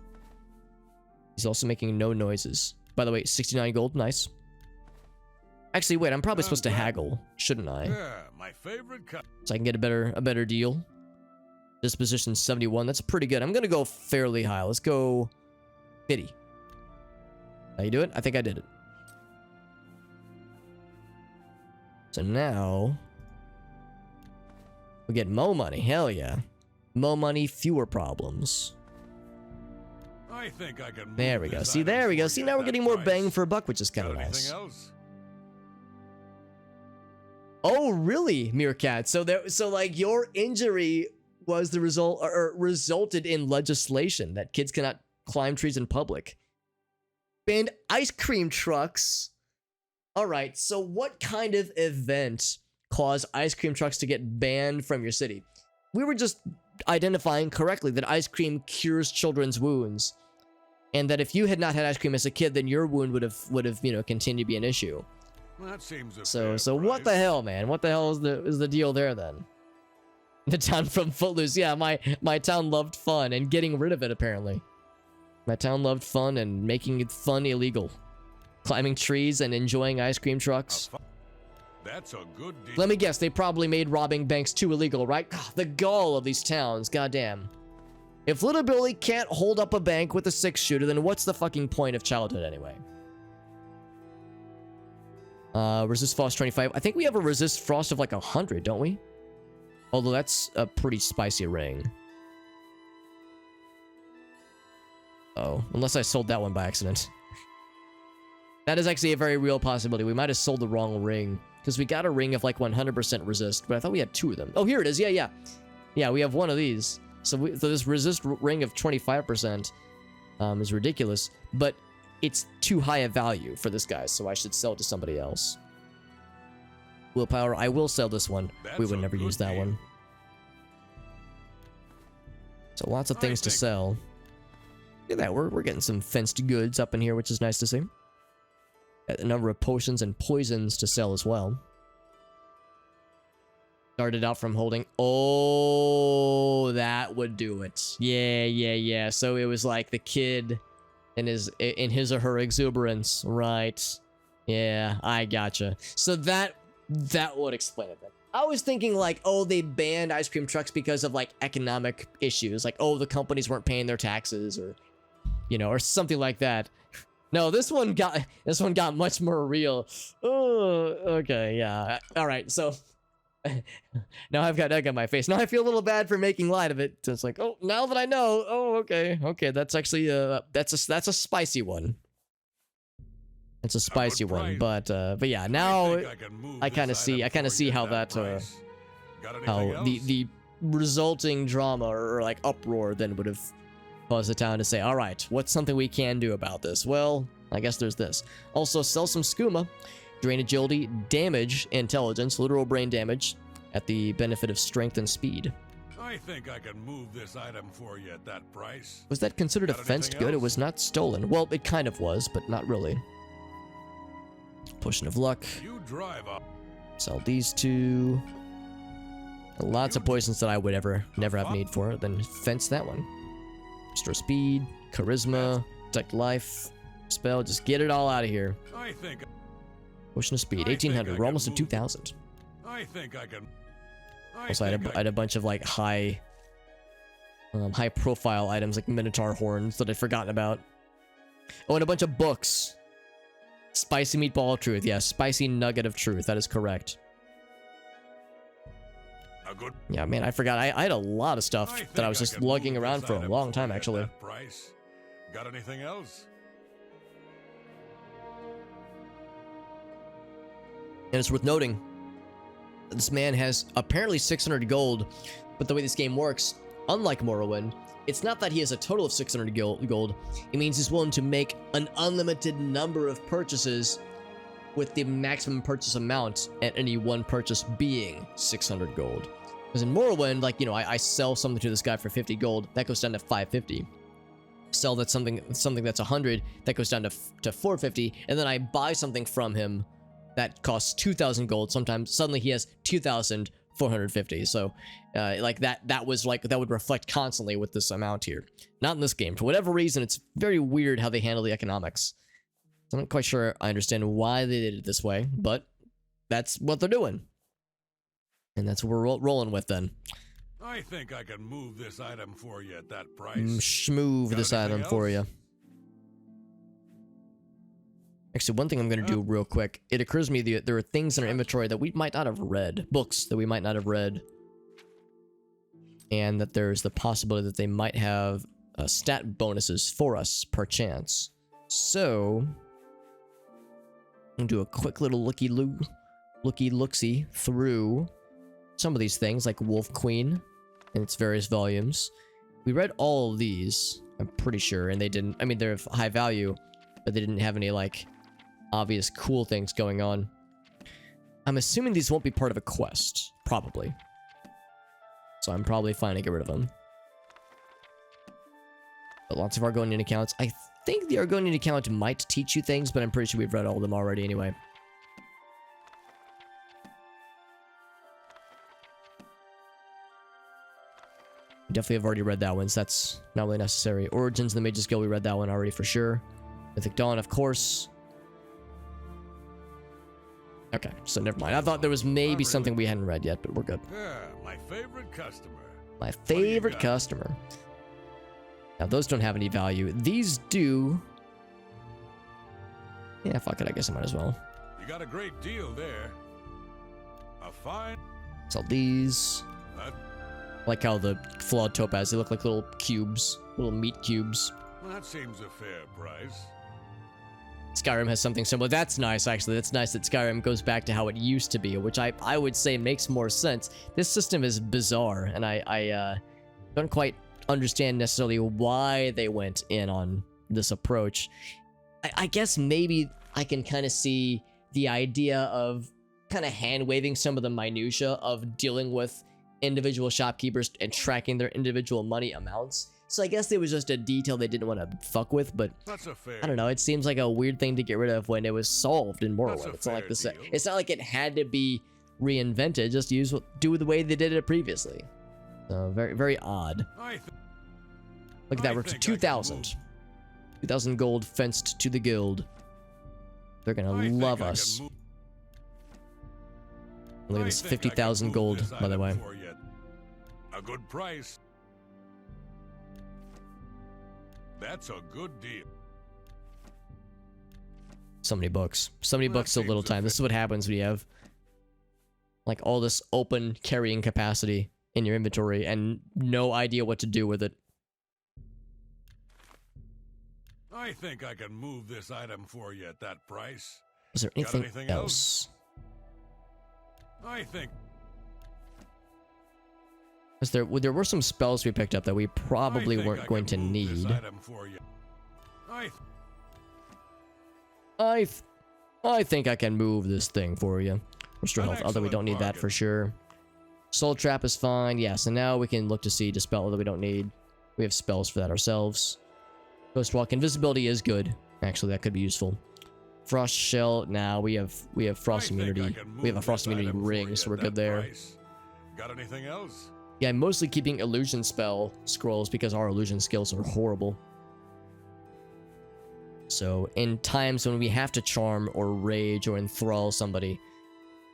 Speaker 1: He's also making no noises. By the way, 69 gold, nice. Actually, wait, I'm probably supposed to haggle, shouldn't I?
Speaker 4: Yeah, my favorite cut.
Speaker 1: So I can get a better deal. Disposition 71, that's pretty good. I'm gonna go fairly high. Let's go 50. How you do it? I think I did it. So now we get more money. Hell yeah. More money, fewer problems.
Speaker 4: I think I can move
Speaker 1: There we go.
Speaker 4: this
Speaker 1: See,
Speaker 4: item
Speaker 1: there we go.
Speaker 4: for
Speaker 1: See,
Speaker 4: you
Speaker 1: now
Speaker 4: at
Speaker 1: we're
Speaker 4: that
Speaker 1: getting more
Speaker 4: price.
Speaker 1: bang for a buck, which is kind
Speaker 4: Got
Speaker 1: of
Speaker 4: anything
Speaker 1: nice.
Speaker 4: else?
Speaker 1: Oh, really, Meerkat? So like your injury was the result, or resulted in legislation that kids cannot climb trees in public. Banned ice cream trucks. All right. So what kind of event caused ice cream trucks to get banned from your city? We were just identifying correctly that ice cream cures children's wounds, and that if you had not had ice cream as a kid, then your wound would have continued to be an issue.
Speaker 4: That seems a
Speaker 1: So
Speaker 4: fair
Speaker 1: what the
Speaker 4: price.
Speaker 1: hell, man? What the hell is the deal there then? The town from Footloose. Yeah, my town loved fun and getting rid of it apparently. My town loved fun and making fun illegal. Climbing trees and enjoying ice cream trucks.
Speaker 4: That's a good deal.
Speaker 1: Let me guess, they probably made robbing banks too illegal, right? God, the gall of these towns, goddamn. If Little Billy can't hold up a bank with a 6-shooter, then what's the fucking point of childhood anyway? Resist Frost 25. I think we have a Resist Frost of like 100, don't we? Although that's a pretty spicy ring. Oh, unless I sold that one by accident. That is actually a very real possibility. We might have sold the wrong ring. Because we got a ring of like 100% resist, but I thought we had 2 of them. Oh, here it is. Yeah. Yeah, we have one of these. So this resist ring of 25% is ridiculous, but it's too high a value for this guy, so I should sell it to somebody else. Willpower, I will sell this one. We would never use that one. So lots of things to sell. Look at that, we're getting some fenced goods up in here, which is nice to see. A number of potions and poisons to sell as well. Started out from holding. Oh, that would do it. Yeah. So it was like the kid in his or her exuberance, right? Yeah, I gotcha. So that would explain it then. I was thinking like, oh, they banned ice cream trucks because of like economic issues, like oh, the companies weren't paying their taxes, or or something like that. No, this one got much more real. Oh, okay, yeah. All right, so now I've got egg on my face. Now I feel a little bad for making light of it. It's like, oh, now that I know. Oh, okay, that's actually that's a spicy one. It's a spicy one, but yeah. Now I kind of see how that how the resulting drama or like uproar then would have caused the town to say, all right, what's something we can do about this? Well, I guess there's this. Also, sell some skooma, drain agility, damage, intelligence, literal brain damage, at the benefit of strength and speed.
Speaker 4: I think I can move this item for you at that price.
Speaker 1: Was that considered a
Speaker 4: Got
Speaker 1: fenced
Speaker 4: anything
Speaker 1: good? It
Speaker 4: else?
Speaker 1: was not stolen. Well, it kind of was, but not really. Potion of luck.
Speaker 4: You drive up.
Speaker 1: Sell these 2. Lots of poisons that I would never have need for. Then fence that one. Restore speed, charisma, protect life, spell. Just get it all out of here.
Speaker 4: I think
Speaker 1: Potion of speed,
Speaker 4: I think
Speaker 1: 1800.
Speaker 4: I
Speaker 1: We're
Speaker 4: can
Speaker 1: almost at
Speaker 4: move
Speaker 1: 2000.
Speaker 4: I think I can.
Speaker 1: Also, I had a bunch of like high profile items like Minotaur horns that I'd forgotten about. Oh, and a bunch of books. Spicy meatball of truth. Yeah, spicy nugget of truth. That is correct.
Speaker 4: A good.
Speaker 1: Yeah, man, I forgot. I had a lot of stuff that I was just lugging around for a long time, actually.
Speaker 4: Price. Got anything else?
Speaker 1: And it's worth noting, this man has apparently 600 gold, but the way this game works, unlike Morrowind, it's not that he has a total of 600 gold. It means he's willing to make an unlimited number of purchases with the maximum purchase amount at any one purchase being 600 gold. Because in Morrowind, like, I sell something to this guy for 50 gold, that goes down to 550. Sell that something that's 100, that goes down to 450, and then I buy something from him that costs 2,000 gold. Sometimes suddenly he has 2,450. So, like that would reflect constantly with this amount here. Not in this game. For whatever reason, it's very weird how they handle the economics. I'm not quite sure I understand why they did it this way, but that's what they're doing. And that's what we're rolling with then.
Speaker 4: I think I can move this item for you at that price.
Speaker 1: Schmoove
Speaker 4: Got
Speaker 1: this
Speaker 4: anything
Speaker 1: item for
Speaker 4: else?
Speaker 1: you. Actually, one thing I'm going to do real quick. It occurs to me that there are things in our inventory that we might not have read. Books that we might not have read. And that there's the possibility that they might have stat bonuses for us per chance. So, I'll do a quick little looky-looksy through some of these things, like Wolf Queen and its various volumes. We read all of these, I'm pretty sure, and they didn't, I mean, they're of high value, but they didn't have any, like, obvious cool things going on. I'm assuming these won't be part of a quest, probably. So I'm probably fine to get rid of them. But lots of Argonian accounts. I think the Argonian account might teach you things, but I'm pretty sure we've read all of them already anyway. Definitely have already read that one, so that's not really necessary. Origins of the Mage's Guild, we read that one already for sure. Mythic Dawn, of course. Okay, so never mind. I thought there was maybe something we hadn't read yet, but we're good.
Speaker 4: Yeah, my favorite customer.
Speaker 1: My favorite customer. Now, those don't have any value. These do. Yeah, fuck it. I guess I might as well.
Speaker 4: You got a great deal there. A fine.
Speaker 1: Sell these. I like how the flawed topaz, they look like little cubes. Little meat cubes.
Speaker 4: Well, that seems a fair price.
Speaker 1: Skyrim has something similar. That's nice, actually. That's nice that Skyrim goes back to how it used to be, which I would say makes more sense. This system is bizarre, and I don't quite understand necessarily why they went in on this approach. I guess maybe I can kind of see the idea of kind of hand-waving some of the minutia of dealing with individual shopkeepers and tracking their individual money amounts. So I guess it was just a detail they didn't want to fuck with, but I don't know, it seems like a weird thing to get rid of when it was solved in Morrowind. It's not like this. It's not like it had to be reinvented, just do the way they did it previously. So very, very odd. Look at that, we're up to 2,000. 2,000 gold fenced to the guild. They're gonna love us. Look at this, 50,000 gold, by the way.
Speaker 4: A good price. That's a good deal.
Speaker 1: So many books. So many books, so little time. This is what happens when you have like all this open carrying capacity in your inventory and no idea what to do with it.
Speaker 4: I think I can move this item for you at that price.
Speaker 1: Is there anything else?
Speaker 4: I think.
Speaker 1: There were some spells we picked up that we probably weren't going to need. I think I can move this thing for you. Restore health, although we don't need that for sure. Soul Trap is fine. Yeah, so now we can look to see Dispel, although we don't need. We have spells for that ourselves. Ghost Walk, invisibility is good. Actually, that could be useful. Frost Shell, nah, we have frost immunity. We have a frost immunity ring, so we're good there.
Speaker 4: Got anything else?
Speaker 1: Yeah, I'm mostly keeping illusion spell scrolls because our illusion skills are horrible. So in times when we have to charm or rage or enthrall somebody,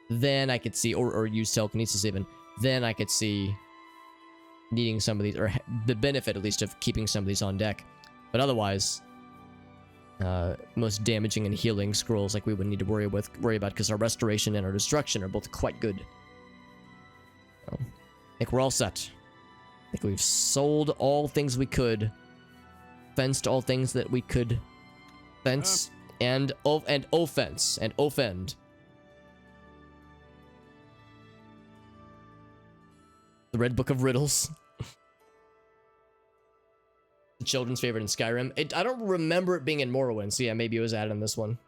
Speaker 1: then I could see, or use telekinesis even, then I could see needing some of these, or the benefit at least of keeping some of these on deck. But otherwise, most damaging and healing scrolls like we would need to worry about because our restoration and our destruction are both quite good. So, I think we're all set. I think we've sold all things we could, fenced all things that we could fence, and offense and offend. The Red Book of Riddles. The children's favorite in Skyrim. I don't remember it being in Morrowind, so yeah, maybe it was added in this one.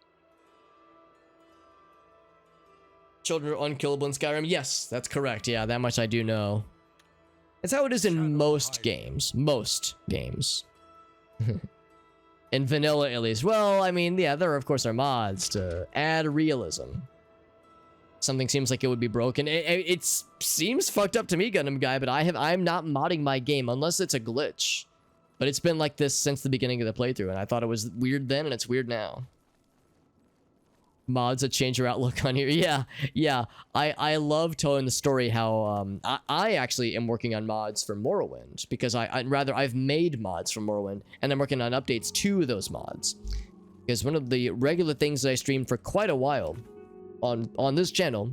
Speaker 1: Children are unkillable in Skyrim. Yes, that's correct. Yeah, that much I do know. It's how it is in most games. Most games. In vanilla, at least. Well, I mean, yeah, there of course are mods to add realism. Something seems like it would be broken. It seems fucked up to me, Gundam Guy, but I'm not modding my game unless it's a glitch. But it's been like this since the beginning of the playthrough, and I thought it was weird then, and it's weird now. Mods that change your outlook on here. Yeah. I love telling the story how I actually am working on mods for Morrowind because I've made mods for Morrowind and I'm working on updates to those mods. Because one of the regular things that I streamed for quite a while on this channel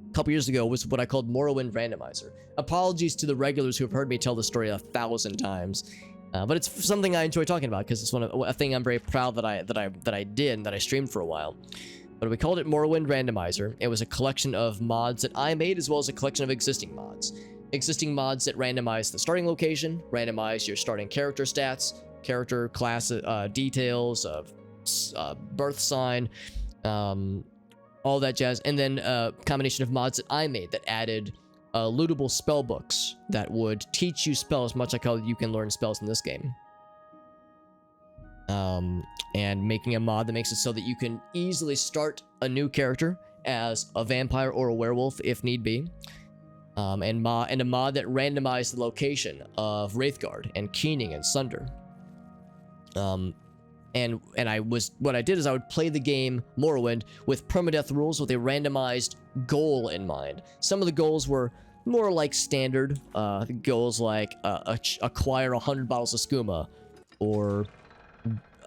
Speaker 1: a couple years ago was what I called Morrowind Randomizer. Apologies to the regulars who have heard me tell the story 1,000 times. But it's something I enjoy talking about because it's a thing I'm very proud that I did and that I streamed for a while. But we called it Morrowind Randomizer. It was a collection of mods that I made as well as a collection of existing mods. Existing mods that randomize the starting location, randomize your starting character stats, character class details of birth sign, all that jazz, and then a combination of mods that I made that added lootable spell books that would teach you spells, much like how you can learn spells in this game. And making a mod that makes it so that you can easily start a new character as a vampire or a werewolf if need be. And a mod that randomized the location of Wraithguard and Keening and Sunder. And what I did is I would play the game Morrowind with permadeath rules with a randomized goal in mind. Some of the goals were more like standard goals, like acquire 100 bottles of skooma, or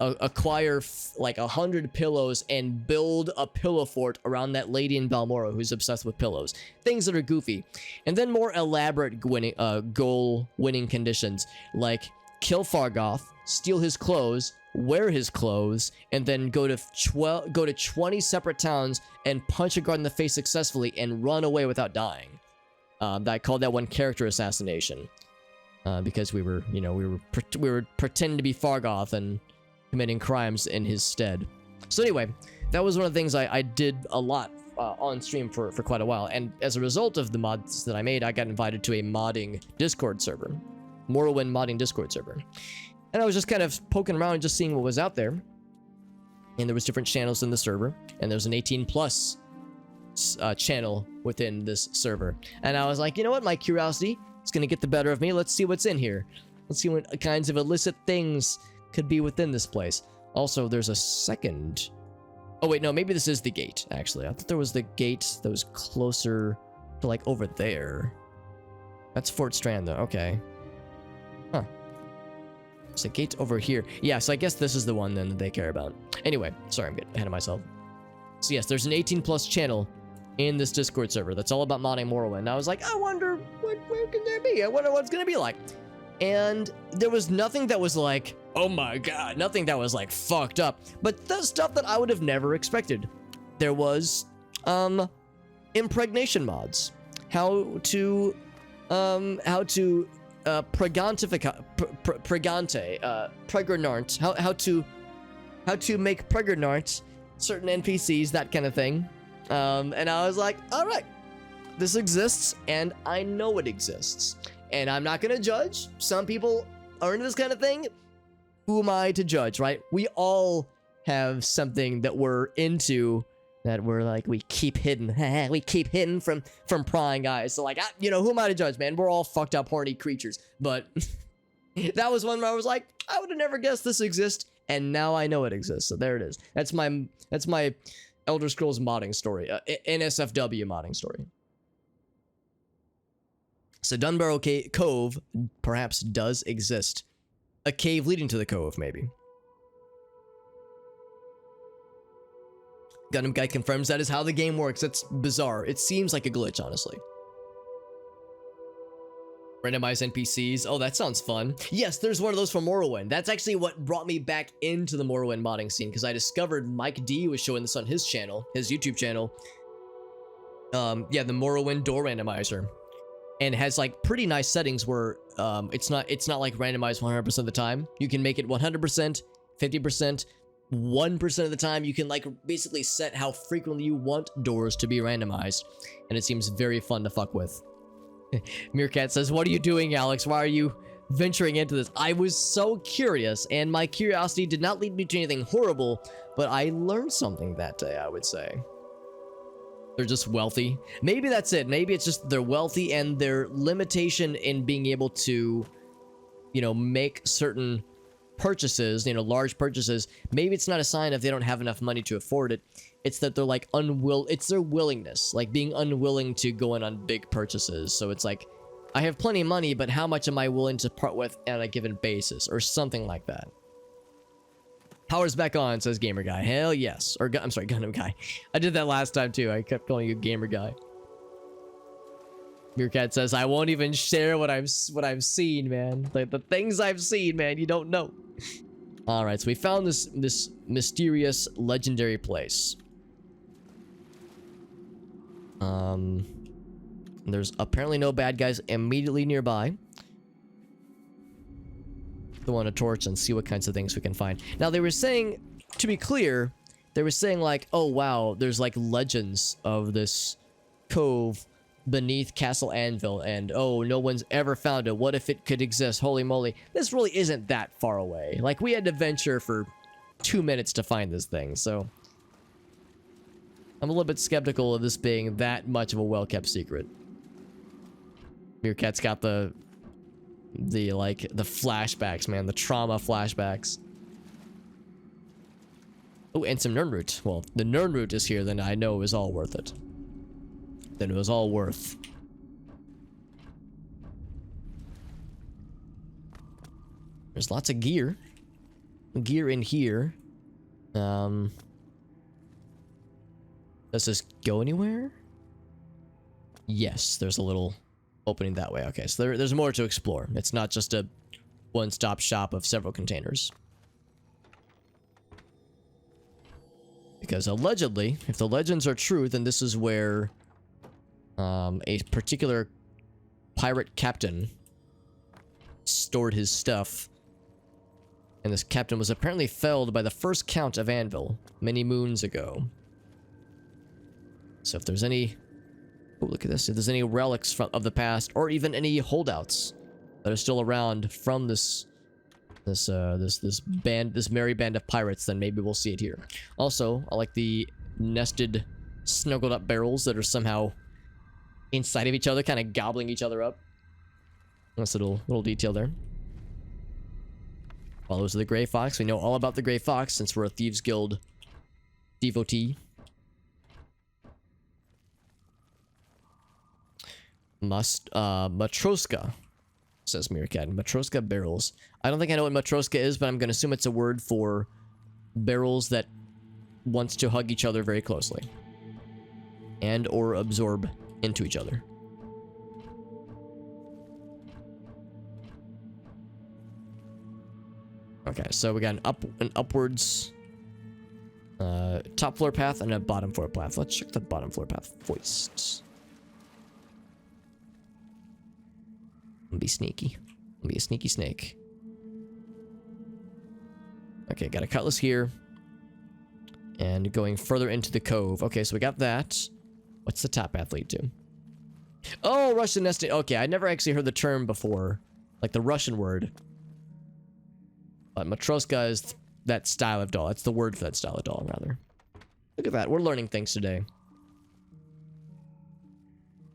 Speaker 1: acquire like 100 pillows and build a pillow fort around that lady in Balmoral who's obsessed with pillows. Things that are goofy. And then more elaborate goal winning conditions, like kill Fargoth, steal his clothes, wear his clothes, and then go to 20 separate towns and punch a guard in the face successfully and run away without dying. I called that one character assassination, because we were pretending to be Fargoth and committing crimes in his stead. So anyway, that was one of the things I did a lot on stream for quite a while, and as a result of the mods that I made, I got invited to a modding Discord server, Morrowind modding Discord server. And I was just kind of poking around and just seeing what was out there. And there was different channels in the server. And there's an 18+ channel within this server. And I was like, you know what? My curiosity is going to get the better of me. Let's see what's in here. Let's see what kinds of illicit things could be within this place. Also, there's a second... Oh, wait, no. Maybe this is the gate, actually. I thought there was the gate that was closer to, like, over there. That's Fort Strand, though. Okay. Huh. There's a gate over here. Yeah, so I guess this is the one then that they care about. Anyway, sorry, I'm getting ahead of myself. So yes, there's an 18+ channel in this Discord server that's all about modding Morrowind. And I was like, I wonder where can there be? I wonder what it's gonna be like. And there was nothing that was like, oh my god, nothing that was like fucked up. But the stuff that I would have never expected. There was impregnation mods. How to pregnant, how to make pregnant certain NPCs, that kind of thing. And I was like, all right, this exists, and I know it exists, and I'm not gonna judge. Some people are into this kind of thing. Who am I to judge, right? We all have something that we're into that we're like, we keep hidden. We keep hidden from prying eyes. So like, who am I to judge, man? We're all fucked up, horny creatures. But that was one where I was like, I would have never guessed this exists, and now I know it exists. So there it is. That's my Elder Scrolls modding story, NSFW modding story. So Dunbarrow Cove perhaps does exist. A cave leading to the cove, maybe. Gundam Guy confirms that is how the game works. It's bizarre. It seems like a glitch, honestly. Randomize NPCs. Oh, that sounds fun. Yes, there's one of those for Morrowind. That's actually what brought me back into the Morrowind modding scene, because I discovered Mike D was showing this on his channel, his YouTube channel. Yeah, the Morrowind door randomizer. And it has like pretty nice settings where it's not like randomized 100% of the time. You can make it 100%, 50%, 1% of the time. You can like basically set how frequently you want doors to be randomized, and it seems very fun to fuck with. Meerkat says, what are you doing, Alex? Why are you venturing into this? I was so curious, and my curiosity did not lead me to anything horrible, but I learned something that day, I would say. They're just wealthy. Maybe that's it. Maybe it's just they're wealthy, and their limitation in being able to, make certain purchases, large purchases, maybe it's not a sign if they don't have enough money to afford it. It's that they're like it's their willingness, like being unwilling to go in on big purchases. So it's like, I have plenty of money, but how much am I willing to part with on a given basis, or something like that. Power's back on, says Gamer Guy. Hell yes. Or I'm sorry, Gundam Guy. I did that last time too. I kept calling you Gamer Guy. Meerkat says, I won't even share what I've seen, man. Like the things I've seen, man, you don't know. All right, so we found this mysterious legendary place. There's apparently no bad guys immediately nearby. Go on a torch and see what kinds of things we can find. Now they were saying, to be clear, they were saying like, oh wow, there's like legends of this cove beneath Castle Anvil, and oh, no one's ever found it. What if it could exist? Holy moly. This really isn't that far away. Like, we had to venture for 2 minutes to find this thing, so I'm a little bit skeptical of this being that much of a well-kept secret. Meerkat's got the flashbacks, man, the trauma flashbacks. Oh, and some Nirnroot. Well, the Nirnroot is here, then I know it was all worth it. Then it was all worth. There's lots of gear. Gear in here. Does this go anywhere? Yes, there's a little opening that way. Okay, so there's more to explore. It's not just a one-stop shop of several containers. Because allegedly, if the legends are true, then this is where a particular pirate captain stored his stuff. And this captain was apparently felled by the first Count of Anvil many moons ago. So if there's any... Oh, look at this. If there's any relics of the past, or even any holdouts that are still around from this merry band of pirates, then maybe we'll see it here. Also, I like the nested, snuggled up barrels that are somehow inside of each other, kind of gobbling each other up. Nice little detail there. Follows of the Grey Fox. We know all about the Grey Fox since we're a Thieves Guild devotee. Matroska, says Meerkat. Matroska barrels. I don't think I know what Matroska is, but I'm going to assume it's a word for barrels that wants to hug each other very closely. And or absorb into each other. Okay, so we got an upwards top floor path and a bottom floor path. Let's check the bottom floor path first. Be sneaky. Be a sneaky snake. Okay, got a cutlass here. And going further into the cove. Okay, so we got that. What's the top path lead to? Oh, Russian nesting. Okay, I never actually heard the term before. Like the Russian word. But Matroska is that style of doll. That's the word for that style of doll, rather. Look at that. We're learning things today.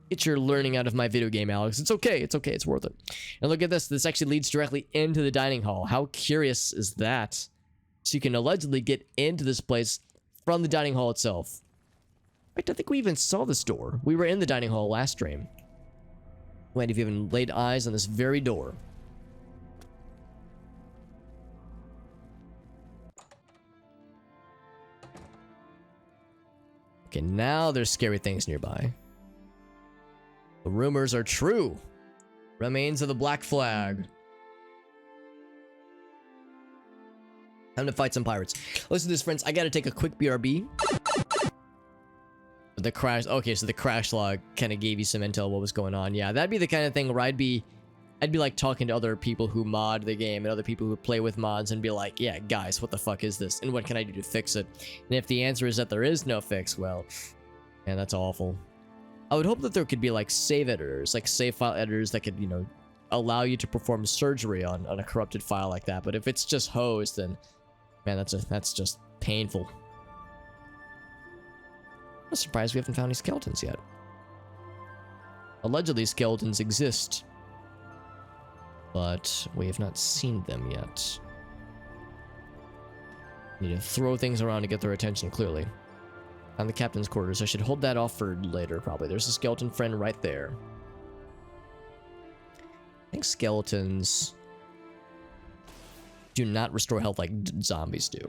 Speaker 1: Get your learning out of my video game, Alex. It's okay. It's okay. It's worth it. And look at this. This actually leads directly into the dining hall. How curious is that? So you can allegedly get into this place from the dining hall itself. Wait, I think we even saw this door. We were in the dining hall last stream. Wait, have you even laid eyes on this very door? Okay, now there's scary things nearby. The rumors are true. Remains of the Black Flag. Time to fight some pirates. Listen to this, friends. I gotta take a quick BRB. The crash. Okay, so the crash log kind of gave you some intel what was going on. Yeah, that'd be the kind of thing where I'd be like talking to other people who mod the game and other people who play with mods and be like, yeah, guys, what the fuck is this? And what can I do to fix it? And if the answer is that there is no fix, well, man, that's awful. I would hope that there could be like save editors, like save file editors that could, you know, allow you to perform surgery on a corrupted file like that. But if it's just hosed, then, man, that's just painful. I'm surprised we haven't found any skeletons yet. Allegedly, skeletons exist, but we have not seen them yet. Need to throw things around to get their attention, clearly. On the captain's quarters. I should hold that off for later, probably. There's a skeleton friend right there. I think skeletons do not restore health like zombies do.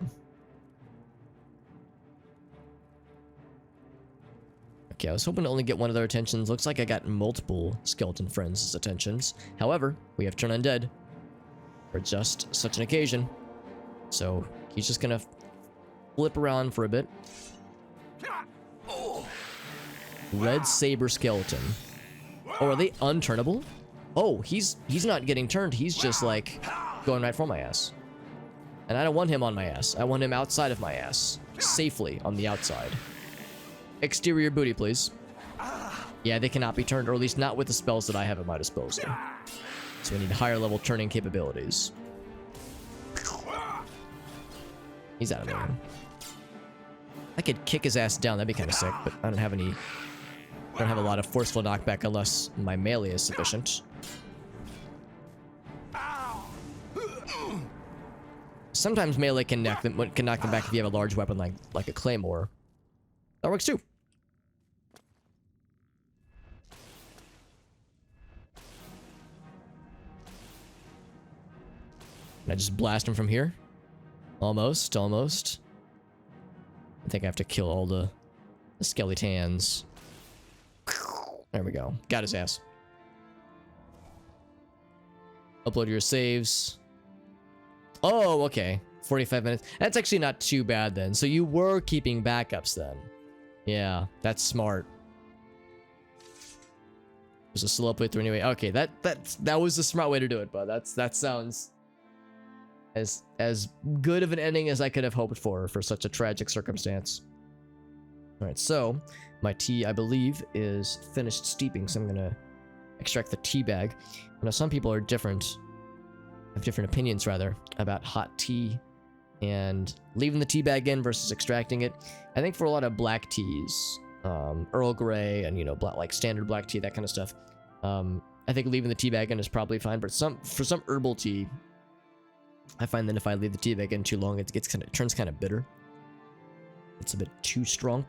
Speaker 1: Okay, I was hoping to only get one of their attentions. Looks like I got multiple skeleton friends' attentions. However, we have Turn Undead for just such an occasion. So he's just gonna flip around for a bit. Red Saber Skeleton. Oh, are they unturnable? Oh, he's not getting turned. He's just like going right for my ass. And I don't want him on my ass. I want him outside of my ass. Safely on the outside. Exterior booty, please. Yeah, they cannot be turned, or at least not with the spells that I have at my disposal. So we need higher level turning capabilities. He's out of there. I could kick his ass down, that'd be kind of sick, but I don't have any... I don't have a lot of forceful knockback unless my melee is sufficient. Sometimes melee can knock them back if you have a large weapon like a claymore. That works too. Can I just blast him from here? Almost. I think I have to kill all the skeletons. There we go. Got his ass. Upload your saves. Oh, okay. 45 minutes. That's actually not too bad then. So you were keeping backups then. Yeah, that's smart. There's a slow playthrough anyway. Okay, that was the smart way to do it, but that sounds as good of an ending as I could have hoped for such a tragic circumstance. All right, so my tea, I believe, is finished steeping, so I'm gonna extract the tea bag. I know some people are different, have different opinions rather, about hot tea and leaving the tea bag in versus extracting it. I think for a lot of black teas, Earl Grey and, you know, like standard black tea, that kind of stuff, I think leaving the tea bag in is probably fine. But for some herbal tea, I find that if I leave the tea bag in too long, it turns kind of bitter. It's a bit too strong.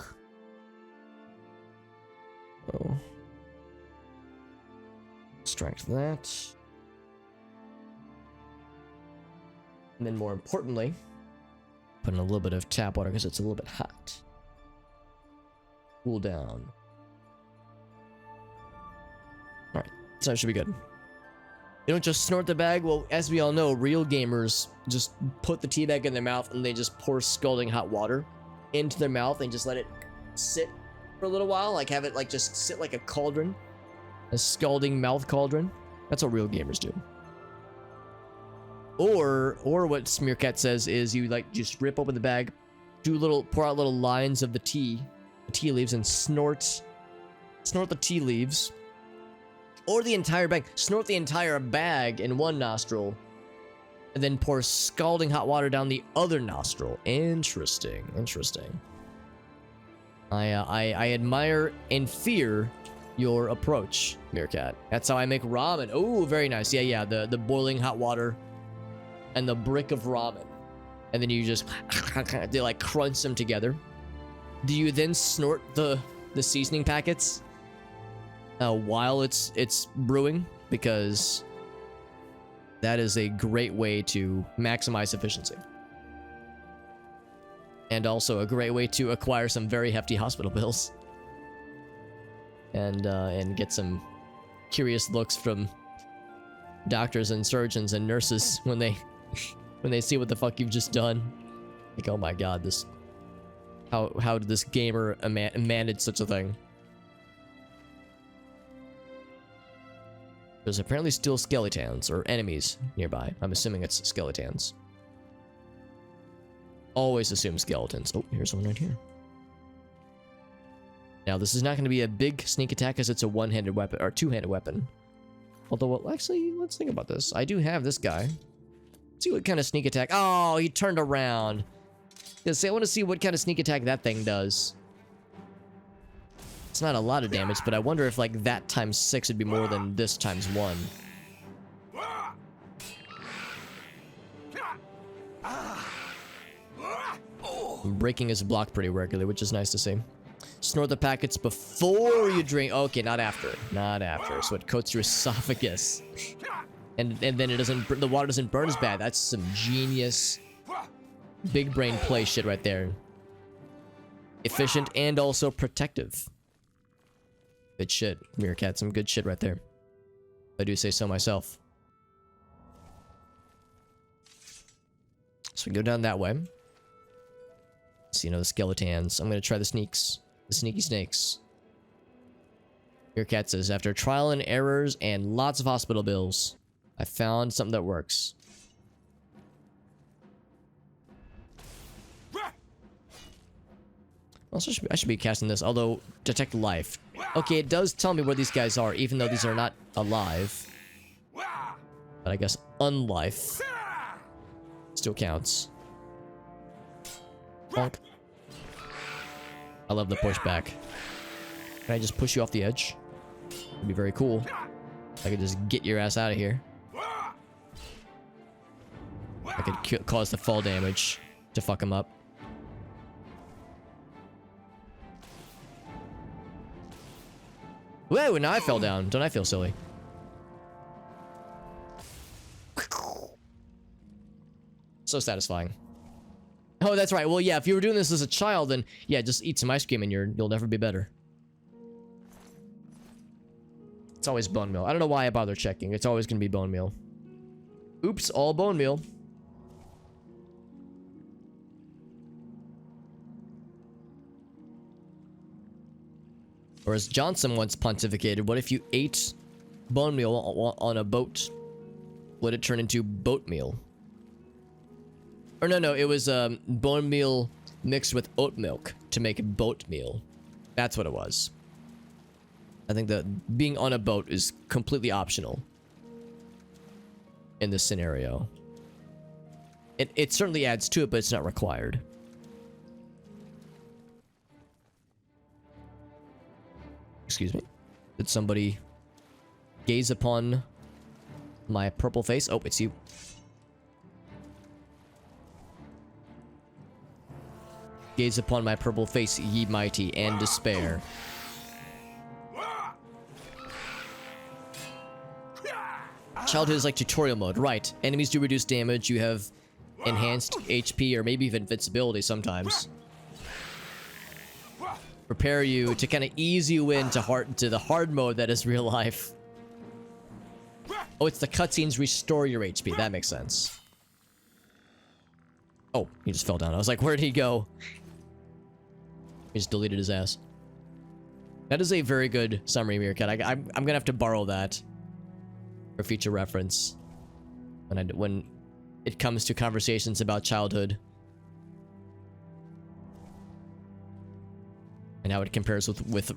Speaker 1: Oh. Extract that. And then more importantly, put in a little bit of tap water because it's a little bit hot. Cool down. Alright, so that should be good. You don't just snort the bag. Well, as we all know, real gamers just put the tea bag in their mouth and they just pour scalding hot water into their mouth and just let it sit for a little while. Like have it like just sit like a cauldron. A scalding mouth cauldron. That's what real gamers do. Or what Smearcat says is you like just rip open the bag, pour out little lines of the tea leaves and snort the tea leaves. Or the entire bag. Snort the entire bag in one nostril. And then pour scalding hot water down the other nostril. Interesting. I admire and fear your approach, Meerkat. That's how I make ramen. Oh, very nice. Yeah, the boiling hot water and the brick of ramen. And then you just they like crunch them together. Do you then snort the seasoning packets while it's brewing? Because that is a great way to maximize efficiency. And also a great way to acquire some very hefty hospital bills. And get some curious looks from doctors and surgeons and nurses when they see what the fuck you've just done. Like, oh my god, how did this gamer manage such a thing? There's apparently still skeletons or enemies nearby. I'm assuming it's skeletons. Always assume skeletons. Oh, here's one right here. Now, this is not going to be a big sneak attack as it's a one-handed weapon, or two-handed weapon. Although, well, actually, let's think about this. I do have this guy. Let's see what kind of sneak attack. Oh, he turned around. I want to see what kind of sneak attack that thing does. It's not a lot of damage, but I wonder if, like, that times 6 would be more than this times 1. Breaking his block pretty regularly, which is nice to see. Snort the packets before you drink. Okay, not after. Not after. So it coats your esophagus. And then the water doesn't burn as bad. That's some genius big brain play shit right there. Efficient and also protective. Good shit, Meerkat. Some good shit right there. I do say so myself. So we go down that way. See, the skeletons. I'm gonna try the sneaks. The sneaky snakes. Meerkat says, after trial and errors and lots of hospital bills, I found something that works. Also, I should be casting this, although detect life. Okay, it does tell me where these guys are, even though these are not alive. But I guess unlife still counts. Bonk. I love the pushback. Can I just push you off the edge? It'd be very cool. I could just get your ass out of here. I could cause the fall damage to fuck him up. Whoa, now I fell down. Don't I feel silly? So satisfying. Oh, that's right. Well, yeah, if you were doing this as a child, then yeah, just eat some ice cream and you'll never be better. It's always bone meal. I don't know why I bother checking. It's always gonna be bone meal. Oops, all bone meal. Or as Johnson once pontificated, what if you ate bone meal on a boat? Would it turn into boat meal? Or no, it was bone meal mixed with oat milk to make boat meal. That's what it was. I think that being on a boat is completely optional in this scenario. It certainly adds to it, but it's not required. Excuse me. Did somebody gaze upon my purple face? Oh, it's you. Gaze upon my purple face, ye mighty, and despair. Childhood is like tutorial mode, right? Enemies do reduce damage, you have enhanced HP, or maybe even invincibility sometimes. Prepare you to kind of ease you into the hard mode that is real life. Oh, it's the cutscenes restore your HP. That makes sense. Oh, he just fell down. I was like, where did he go? He just deleted his ass. That is a very good summary, Meerkat. I'm gonna have to borrow that for future reference when it comes to conversations about childhood and how it compares with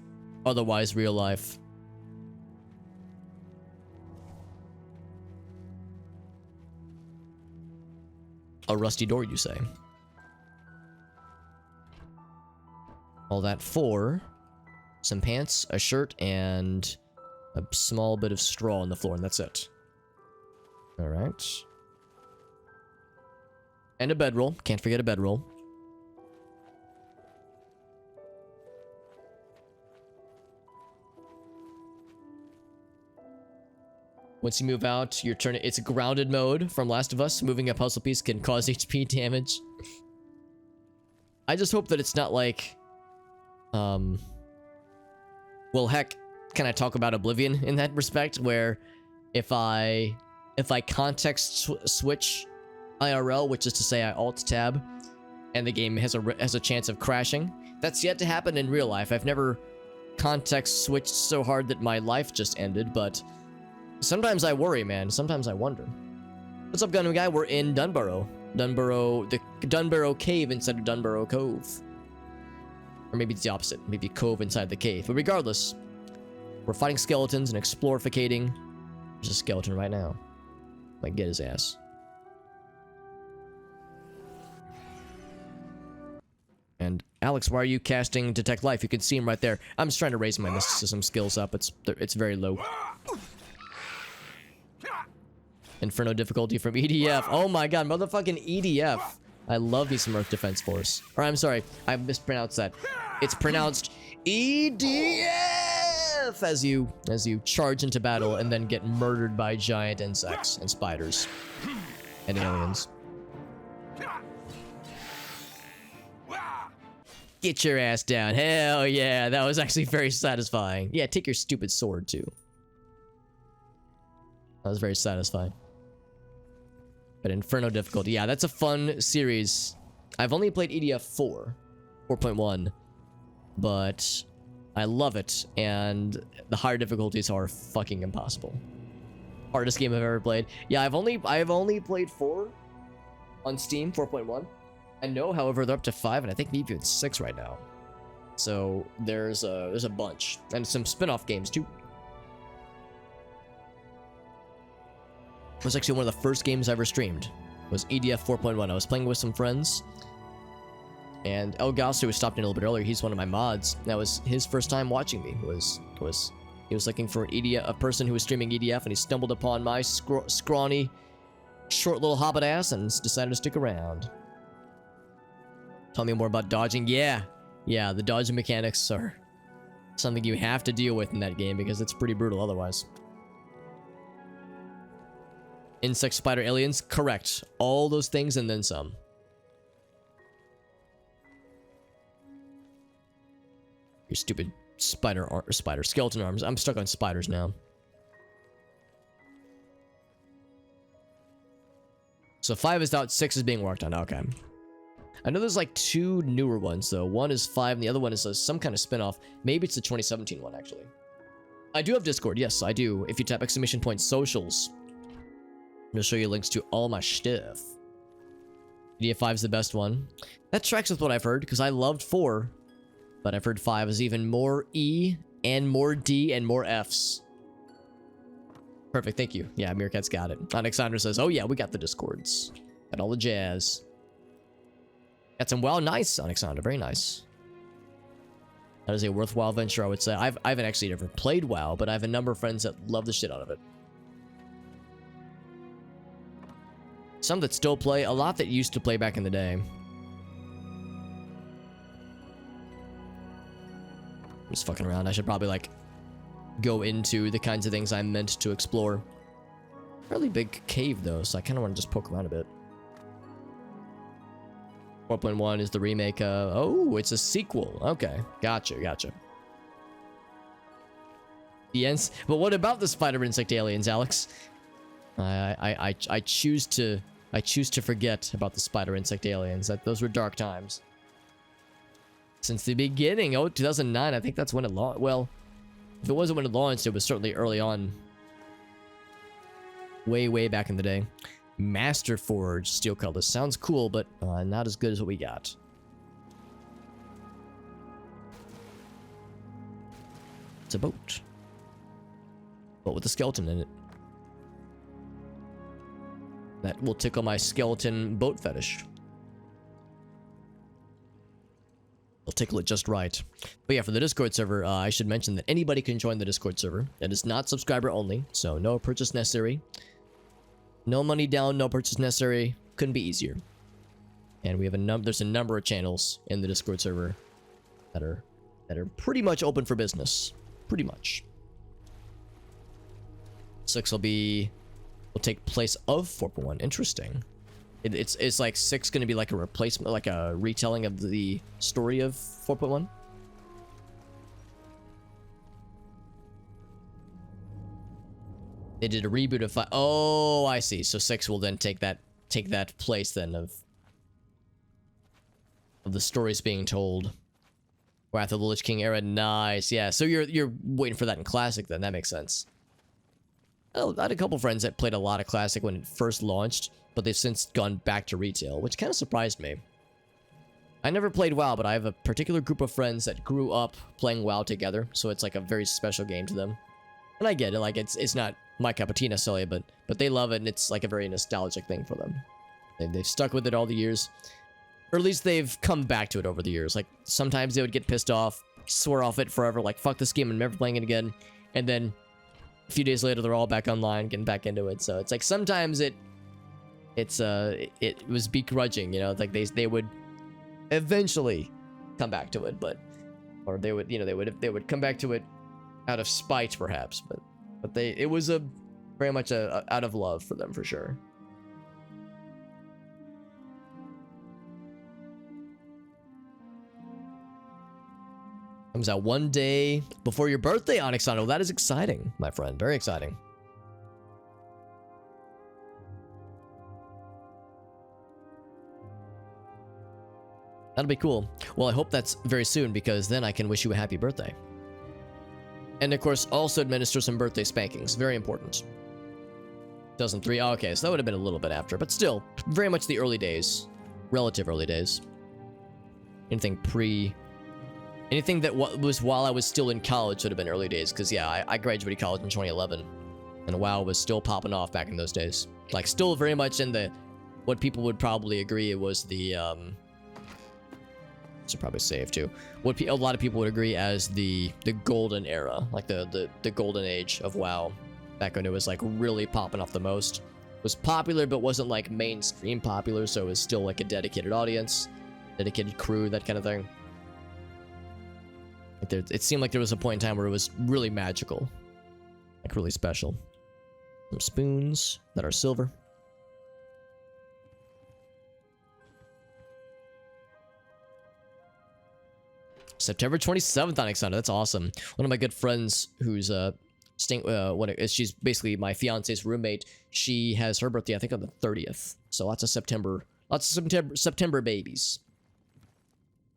Speaker 1: otherwise real life. A rusty door, you say? All that for some pants, a shirt, and a small bit of straw on the floor, and that's it. Alright. And a bedroll. Can't forget a bedroll. Once you move out, your turn. It's a grounded mode from Last of Us. Moving a puzzle piece can cause HP damage. I just hope that it's not like... Well, heck, can I talk about Oblivion in that respect? Where if I context switch IRL, which is to say I alt-tab, and the game has a chance of crashing. That's yet to happen in real life. I've never context switched so hard that my life just ended, but... Sometimes I worry, man. Sometimes I wonder. What's up, Gunman Guy? We're in Dunburrow. The Dunburrow Cave instead of Dunburrow Cove. Or maybe it's the opposite. Maybe Cove inside the cave. But regardless, we're fighting skeletons and explorificating. There's a skeleton right now. Might get his ass. And Alex, why are you casting Detect Life? You can see him right there. I'm just trying to raise my mysticism skills up. It's very low. Inferno difficulty from EDF. Oh my god, motherfucking EDF. I love me some Earth Defense Force. Or I'm sorry, I mispronounced that. It's pronounced EDF as you charge into battle and then get murdered by giant insects and spiders and aliens. Get your ass down. Hell yeah, that was actually very satisfying. Yeah, take your stupid sword too. That was very satisfying. But Inferno difficulty, yeah, that's a fun series. I've only played EDF 4.1, but I love it, and the higher difficulties are fucking impossible. Hardest game I've ever played. Yeah, I've only played 4 on Steam, 4.1. I know, however, they're up to 5, and I think maybe even 6 right now. So there's a bunch, and some spin-off games too. It was actually one of the first games I ever streamed. Was EDF 4.1. I was playing with some friends, and El Gasto, who stopped in a little bit earlier, he's one of my mods. That was his first time watching me. He was looking for an EDF, a person who was streaming EDF, and he stumbled upon my scrawny, short little hobbit ass and decided to stick around. Tell me more about dodging. Yeah, the dodging mechanics are something you have to deal with in that game because it's pretty brutal otherwise. Insect, spider, aliens, correct. All those things and then some. Your stupid spider skeleton arms. I'm stuck on spiders now. So 5 is out, 6 is being worked on. Okay. I know there's like 2 newer ones though. One is 5 and the other one is some kind of spin-off. Maybe it's the 2017 one actually. I do have Discord. Yes, I do. If you tap ! socials, I'm gonna show you links to all my stuff. EDF 5 is the best one. That tracks with what I've heard because I loved 4, but I've heard 5 is even more E and more D and more Fs. Perfect, thank you. Yeah, Meerkat's got it. Alexander says, oh yeah, we got the Discords. Got all the jazz. Got some WoW. Nice, Alexander. Very nice. That is a worthwhile venture, I would say. I haven't actually ever played WoW, but I have a number of friends that love the shit out of it. Some that still play. A lot that used to play back in the day. I'm just fucking around. I should probably, like, go into the kinds of things I'm meant to explore. Fairly big cave, though, so I kind of want to just poke around a bit. 4.1 is the remake of... Oh, it's a sequel. Okay. Gotcha. Yes. But what about the spider insect aliens, Alex? I choose to forget about the spider insect aliens. Those were dark times. Since the beginning. Oh, 2009. I think that's when it launched. Well, if it wasn't when it launched, it was certainly early on. Way back in the day. Master Forge steel color. Sounds cool, but not as good as what we got. It's a boat. Boat with a skeleton in it. That will tickle my skeleton boat fetish. I'll tickle it just right. But yeah, for the Discord server, I should mention that anybody can join the Discord server. It is not subscriber only, so no purchase necessary. No money down, no purchase necessary. Couldn't be easier. And we have there's a number of channels in the Discord server that are pretty much open for business. Pretty much. 6 will take place of 4.1. Interesting. It's like 6 going to be like a replacement, like a retelling of the story of 4.1. They did a reboot of 5. Oh, I see. So 6 will then take that place then of the stories being told. Wrath of the Lich King era. Nice. Yeah. So you're waiting for that in Classic then. That makes sense. Oh, I had a couple friends that played a lot of Classic when it first launched, but they've since gone back to retail, which kind of surprised me. I never played WoW, but I have a particular group of friends that grew up playing WoW together, so it's like a very special game to them. And I get it, like it's not my cup of tea necessarily, but they love it, and it's like a very nostalgic thing for them. They've stuck with it all the years, or at least they've come back to it over the years. Like sometimes they would get pissed off, swear off it forever, like fuck this game, I'm never playing it again, and then a few days later they're all back online, getting back into it. So it's like sometimes it was begrudging, you know, like they would eventually come back to it, but or they would, you know, they would come back to it out of spite perhaps, but it was a very much a out of love for them for sure. Comes out one day before your birthday, Alexander. That is exciting, my friend. Very exciting. That'll be cool. Well, I hope that's very soon because then I can wish you a happy birthday. And of course, also administer some birthday spankings. Very important. 2003. Oh, okay, so that would have been a little bit after, but still, very much the early days. Relative early days. Anything that was while I was still in college would have been early days, because yeah, I graduated college in 2011, and WoW was still popping off back in those days. Like, still very much in the, what people would probably agree it was the, should probably save too. What a lot of people would agree as the golden era, like the golden age of WoW, back when it was like really popping off the most. It was popular, but wasn't like mainstream popular, so it was still like a dedicated audience, dedicated crew, that kind of thing. Like it seemed like there was a point in time where it was really magical, like really special. Some spoons that are silver. September 27th on Alexander. That's awesome. One of my good friends who's she's basically my fiance's roommate. She has her birthday, I think, on the 30th. So lots of September babies.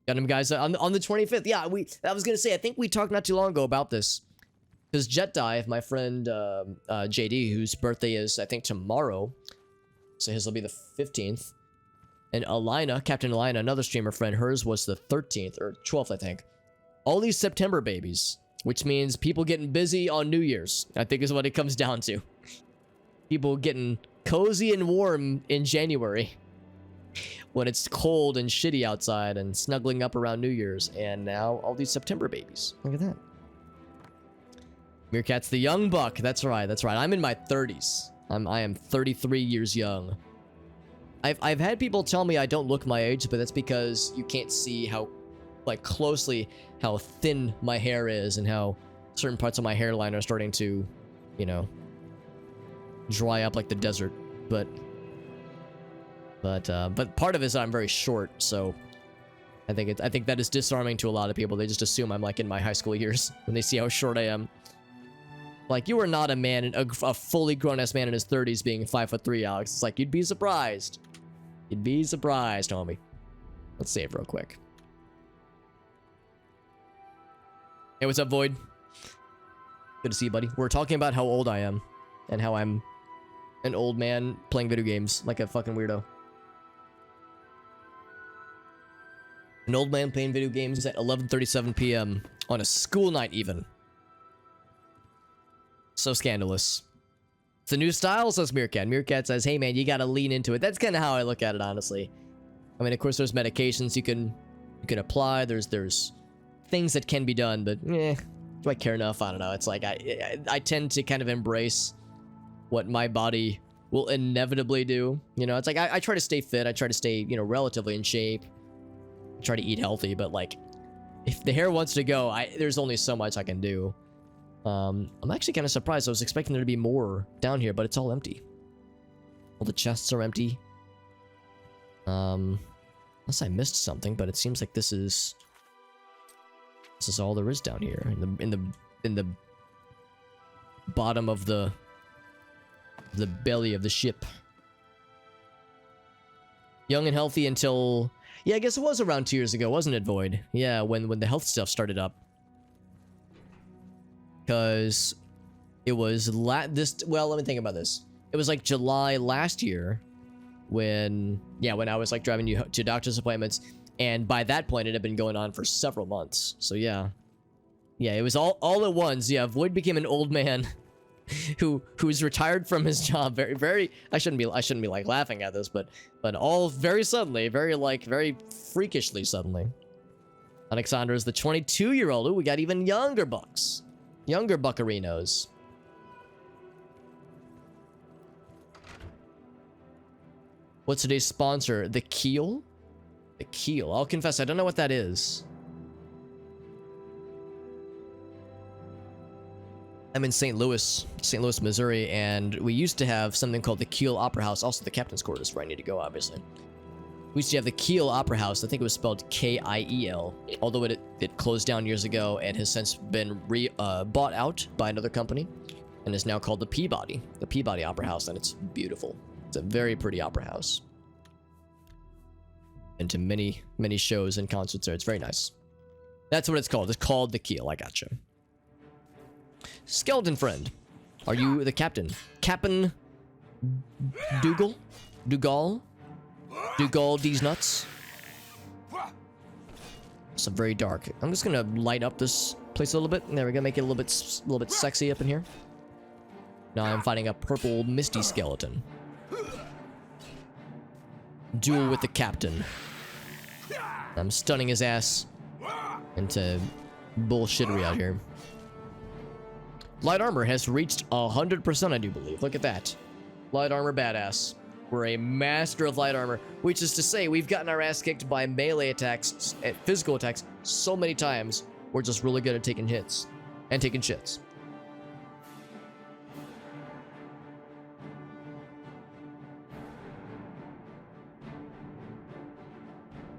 Speaker 1: Got him, guys, on the 25th. Yeah, I was gonna say, I think we talked not too long ago about this, because Jet Dive, my friend JD, whose birthday is I think tomorrow, so his will be the 15th. And Alina, Captain Alina, another streamer friend, hers was the 13th or 12th, I think. All these September babies, which means people getting busy on New Year's, I think is what it comes down to. People getting cozy and warm in January when it's cold and shitty outside, and snuggling up around New Year's. And now all these September babies. Look at that. Meerkat's the young buck. That's right. That's right. I'm in my 30s. I am 33 years young. I've had people tell me I don't look my age, but that's because you can't see how, like, closely how thin my hair is, and how certain parts of my hairline are starting to, you know, dry up like the desert. But part of it is I'm very short, so I think that is disarming to a lot of people. They just assume I'm like in my high school years when they see how short I am. Like, you are not a man, a fully grown-ass man in his 30s being 5'3", Alex. It's like, you'd be surprised. You'd be surprised, homie. Let's save real quick. Hey, what's up, Void? Good to see you, buddy. We're talking about how old I am, and how I'm an old man playing video games like a fucking weirdo. An old man playing video games at 11:37 p.m. on a school night, even. So scandalous. It's a new style, says Meerkat. Meerkat says, hey man, you gotta lean into it. That's kind of how I look at it, honestly. I mean, of course, there's medications you can apply. There's things that can be done, but do I care enough? I don't know. It's like I tend to kind of embrace what my body will inevitably do. You know, it's like I try to stay fit. I try to stay, you know, relatively in shape. I try to eat healthy, but like, if the hair wants to go, there's only so much I can do. I'm actually kind of surprised. I was expecting there to be more down here, but it's all empty. All the chests are empty. Unless I missed something, but it seems like this is all there is down here in the bottom of the belly of the ship. Young and healthy until, yeah, I guess it was around 2 years ago, wasn't it, Void? Yeah, when the health stuff started up. Because it was well, let me think about this. It was like July last year when I was like driving you to doctor's appointments, and by that point it had been going on for several months. So yeah, it was all at once. Yeah, Void became an old man who's retired from his job very I shouldn't be like laughing at this, but all very suddenly, very freakishly suddenly. Alexander is the 22-year-old. Ooh, we got even younger bucks. Younger buccarinos. What's today's sponsor? The Keel? The Keel. I'll confess, I don't know what that is. I'm in St. Louis, Missouri, and we used to have something called the Keel Opera House. Also, the captain's quarters, where I need to go, obviously. We used to have the Keel Opera House. I think it was spelled K-I-E-L. Although It closed down years ago and has since been bought out by another company and is now called the Peabody Opera House, and it's beautiful. It's a very pretty opera house. Been to many, many shows and concerts there. It's very nice. That's what it's called. It's called the Keel. I gotcha. Skeleton friend. Are you the captain? Captain Dougal? Dougal these nuts? It's very dark. I'm just gonna light up this place a little bit. There we go. Make it a little bit sexy up in here. Now I'm fighting a purple misty skeleton. Duel with the captain. I'm stunning his ass into bullshittery out here. Light armor has reached 100%, I do believe. Look at that. Light armor badass. We're a master of light armor, which is to say we've gotten our ass kicked by melee attacks, physical attacks, so many times. We're just really good at taking hits and taking shits.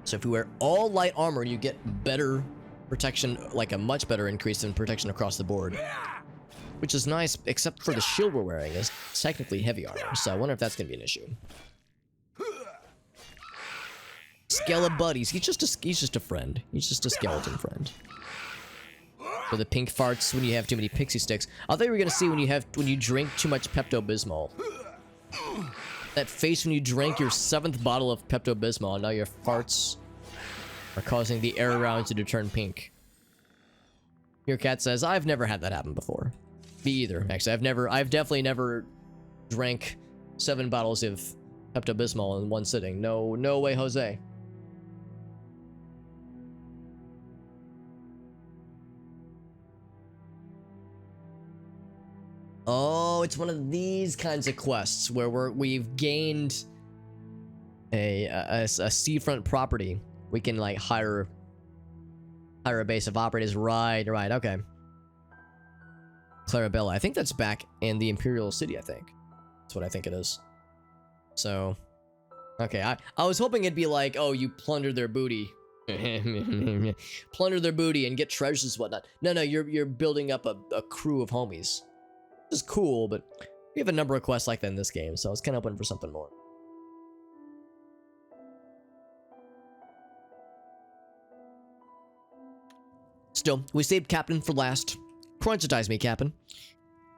Speaker 1: So if you wear all light armor, you get better protection, like a much better increase in protection across the board. Which is nice, except for the shield we're wearing is technically heavy armor, so I wonder if that's going to be an issue. Skelebuddies. He's just a friend. He's just a skeleton friend. So the pink farts when you have too many pixie sticks. I thought you were going to see when you drink too much Pepto-Bismol. That face when you drank your 7th bottle of Pepto-Bismol, and now your farts are causing the air around you to turn pink. Your cat says, I've never had that happen before. Me either, actually. I've definitely never drank 7 bottles of Pepto-Bismol in one sitting. No way, Jose. Oh, it's one of these kinds of quests where we've gained a seafront property. We can like hire a base of operators. Right, okay. Clarabella. I think that's back in the Imperial City, I think. That's what I think it is. So, okay. I was hoping it'd be like, oh, you plunder their booty. Plunder their booty and get treasures and whatnot. No, you're building up a crew of homies. Which is cool, but we have a number of quests like that in this game, so I was kind of hoping for something more. Still, we saved Captain for last. Crunchitize me, Captain.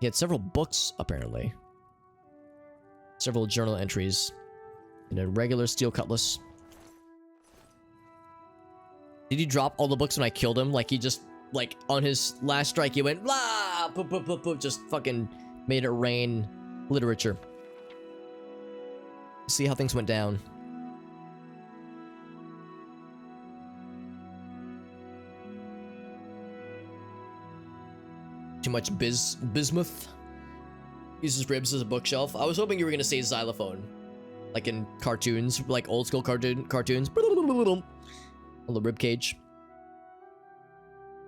Speaker 1: He had several books, apparently. Several journal entries. And a regular steel cutlass. Did he drop all the books when I killed him? Like, he just, like, on his last strike, he went, blah! Poop, poop, poop, poop, just fucking made it rain literature. See how things went down. Too much bismuth. Uses ribs as a bookshelf. I was hoping you were gonna say xylophone, like in cartoons, like old school cartoons. On the rib cage.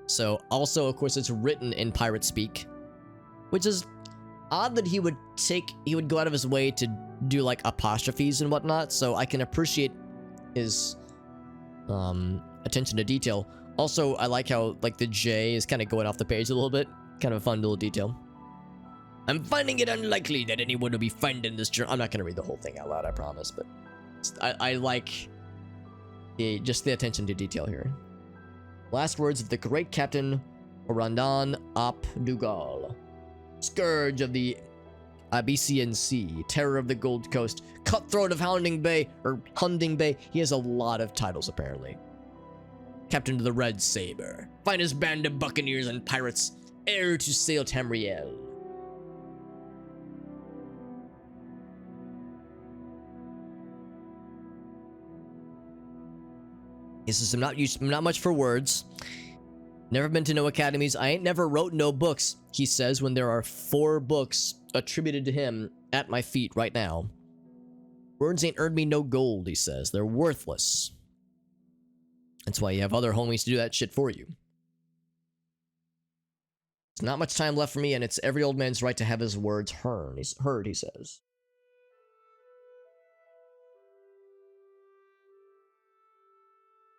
Speaker 1: So also, of course, it's written in pirate speak, which is odd that he would go out of his way to do like apostrophes and whatnot. So I can appreciate his attention to detail. Also, I like how like the J is kind of going off the page a little bit. Kind of a fun little detail. I'm finding it unlikely that anyone will be finding this journal. I'm not going to read the whole thing out loud, I promise, but I like just the attention to detail here. Last words of the great Captain Randan Ap Dougal. Scourge of the Abyssinian Sea, terror of the Gold Coast, cutthroat of Hunding Bay. He has a lot of titles, apparently. Captain of the Red Saber, finest band of buccaneers and pirates, heir to Sail Tamriel. He says, I'm not much for words. Never been to no academies. I ain't never wrote no books, he says, when there are 4 books attributed to him at my feet right now. Words ain't earned me no gold, he says. They're worthless. That's why you have other homies to do that shit for you. There's not much time left for me, and it's every old man's right to have his words heard, he says.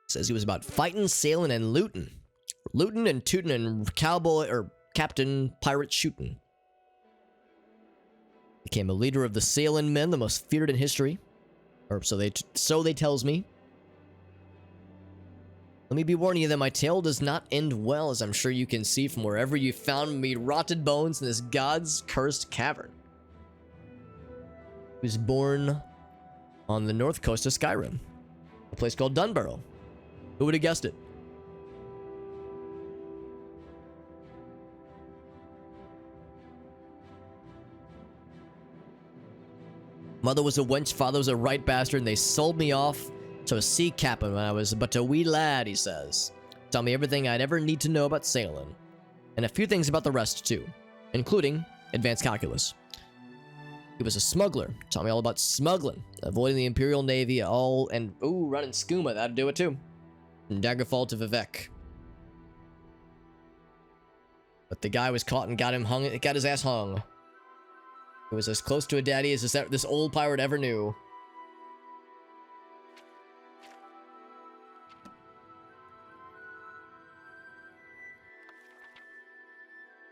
Speaker 1: Says he was about fighting, sailing, and looting. Lootin' and tootin' and cowboy or captain pirate shootin'. Became a leader of the Sailing Men, the most feared in history. Or so they tells me. Let me be warning you that my tale does not end well, as I'm sure you can see from wherever you found me rotted bones in this god's cursed cavern. He was born on the north coast of Skyrim, a place called Dunbarrow. Who would have guessed it? Mother was a wench, father was a right bastard, and they sold me off to a sea captain when I was but a wee lad, he says. Tell me everything I'd ever need to know about sailing. And a few things about the rest, too. Including advanced calculus. He was a smuggler. Taught me all about smuggling. Avoiding the Imperial Navy, running skooma, that'd do it too. And Daggerfall to Vivek. But the guy was caught and got his ass hung. It was as close to a daddy as this old pirate ever knew.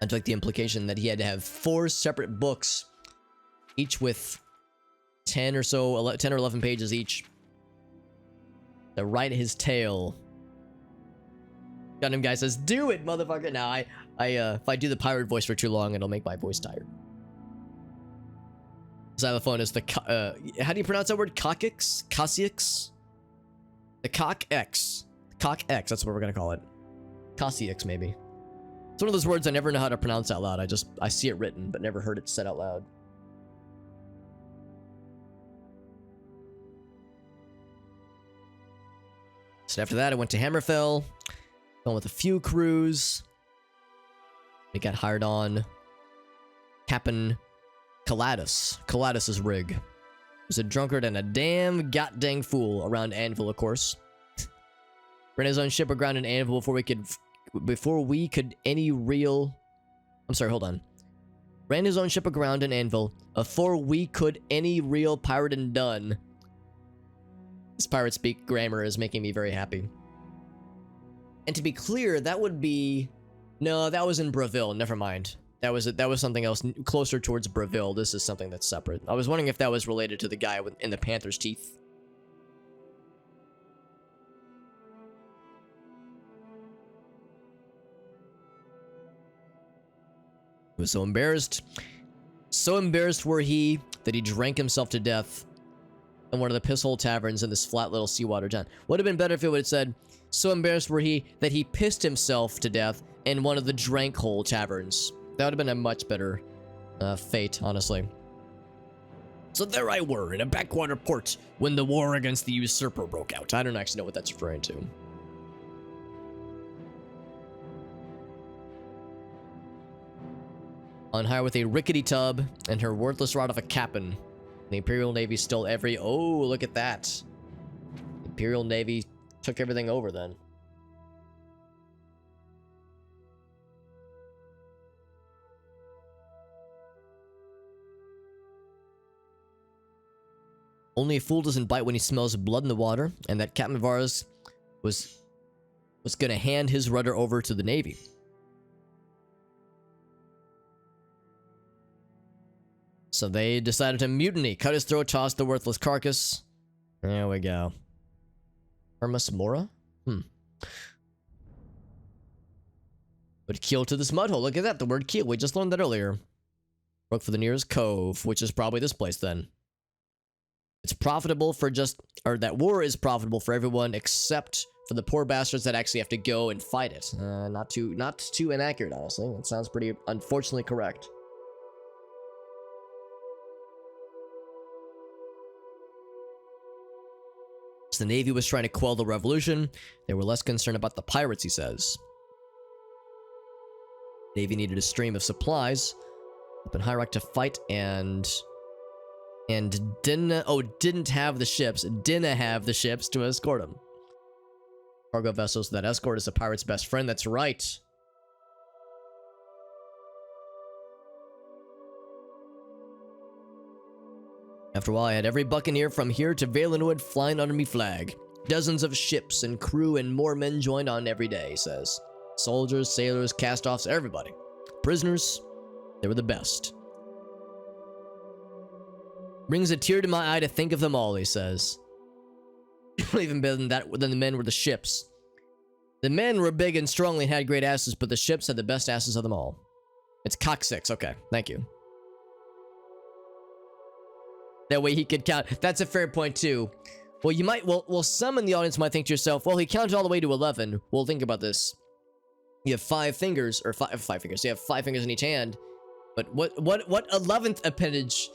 Speaker 1: I'd like the implication that he had to have 4 separate books, each with 10 or 11 pages each, to write his tale. Gundam guy says, "Do it, motherfucker!" Now, if I do the pirate voice for too long, it'll make my voice tired. Xylophone is the how do you pronounce that word? Cockix? Cossix? The Cock X. Cock X, that's what we're gonna call it. Cossix, maybe. It's one of those words I never know how to pronounce out loud. I see it written, but never heard it said out loud. So after that, I went to Hammerfell, went with a few crews. I got hired on Captain Caladus' rig. He was a drunkard and a damn goddamn fool around Anvil, of course. Ran his own ship aground in Anvil before we could any real... I'm sorry, hold on. Ran his own ship aground in Anvil before we could any real pirating done. This pirate speak grammar is making me very happy. And to be clear, that would be... No, that was in Breville. Never mind. That was something else closer towards Breville. This is something that's separate. I was wondering if that was related to the guy in the panther's teeth. He was so embarrassed. So embarrassed were he that he drank himself to death in one of the pisshole taverns in this flat little seawater town. Would have been better if it would have said, so embarrassed were he that he pissed himself to death in one of the drank hole taverns. That would have been a much better fate, honestly. So there I were, in a backwater port, when the war against the usurper broke out. I don't actually know what that's referring to. On hire with a rickety tub and her worthless rod of a captain. The Imperial Navy stole every... Oh, look at that. The Imperial Navy took everything over then. Only a fool doesn't bite when he smells blood in the water, and that Captain Varus was gonna hand his rudder over to the Navy. So they decided to mutiny, cut his throat, toss the worthless carcass. There we go. Hermas Mora? But keel to this mud hole. Look at that, the word keel. We just learned that earlier. Look for the nearest cove, which is probably this place then. It's profitable for that war is profitable for everyone except for the poor bastards that actually have to go and fight it. Not too inaccurate, honestly. It sounds pretty unfortunately correct. The Navy was trying to quell the revolution. They were less concerned about the pirates, he says. Navy needed a stream of supplies up in Hyrock to fight and didn't have the ships to escort them. Cargo vessels that escort is a pirate's best friend. That's right. After a while, I had every buccaneer from here to Valenwood flying under me flag. Dozens of ships and crew and more men joined on every day, he says. Soldiers, sailors, cast-offs, everybody. Prisoners, they were the best. Brings a tear to my eye to think of them all, he says. Even better than the men were the ships. The men were big and strong and had great asses, but the ships had the best asses of them all. It's cock 6. Okay, thank you. That way he could count. That's a fair point too. Well, you might. Well, some in the audience might think to yourself, well, he counted all the way to 11. Well, think about this. You have 5 fingers, or 5 fingers. You have 5 fingers in each hand. But what 11th appendage?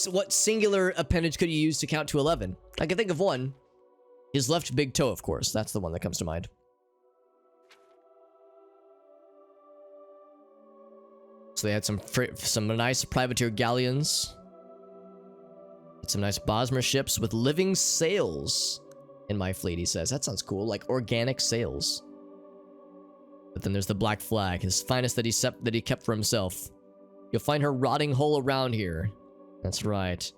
Speaker 1: What singular appendage could you use to count to 11? I can think of one. His left big toe, of course. That's the one that comes to mind. So they had some nice privateer galleons. Some nice Bosmer ships with living sails in my fleet, he says. That sounds cool, like organic sails. But then there's the Black Flag, his finest that he kept for himself. You'll find her rotting whole around here. That's right.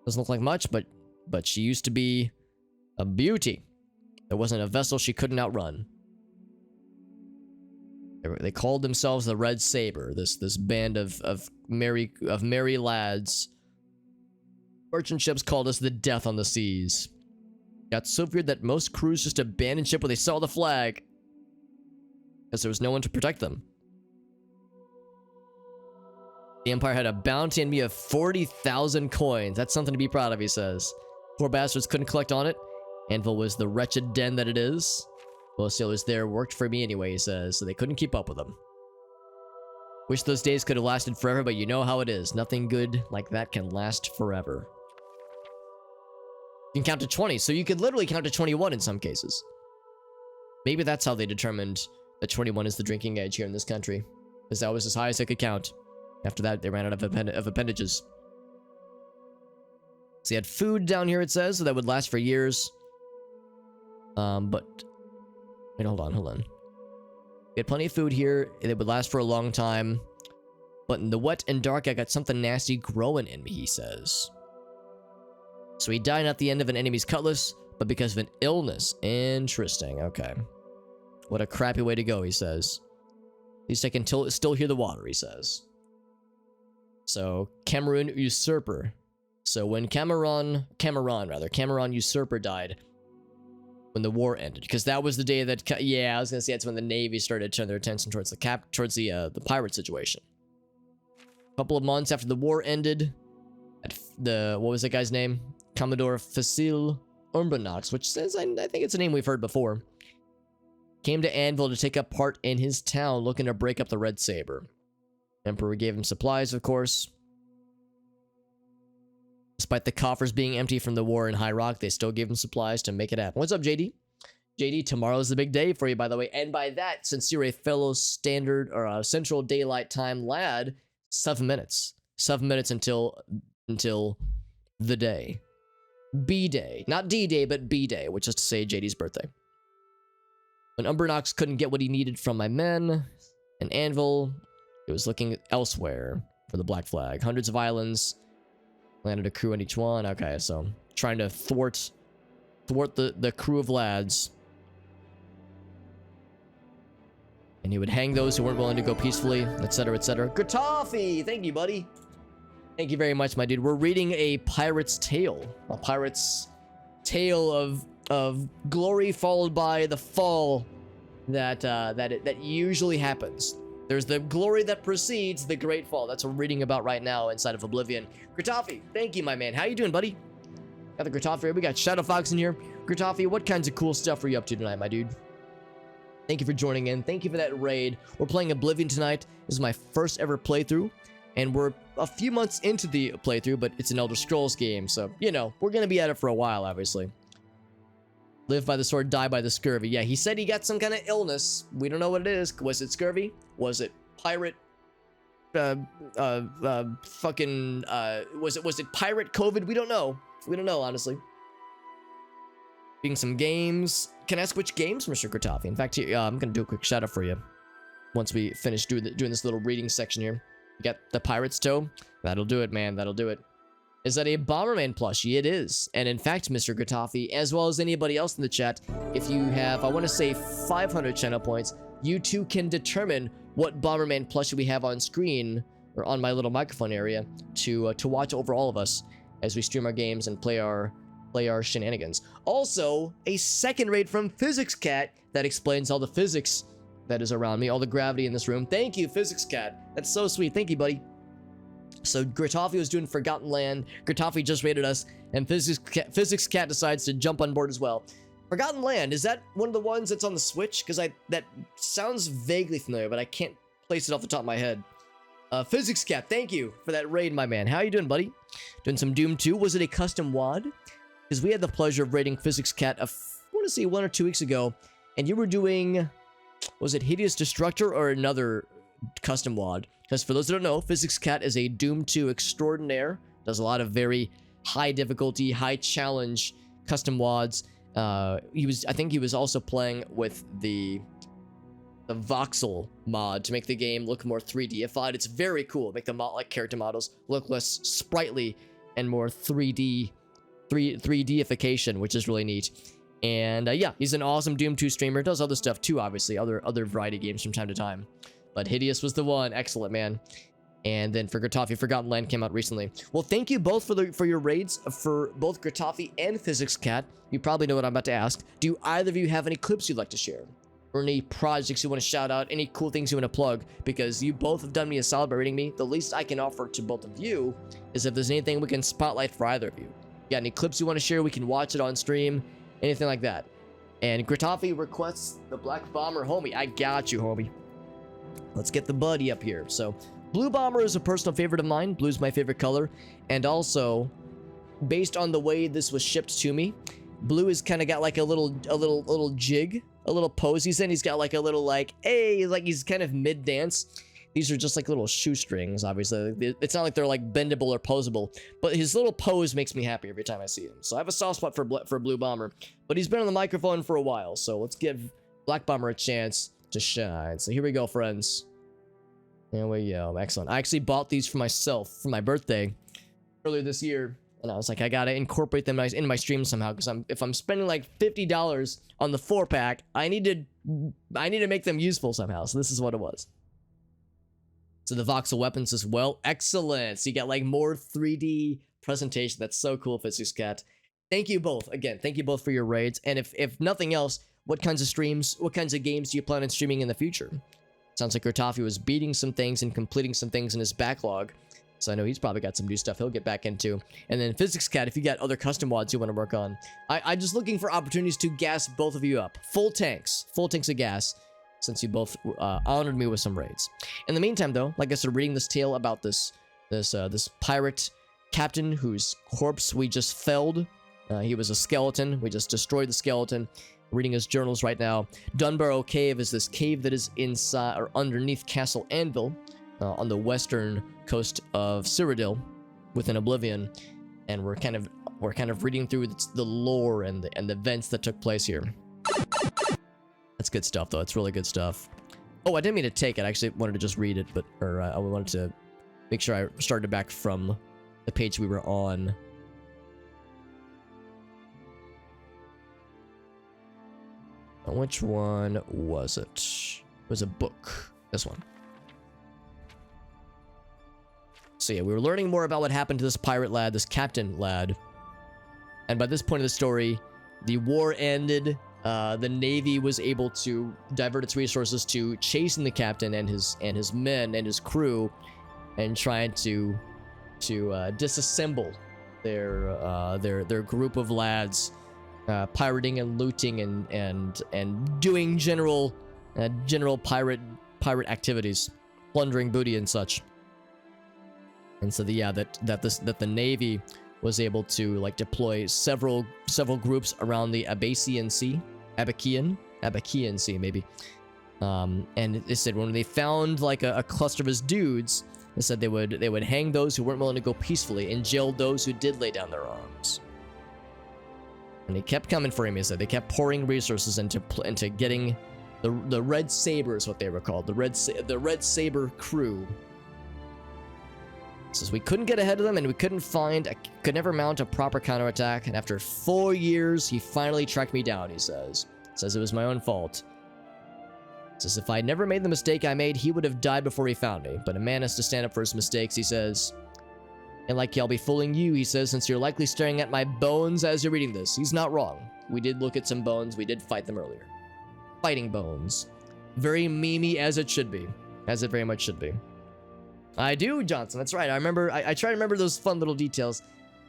Speaker 1: Doesn't look like much, but she used to be a beauty. There wasn't a vessel she couldn't outrun. They called themselves the Red Saber, this band of merry lads. Merchant ships called us the Death on the Seas. Got so feared that most crews just abandoned ship when they saw the flag, because there was no one to protect them. The Empire had a bounty on me of 40,000 coins. That's something to be proud of, he says. Poor bastards couldn't collect on it. Anvil was the wretched den that it is. Most sailors there worked for me anyway, he says, so they couldn't keep up with them. Wish those days could have lasted forever, but you know how it is. Nothing good like that can last forever. You can count to 20, so you could literally count to 21 in some cases. Maybe that's how they determined that 21 is the drinking age here in this country, because that was as high as they could count. After that, they ran out of appendages. So they had food down here, it says, so that would last for years. But... wait, hold on. We had plenty of food here, and it would last for a long time. But in the wet and dark, I got something nasty growing in me, he says. So he died at the end of an enemy's cutlass, but because of an illness. Interesting, okay. What a crappy way to go, he says. At least I can still hear the water, he says. So, Cameroon Usurper. So when Cameron Usurper died, when the war ended, because that was the day that, yeah, I was gonna say that's when the Navy started to turn their attention towards the pirate situation. A couple of months after the war ended, at what was that guy's name? Commodore Facile Umbernox, which says, I think it's a name we've heard before, came to Anvil to take up part in his town, looking to break up the Red Saber. Emperor gave him supplies, of course. Despite the coffers being empty from the war in High Rock, they still gave him supplies to make it happen. What's up, JD? JD, tomorrow's the big day for you, by the way. And by that, since you're a fellow standard or Central Daylight Time lad, 7 minutes. 7 minutes until the day. B-Day. Not D-Day, but B-Day, which is to say JD's birthday. When Umbernox couldn't get what he needed from my men and Anvil, he was looking elsewhere for the Black Flag. Hundreds of islands, landed a crew on each one. Okay, so trying to thwart the crew of lads. And he would hang those who weren't willing to go peacefully, etc., etc. Gratoffy! Thank you, buddy. Thank you very much, my dude. We're reading a pirate's tale. A pirate's tale of glory followed by the fall that usually happens. There's the glory that precedes the great fall. That's what we're reading about right now inside of Oblivion. Gratoffy, thank you, my man. How you doing, buddy? Got the Gratoffy. We got Shadow Fox in here. Gratoffy, what kinds of cool stuff are you up to tonight, my dude? Thank you for joining in. Thank you for that raid. We're playing Oblivion tonight. This is my first ever playthrough. And we're a few months into the playthrough, but it's an Elder Scrolls game. So, you know, we're going to be at it for a while, obviously. Live by the sword, die by the scurvy. Yeah, he said he got some kind of illness. We don't know what it is. Was it scurvy? Was it pirate? Was it pirate COVID? We don't know. We don't know, honestly. Being some games. Can I ask which games, Mr. Gratoffy? In fact, I'm going to do a quick shout out for you. Once we finish doing this little reading section here. You got the Pirate's Toe. That'll do it, man. That'll do it. Is that a Bomberman plushie? It is. And in fact, Mr. Gratoffy, as well as anybody else in the chat, if you have, I want to say 500 channel points, you two can determine what Bomberman plushie we have on screen or on my little microphone area to watch over all of us as we stream our games and play our shenanigans. Also, a second raid from Physics Cat that explains all the physics that is around me, all the gravity in this room. Thank you, Physics Cat. That's so sweet. Thank you, buddy. So Gritoffy was doing Forgotten Land. Gritoffy just raided us, and Physics Cat decides to jump on board as well. Forgotten Land, is that one of the ones that's on the Switch? Because that sounds vaguely familiar, but I can't place it off the top of my head. Physics Cat, thank you for that raid, my man. How you doing, buddy? Doing some Doom 2. Was it a custom WAD? Because we had the pleasure of raiding Physics Cat, I want to say 1 or 2 weeks ago, and you were doing, was it Hideous Destructor or another custom WAD? Because for those that don't know, Physics Cat is a Doom 2 extraordinaire. Does a lot of very high difficulty, high challenge custom WADs. I think he was also playing with the voxel mod to make the game look more 3D-ified. It's very cool. Make the character models look less sprightly and more 3D-ification, which is really neat. And yeah, he's an awesome Doom 2 streamer. Does other stuff too, obviously, other variety games from time to time. But Hideous was the one. Excellent, man. And then for Gritoffy, Forgotten Land came out recently. Well, thank you both for your raids for both Gritoffy and Physics Cat. You probably know what I'm about to ask. Do either of you have any clips you'd like to share? Or any projects you want to shout out? Any cool things you want to plug? Because you both have done me a solid by rating me. The least I can offer to both of you is if there's anything we can spotlight for either of you. Got any clips you want to share? We can watch it on stream. Anything like that. And Gritoffy requests the Black Bomber homie. I got you, homie. Let's get the buddy up here. So, Blue Bomber is a personal favorite of mine. Blue's my favorite color. And also, based on the way this was shipped to me, Blue has kind of got like a little jig, a little pose he's in. He's got like a little hey, like he's kind of mid-dance. These are just like little shoestrings, obviously. It's not like they're like bendable or posable, but his little pose makes me happy every time I see him. So I have a soft spot for Blue Bomber, but he's been on the microphone for a while. So let's give Black Bomber a chance to shine. So here we go, friends. There we go. Excellent. I actually bought these for myself for my birthday earlier this year, and I was like, I gotta incorporate them in my stream somehow, because if I'm spending like $50 on the 4-pack, I need to make them useful somehow. So this is what it was. So the voxel weapons as well. Excellent. So you got like more 3D presentation. That's so cool, Physics Cat. Thank you both. Again, thank you both for your raids. And if nothing else, what kinds of streams, what kinds of games do you plan on streaming in the future? Sounds like Gritoffy was beating some things and completing some things in his backlog. So I know he's probably got some new stuff he'll get back into. And then Physics Cat, if you got other custom mods you want to work on. I'm just looking for opportunities to gas both of you up. Full tanks of gas, since you both honored me with some raids. In the meantime, though, like I said, reading this tale about this pirate captain whose corpse we just felled. He was a skeleton. We just destroyed the skeleton. Reading his journals right now. Dunbarrow Cave is this cave that is inside or underneath Castle Anvil on the western coast of Cyrodiil within Oblivion, and we're kind of reading through the lore and the events that took place here. That's good stuff, though. It's really good stuff. Oh, I didn't mean to take it. I actually wanted to just read it, but I wanted to make sure I started back from the page we were on. Which one was it? It was a book. This one. So yeah, we were learning more about what happened to this pirate lad, this captain lad. And by this point of the story, the war ended. The Navy was able to divert its resources to chasing the captain and his men and his crew, and trying to disassemble their group of lads. Pirating and looting and doing general pirate activities, plundering booty and such. And so that the Navy was able to like deploy several groups around the Abacian Sea, Abacian Sea maybe. And they said when they found like a cluster of his dudes, they said they would hang those who weren't willing to go peacefully and jail those who did lay down their arms. And they kept coming for him. He said they kept pouring resources into getting the Red Saber is what they were called, the Red Saber crew. Says we couldn't get ahead of them, and we could never mount a proper counterattack. And after 4 years, he finally tracked me down. He says it was my own fault. Says, if I had never made the mistake I made, he would have died before he found me. But a man has to stand up for his mistakes, he says. And like I'll be fooling you, he says, since you're likely staring at my bones as you're reading this. He's not wrong. We did look at some bones. We did fight them earlier. Fighting bones. Very memey as it should be. As it very much should be. I do, Johnson. That's right. I remember. I try to remember those fun little details.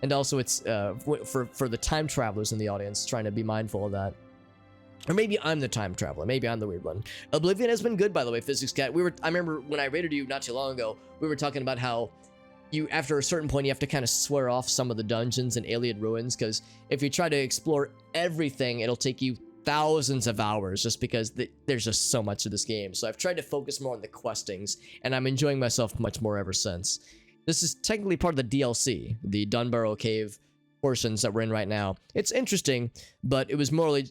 Speaker 1: And also it's for the time travelers in the audience, trying to be mindful of that. Or maybe I'm the time traveler. Maybe I'm the weird one. Oblivion has been good, by the way, Physics Cat. I remember when I rated you not too long ago, we were talking about how you, after a certain point, you have to kind of swear off some of the dungeons and Alien Ruins, because if you try to explore everything, it'll take you thousands of hours just because there's just so much of this game. So I've tried to focus more on the questings, and I'm enjoying myself much more ever since. This is technically part of the DLC, the Dunbarrow Cave portions that we're in right now. It's interesting, but it was morally...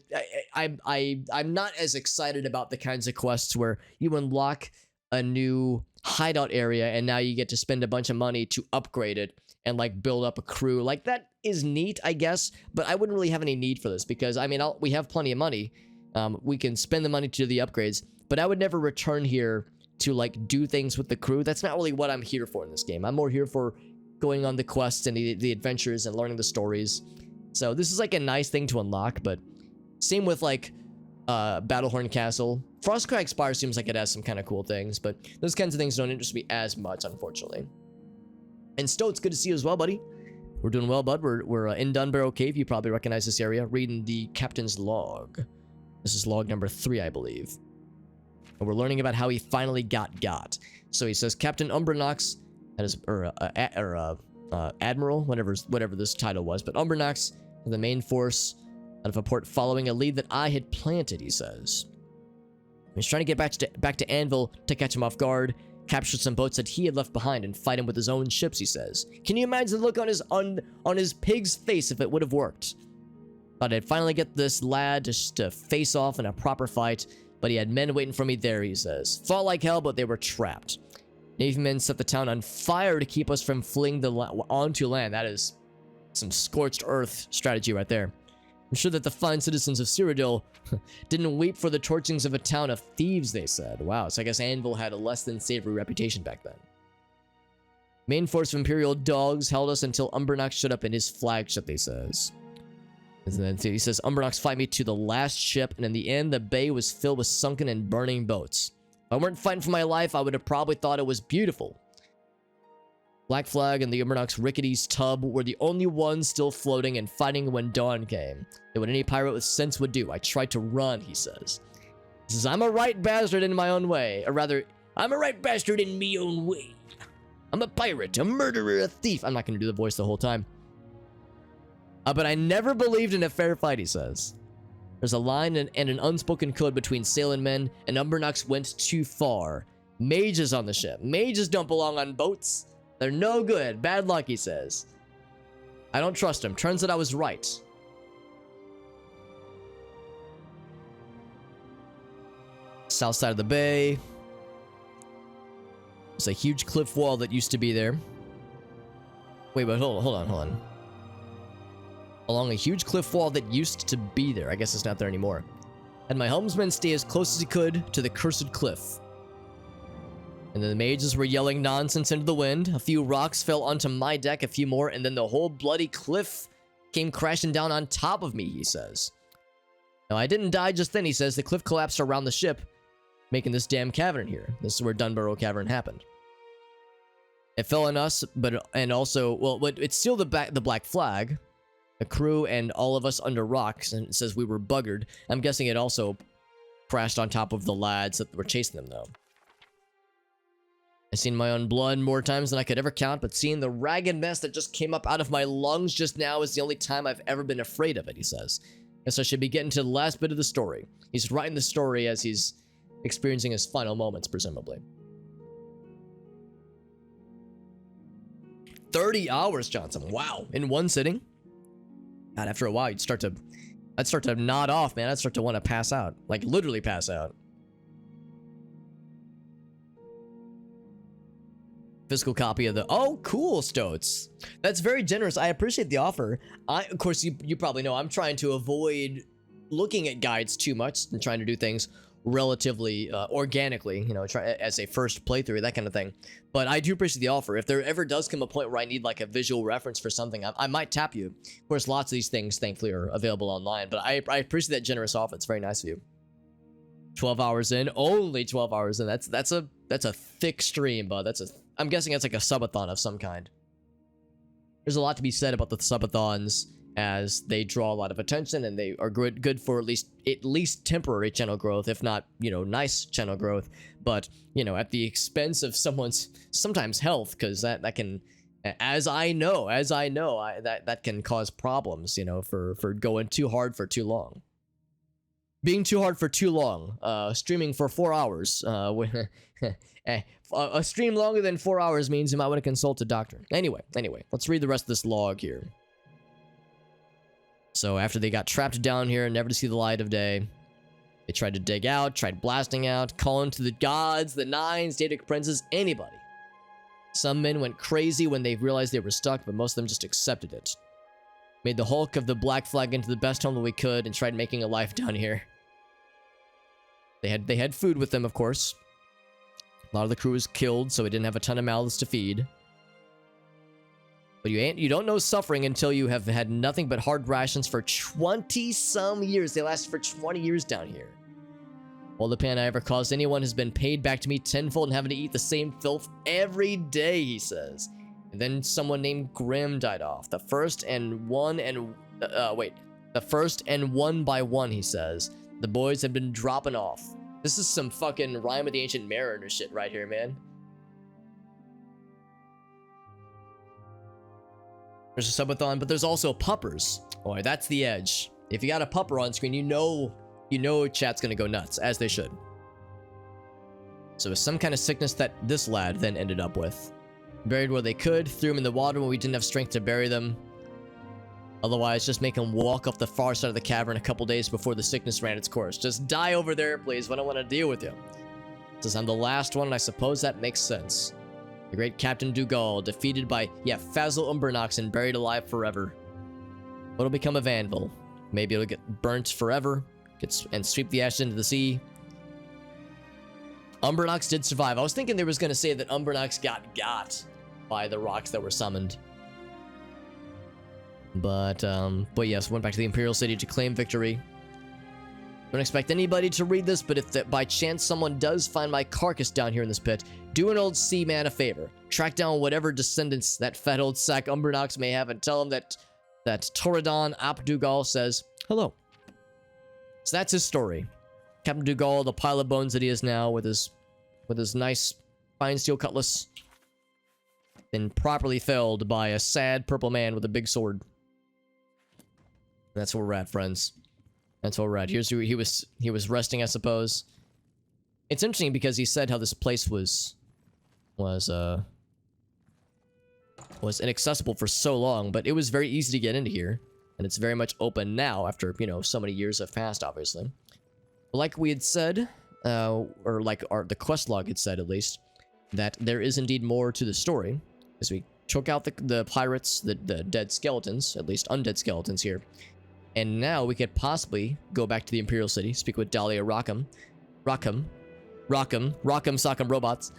Speaker 1: I'm not as excited about the kinds of quests where you unlock a new hideout area and now you get to spend a bunch of money to upgrade it and like build up a crew. Like, that is neat, I guess, but I wouldn't really have any need for this because, I mean, we have plenty of money. We can spend the money to do the upgrades, but I would never return here to like do things with the crew. That's not really what I'm here for in this game. I'm more here for going on the quests and the adventures and learning the stories. So this is like a nice thing to unlock, but same with like Battlehorn Castle. Frostcrag Spire seems like it has some kind of cool things, but those kinds of things don't interest me as much, unfortunately. And Stowe, it's good to see you as well, buddy. We're doing well, bud. We're in Dunbarrow Cave. You probably recognize this area. Reading the captain's log. This is log number 3, I believe. And we're learning about how he finally got. So he says, Captain Umbranox, that is, Admiral, whatever this title was, but Umbranox, the main force out of a port following a lead that I had planted, he says. He's trying to get back to Anvil to catch him off guard, capture some boats that he had left behind, and fight him with his own ships, he says. Can you imagine the look on his pig's face if it would have worked? Thought I'd finally get this lad to face off in a proper fight, but he had men waiting for me there, he says. Fought like hell, but they were trapped. Navy men set the town on fire to keep us from fleeing onto land. That is some scorched earth strategy right there. I'm sure that the fine citizens of Cyrodiil didn't weep for the torchings of a town of thieves, they said. Wow, so I guess Anvil had a less than savory reputation back then. Main force of Imperial dogs held us until Umbranox showed up in his flagship, he says. And then he says, Umbranox fight me to the last ship, and in the end, the bay was filled with sunken and burning boats. If I weren't fighting for my life, I would have probably thought it was beautiful. Black Flag and the Umbranox Rickety's tub were the only ones still floating and fighting when dawn came. And what any pirate with sense would do. I tried to run, he says. He says, I'm a right bastard in my own way. Or rather, I'm a right bastard in me own way. I'm a pirate, a murderer, a thief. I'm not going to do the voice the whole time. But I never believed in a fair fight, he says. There's a line and an unspoken code between sailing men, and Umbranox went too far. Mages on the ship. Mages don't belong on boats. They're no good. Bad luck, he says. I don't trust him. Turns out I was right. South side of the bay. There's a huge cliff wall that used to be there. Wait, hold on. Along a huge cliff wall that used to be there. I guess it's not there anymore. Had my helmsman stay as close as he could to the cursed cliff. And then the mages were yelling nonsense into the wind. A few rocks fell onto my deck, a few more, and then the whole bloody cliff came crashing down on top of me, he says. Now, I didn't die just then, he says. The cliff collapsed around the ship, making this damn cavern here. This is where Dunbarrow Cavern happened. It fell on us, and also, well, it's still the Black Flag, the crew, and all of us under rocks, and it says we were buggered. I'm guessing it also crashed on top of the lads that were chasing them, though. I've seen my own blood more times than I could ever count, but seeing the ragged mess that just came up out of my lungs just now is the only time I've ever been afraid of it, he says. Guess I should be getting to the last bit of the story. He's writing the story as he's experiencing his final moments, presumably. 30 hours, Johnson. Wow. In one sitting? God, after a while, I'd start to nod off, man. I'd start to want to pass out. Like, literally pass out. Physical copy of the... Oh, cool, Stoats. That's very generous. I appreciate the offer. Of course, you probably know I'm trying to avoid looking at guides too much and trying to do things relatively organically, you know, try as a first playthrough, that kind of thing. But I do appreciate the offer. If there ever does come a point where I need like a visual reference for something, I might tap you. Of course, lots of these things, thankfully, are available online. But I appreciate that generous offer. It's very nice of you. 12 hours in, only 12 hours in. That's a thick stream, bud. I'm guessing that's like a subathon of some kind. There's a lot to be said about the subathons, as they draw a lot of attention and they are good for at least temporary channel growth, if not, you know, nice channel growth. But, you know, at the expense of someone's sometimes health, because that can, as I know, that can cause problems, you know, for going too hard for too long. Being too hard for too long, streaming for 4 hours, a stream longer than 4 hours means you might want to consult a doctor. Anyway, let's read the rest of this log here. So after they got trapped down here, never to see the light of day, they tried to dig out, tried blasting out, calling to the gods, the nines, Daedric princes, anybody. Some men went crazy when they realized they were stuck, but most of them just accepted it. Made the hulk of the Black Flag into the best home that we could and tried making a life down here. They had food with them, of course. A lot of the crew was killed, so we didn't have a ton of mouths to feed. But you don't know suffering until you have had nothing but hard rations for 20-some years. They lasted for 20 years down here. All the pain I ever caused anyone has been paid back to me tenfold, and having to eat the same filth every day, he says. And then someone named Grim died off. The first and one by one, he says. The boys have been dropping off. This is some fucking Rime of the Ancient Mariner shit right here, man. There's a subathon, but there's also puppers. Boy, that's the edge. If you got a pupper on screen, you know chat's gonna go nuts, as they should. So it's some kind of sickness that this lad then ended up with. Buried where they could, threw them in the water when we didn't have strength to bury them. Otherwise, just make them walk up the far side of the cavern a couple days before the sickness ran its course. Just die over there, please. We don't want to deal with you. Says I'm the last one, and I suppose that makes sense. The great Captain Dougal, defeated by, Fazil Umbernox and buried alive forever. What'll become of Anvil? Maybe it'll get burnt forever, and sweep the ashes into the sea. Umbernox did survive. I was thinking they was going to say that Umbernox got by the rocks that were summoned. But yes, went back to the Imperial City to claim victory. Don't expect anybody to read this, but if by chance someone does find my carcass down here in this pit, do an old seaman a favor. Track down whatever descendants that fat old sack Umbernox may have and tell him that Toradon Ap Dougal says hello. So that's his story. Captain Dougal, the pile of bones that he is now, with his nice fine steel cutlass, been properly felled by a sad purple man with a big sword. And that's where we're at, friends. That's where we're at. Here's who he was resting, I suppose. It's interesting because he said how this place was inaccessible for so long, but it was very easy to get into here, and it's very much open now after, so many years have passed, obviously. But like we had said, or like the quest log had said at least, that there is indeed more to the story, as we took out the pirates, the dead skeletons, at least undead skeletons here. And now we could possibly go back to the Imperial City, speak with Dahlia Rockham, Sock'em Robots,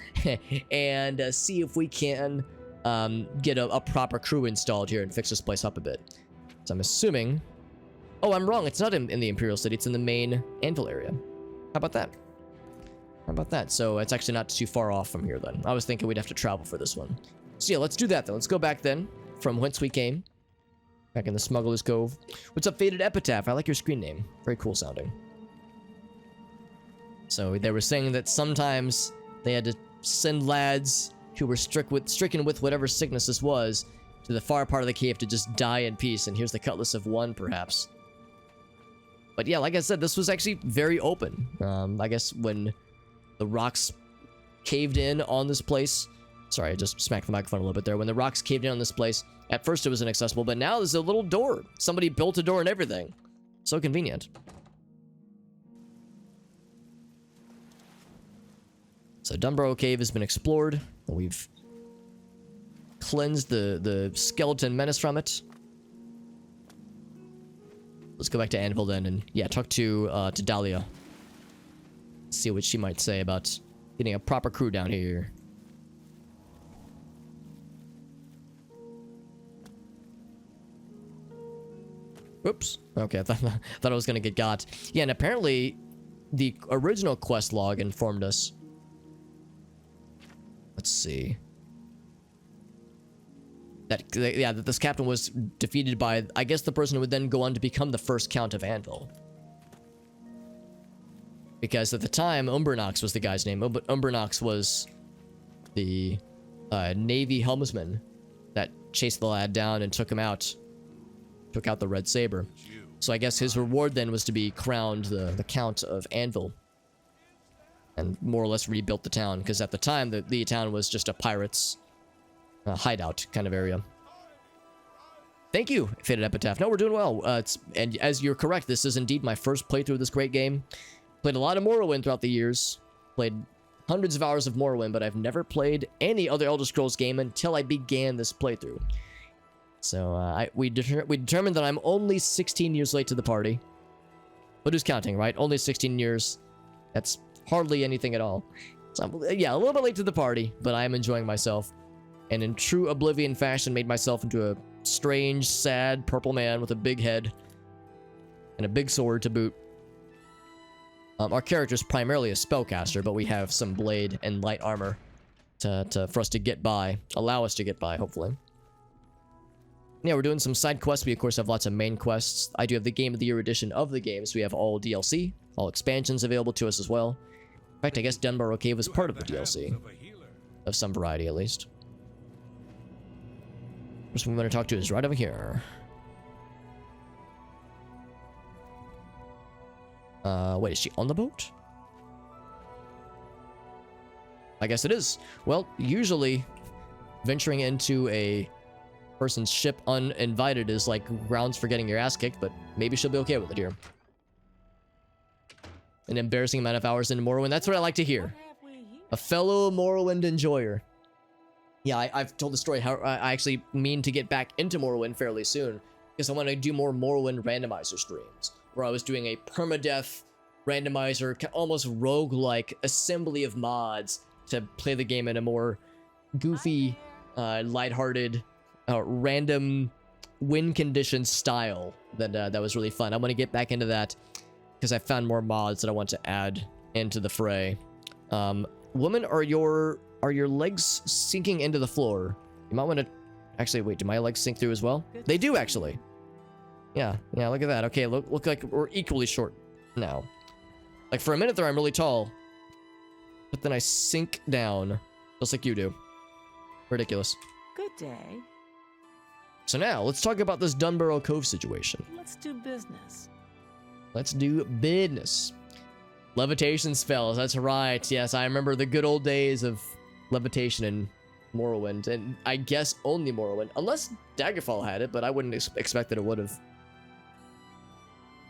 Speaker 1: and see if we can get a proper crew installed here and fix this place up a bit. So I'm assuming... Oh, I'm wrong. It's not in the Imperial City. It's in the main Anvil area. How about that? So it's actually not too far off from here then. I was thinking we'd have to travel for this one. So yeah, let's do that then. Let's go back then from whence we came. Back in the Smuggler's Cove. What's up, Faded Epitaph? I like your screen name. Very cool sounding. So they were saying that sometimes they had to send lads who were stricken with whatever sickness this was to the far part of the cave to just die in peace. And here's the cutlass of one, perhaps. But yeah, like I said, this was actually very open. I guess when the rocks caved in on this place... Sorry, I just smacked the microphone a little bit there. When the rocks caved in on this place, at first it was inaccessible, but now there's a little door. Somebody built a door and everything. So convenient. So Dunborough Cave has been explored. We've cleansed the skeleton menace from it. Let's go back to Anvil then and, talk to Dahlia. see what she might say about getting a proper crew down here. Oops. Okay, I thought I was gonna get got. Yeah, and apparently the original quest log informed us. Let's see. That this captain was defeated by, I guess, the person who would then go on to become the first Count of Anvil. Because at the time, Umbernox was the guy's name. But Umbernox was the Navy helmsman that chased the lad down and took him out. Took out the Red Saber. So I guess his reward then was to be crowned the Count of Anvil. And more or less rebuilt the town. Because at the time, the town was just a pirate's hideout kind of area. Thank you, Faded Epitaph. No, we're doing well. And as you're correct, this is indeed my first playthrough of this great game. Played a lot of Morrowind throughout the years. Played hundreds of hours of Morrowind, but I've never played any other Elder Scrolls game until I began this playthrough. So we determined that I'm only 16 years late to the party. But who's counting, right? Only 16 years. That's hardly anything at all. So yeah, a little bit late to the party, but I am enjoying myself. And in true Oblivion fashion, made myself into a strange, sad, purple man with a big head. And a big sword to boot. Our character is primarily a spellcaster, but we have some blade and light armor for us to get by. Allow us to get by, hopefully. Yeah, we're doing some side quests. We, of course, have lots of main quests. I do have the Game of the Year edition of the game, so we have all DLC, all expansions available to us as well. In fact, I guess Dunbarrow Cave was part of the DLC. Of some variety, at least. First one we're going to talk to is right over here. Wait, is she on the boat? I guess it is. Well, usually venturing into a person's ship uninvited is like grounds for getting your ass kicked, but maybe she'll be okay with it here. An embarrassing amount of hours into Morrowind. That's what I like to hear. A fellow Morrowind enjoyer. Yeah, I've told the story how I actually mean to get back into Morrowind fairly soon, because I want to do more Morrowind randomizer streams, where I was doing a permadeath randomizer, almost roguelike assembly of mods to play the game in a more goofy, lighthearted, random win condition style. That was really fun. I want to get back into that because I found more mods that I want to add into the fray. Woman, are your legs sinking into the floor? You might want to... Actually, wait, do my legs sink through as well? They do, actually. Yeah, look at that. Okay, look like we're equally short now. Like, for a minute there, I'm really tall. But then I sink down, just like you do. Ridiculous.
Speaker 8: Good day.
Speaker 1: So now, let's talk about this Dunbarrow Cove situation.
Speaker 8: Let's do business.
Speaker 1: Let's do business. Levitation spells, that's right. Yes, I remember the good old days of levitation in Morrowind. And I guess only Morrowind. Unless Daggerfall had it, but I wouldn't expect that it would have.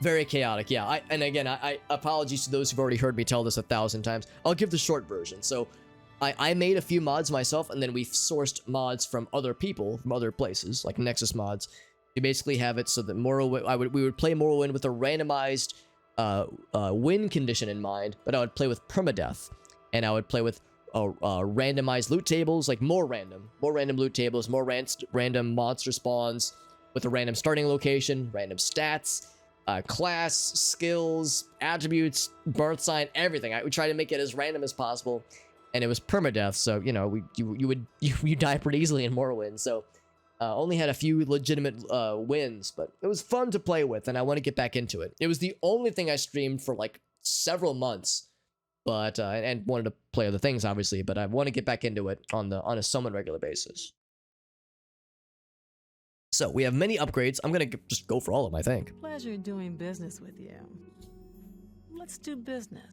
Speaker 1: Very chaotic, yeah. And again, I apologies to those who've already heard me tell this 1,000 times. I'll give the short version. So, I made a few mods myself, and then we've sourced mods from other people, from other places, like Nexus mods. We basically have it so that Morrowind, we would play Morrowind with a randomized win condition in mind, but I would play with permadeath, and I would play with randomized loot tables, like more random loot tables, more random monster spawns with a random starting location, random stats, class, skills, attributes, birth sign, everything. I would try to make it as random as possible, and it was permadeath, so you know you die pretty easily in Morrowind. So only had a few legitimate wins, but it was fun to play with, and I want to get back into it. It was the only thing I streamed for like several months, but and wanted to play other things obviously, but I want to get back into it on a somewhat regular basis. So we have many upgrades. I'm gonna just go for all of them, I think.
Speaker 8: Pleasure doing business with you. Let's do business.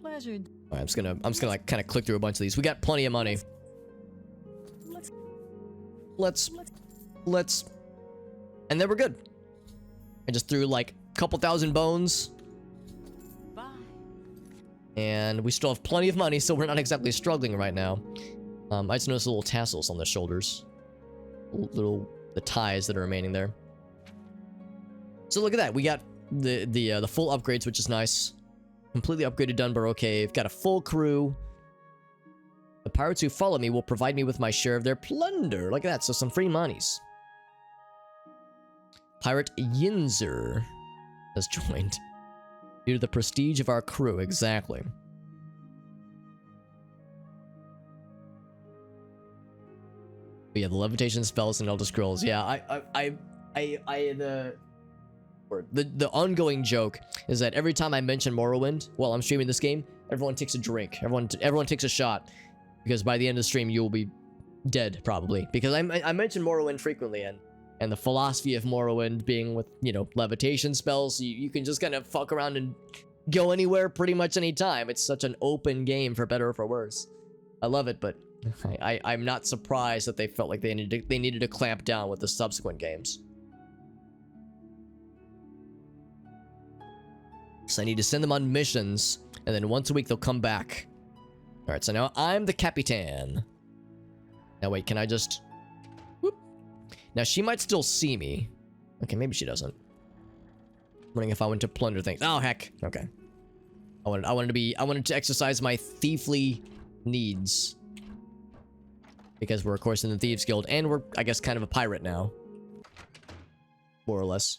Speaker 8: Pleasure.
Speaker 1: All right, I'm just gonna like kind of click through a bunch of these. We got plenty of money. Let's, and then we're good. I just threw like a couple thousand bones.
Speaker 8: Bye.
Speaker 1: And we still have plenty of money, so we're not exactly struggling right now. I just noticed little tassels on the shoulders. The ties that are remaining there. So look at that. We got the full upgrades, which is nice. Completely upgraded Dunborough Cave. Got a full crew. The pirates who follow me will provide me with my share of their plunder. Look at that. So some free monies. Pirate Yinzer has joined. Due to the prestige of our crew. Exactly. We have the levitation spells and Elder Scrolls. Yeah, the ongoing joke is that every time I mention Morrowind while I'm streaming this game, everyone takes a drink. Everyone takes a shot, because by the end of the stream you will be dead probably. Because I mention Morrowind frequently, and the philosophy of Morrowind being with, you know, levitation spells, you can just kind of fuck around and go anywhere pretty much any time. It's such an open game, for better or for worse. I love it, but I'm not surprised that they felt like they needed to clamp down with the subsequent games. So I need to send them on missions, and then once a week they'll come back. Alright, so now I'm the Capitan. Now wait, can I just... Whoop. Now she might still see me. Okay, maybe she doesn't. I'm wondering if I went to plunder things. Oh, heck. Okay. I wanted to exercise my thiefly needs. Because we're, of course, in the Thieves Guild, and we're, I guess, kind of a pirate now. More or less.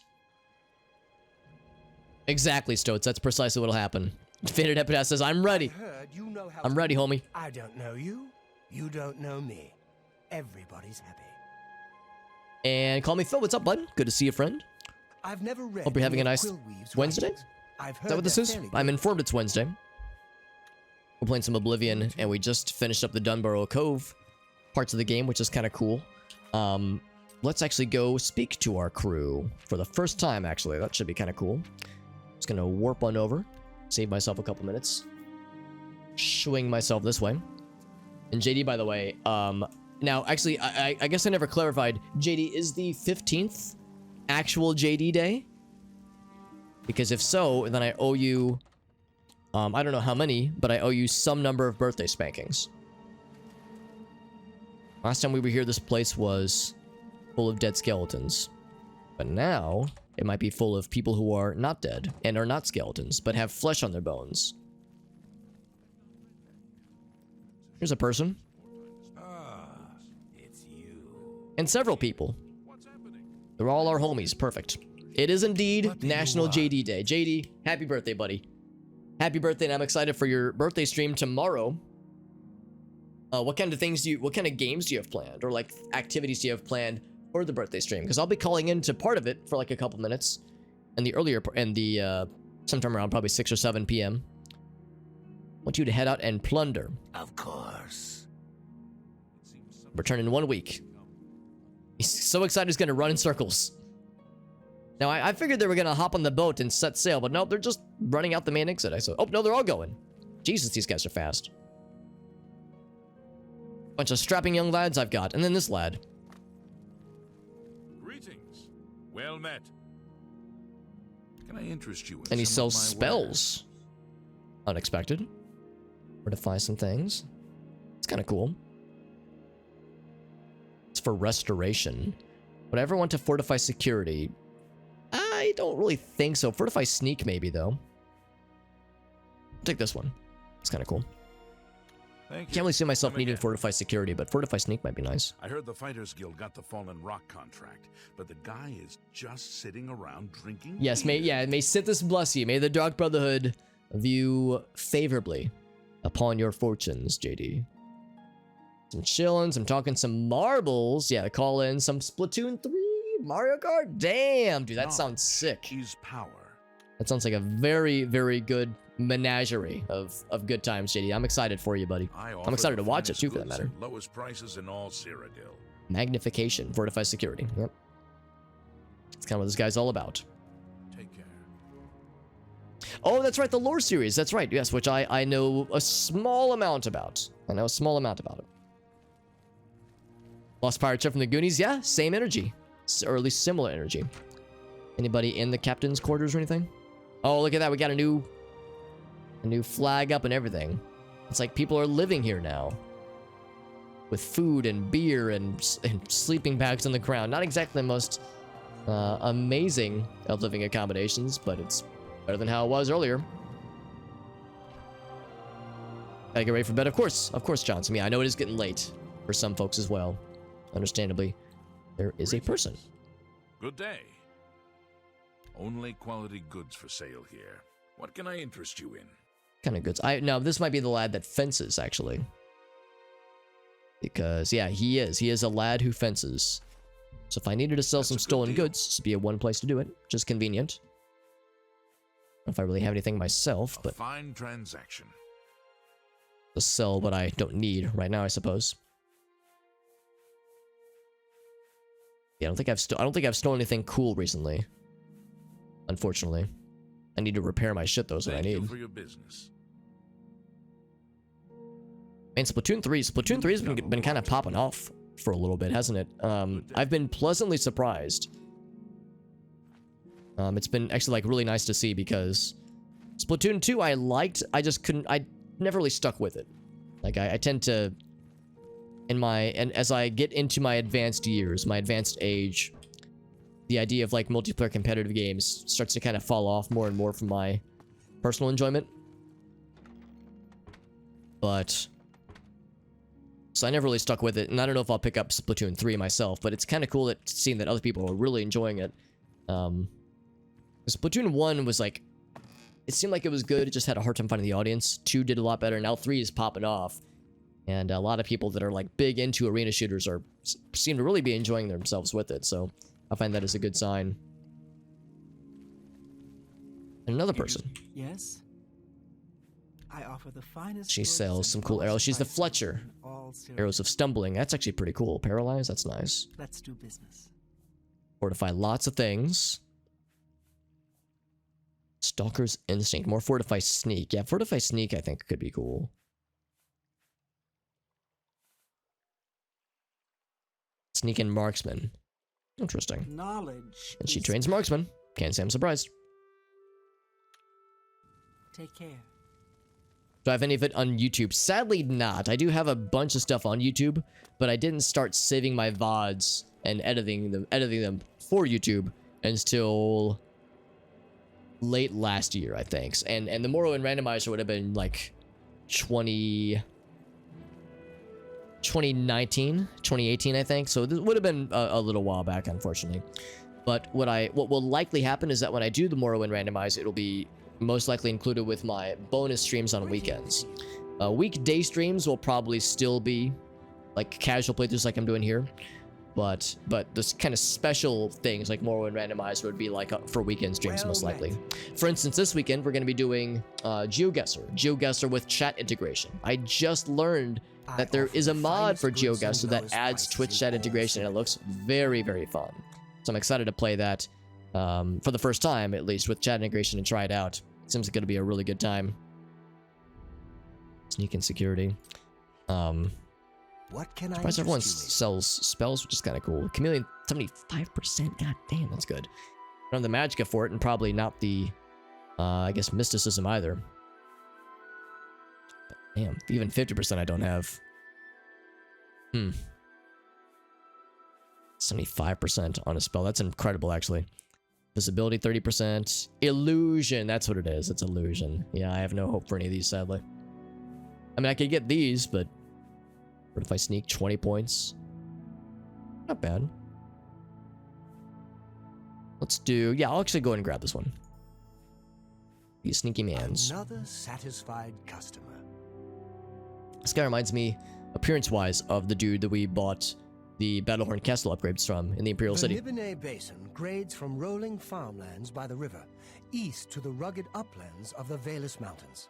Speaker 1: Exactly, Stoats. That's precisely what'll happen. Faded Epitaph says, I'm ready. I'm ready, homie.
Speaker 6: I don't know you. You don't know me. Everybody's happy.
Speaker 1: And call me Phil. What's up, bud? Good to see you, friend.
Speaker 6: I've never read.
Speaker 1: Hope you're having a nice Wednesday. Is that what this is? I'm informed it's Wednesday. We're playing some Oblivion, and we just finished up the Dunborough Cove parts of the game, which is kind of cool. Let's actually go speak to our crew for the first time, actually. That should be kind of cool. Just gonna warp on over, save myself a couple minutes, swing myself this way. And JD, by the way, now, actually, I guess I never clarified. JD, is the 15th actual JD day? Because if so, then I owe you, I don't know how many, but I owe you some number of birthday spankings. Last time we were here, this place was full of dead skeletons. But now, it might be full of people who are not dead, and are not skeletons, but have flesh on their bones. Here's a person.
Speaker 6: It's you.
Speaker 1: And several people. They're all our homies. Perfect. It is indeed National JD Day. JD, happy birthday, buddy. Happy birthday, and I'm excited for your birthday stream tomorrow. What kind of games do you have planned, or like activities do you have planned for the birthday stream? Because I'll be calling into part of it for like a couple minutes, and sometime around probably 6 or 7 p.m. I want you to head out and plunder.
Speaker 6: Of course.
Speaker 1: Return in 1 week. He's so excited he's gonna run in circles. Now I figured they were gonna hop on the boat and set sail, but no, they're just running out the main exit. I said, oh no, they're all going. Jesus, these guys are fast. Bunch of strapping young lads I've got, and then this lad.
Speaker 4: Greetings. Well met. Can I interest you in
Speaker 1: And he
Speaker 4: some of
Speaker 1: sells
Speaker 4: my
Speaker 1: spells. Unexpected. Fortify some things. It's kind of cool. It's for restoration. Would I ever want to fortify security? I don't really think so. Fortify sneak maybe, though. I'll take this one. It's kind of cool.
Speaker 4: Thank you.
Speaker 1: Can't really see myself
Speaker 4: Come
Speaker 1: needing
Speaker 4: again.
Speaker 1: fortify security, but fortify sneak might be nice.
Speaker 4: I heard the Fighters Guild got the Fallen Rock contract, but the guy is just sitting around drinking
Speaker 1: Yes,
Speaker 4: beer.
Speaker 1: may Sithis bless you. May the Dark Brotherhood view favorably upon your fortunes, JD. Some chillin', some talking some marbles. Yeah, call in some Splatoon 3, Mario Kart. Damn, dude, that sounds sick.
Speaker 4: Is power.
Speaker 1: That sounds like a very, very good menagerie of good times, JD. I'm excited for you, buddy. I'm excited to watch it too, for that matter.
Speaker 4: Lowest prices in all Cyrodiil.
Speaker 1: Magnification, fortify security. Yep. That's kind of what this guy's all about.
Speaker 4: Take care.
Speaker 1: Oh, that's right, the lore series. That's right, yes, which I know a small amount about. I know a small amount about it. Lost Pirate Ship from the Goonies, yeah, same energy. Or at least similar energy. Anybody in the captain's quarters or anything? Oh, look at that, we got a new flag up and everything. It's like people are living here now. With food and beer and sleeping bags on the ground. Not exactly the most amazing of living accommodations, but it's better than how it was earlier. Gotta get ready for bed. Of course, Johnson. Yeah, I know it is getting late for some folks as well. Understandably, there is a person.
Speaker 4: Good day. Only quality goods for sale here. What can I interest you in?
Speaker 1: Kind of goods. Now this might be the lad that fences actually, because yeah, he is a lad who fences. So if I needed to sell some stolen goods, this would be a one place to do it, which is convenient. I don't know if I really have anything myself, but
Speaker 4: fine transaction.
Speaker 1: To sell what I don't need right now, I suppose. Yeah, I don't think I've stolen anything cool recently. Unfortunately, I need to repair my shit. Those what I need.
Speaker 4: Thank you for your business.
Speaker 1: Man, Splatoon 3 has been kind of popping off for a little bit, hasn't it? I've been pleasantly surprised. It's been actually like really nice to see because Splatoon 2 I liked. I just couldn't. I never really stuck with it. Like I tend to, as I get into my advanced years, my advanced age, the idea of like multiplayer competitive games starts to kind of fall off more and more from my personal enjoyment. But so I never really stuck with it, and I don't know if I'll pick up Splatoon 3 myself, but it's kind of cool that seeing that other people are really enjoying it. Splatoon 1 was like, it seemed like it was good, it just had a hard time finding the audience. 2 did a lot better, now 3 is popping off. And a lot of people that are like big into arena shooters seem to really be enjoying themselves with it, so I find that as a good sign. And another person.
Speaker 5: Yes. I offer the finest.
Speaker 1: She sells some cool arrows. She's the Fletcher. Arrows of Stumbling. That's actually pretty cool. Paralyzed. That's nice.
Speaker 5: Let's do business.
Speaker 1: Fortify lots of things. Stalker's Instinct. More Fortify Sneak. Yeah, Fortify Sneak I think could be cool. Sneak and Marksman. Interesting.
Speaker 5: Knowledge.
Speaker 1: And she trains Marksman. Can't say I'm surprised.
Speaker 5: Take care.
Speaker 1: Do I have any of it on YouTube? Sadly not. I do have a bunch of stuff on YouTube, but I didn't start saving my VODs and editing them for YouTube until late last year, I think. And the Morrowind randomizer would have been like 2019, 2018, I think. So this would have been a little while back, unfortunately. But what will likely happen is that when I do the Morrowind randomizer, it'll be most likely included with my bonus streams on weekends. Weekday streams will probably still be like casual playthroughs like I'm doing here, but this kind of special things like Morrowind randomizer would be like for weekend streams most likely. For instance, this weekend we're going to be doing GeoGuessr with chat integration. I just learned that there is a mod for GeoGuessr that adds Twitch chat integration, and it looks very, very fun. So I'm excited to play that for the first time, at least, with chat integration and try it out. Seems like it'll be a really good time. Sneak and security.
Speaker 6: What can I
Speaker 1: surprised everyone sells spells, which is kind of cool. Chameleon 75%. God damn, that's good. I don't have the magicka for it, and probably not the, I guess, mysticism either. But damn, even 50% I don't have. 75% on a spell. That's incredible, actually. Visibility 30%. Illusion. That's what it is. It's illusion. Yeah, I have no hope for any of these, sadly. I mean, I could get these, but what if I sneak 20 points? Not bad. Let's do... Yeah, I'll actually go ahead and grab this one. Be sneaky mans.
Speaker 6: Another satisfied customer.
Speaker 1: This guy reminds me, appearance-wise, of the dude that we bought the Battlehorn Castle upgrades from in the Imperial City.
Speaker 6: The Nibene Basin grades from rolling farmlands by the river east to the rugged uplands of the Valus Mountains.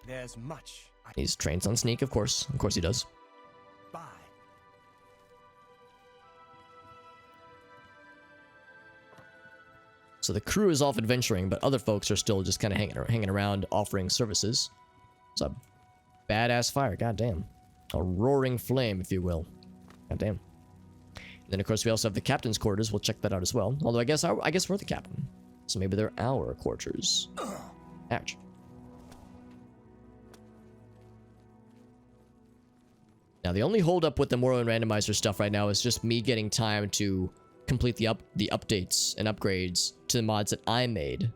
Speaker 6: There's much.
Speaker 1: He's trained on sneak, of course. Of course he does.
Speaker 6: Buy.
Speaker 1: So the crew is off adventuring, but other folks are still just kind of hanging around, offering services. It's a badass fire, goddamn. A roaring flame, if you will. Goddamn. And then, of course, we also have the captain's quarters. We'll check that out as well. Although I guess we're the captain, so maybe they're our quarters. Ouch. Now, the only holdup with the Morrowind randomizer stuff right now is just me getting time to complete the updates and upgrades to the mods that I made.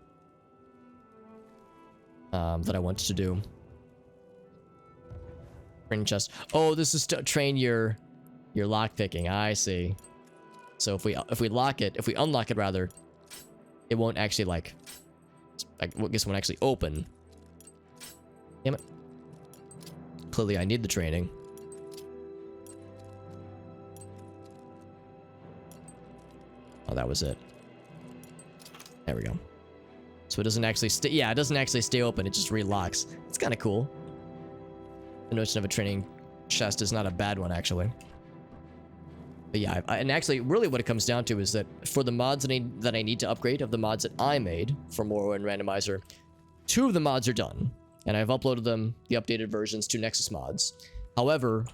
Speaker 1: That I wanted to do. Training chest. Oh, this is to train your lock picking. I see. So if we lock it, if we unlock it rather, it won't actually like, I guess it won't actually open. Damn it. Clearly I need the training. Oh, that was it. There we go. So it doesn't actually stay, yeah, it doesn't actually stay open, it just relocks. It's kind of cool. The notion of a training chest is not a bad one, actually. But yeah, and actually, really what it comes down to is that for the mods that I need to upgrade, of the mods that I made for Morrowind Randomizer, 2 of the mods are done. And I've uploaded them, the updated versions, to Nexus Mods. However,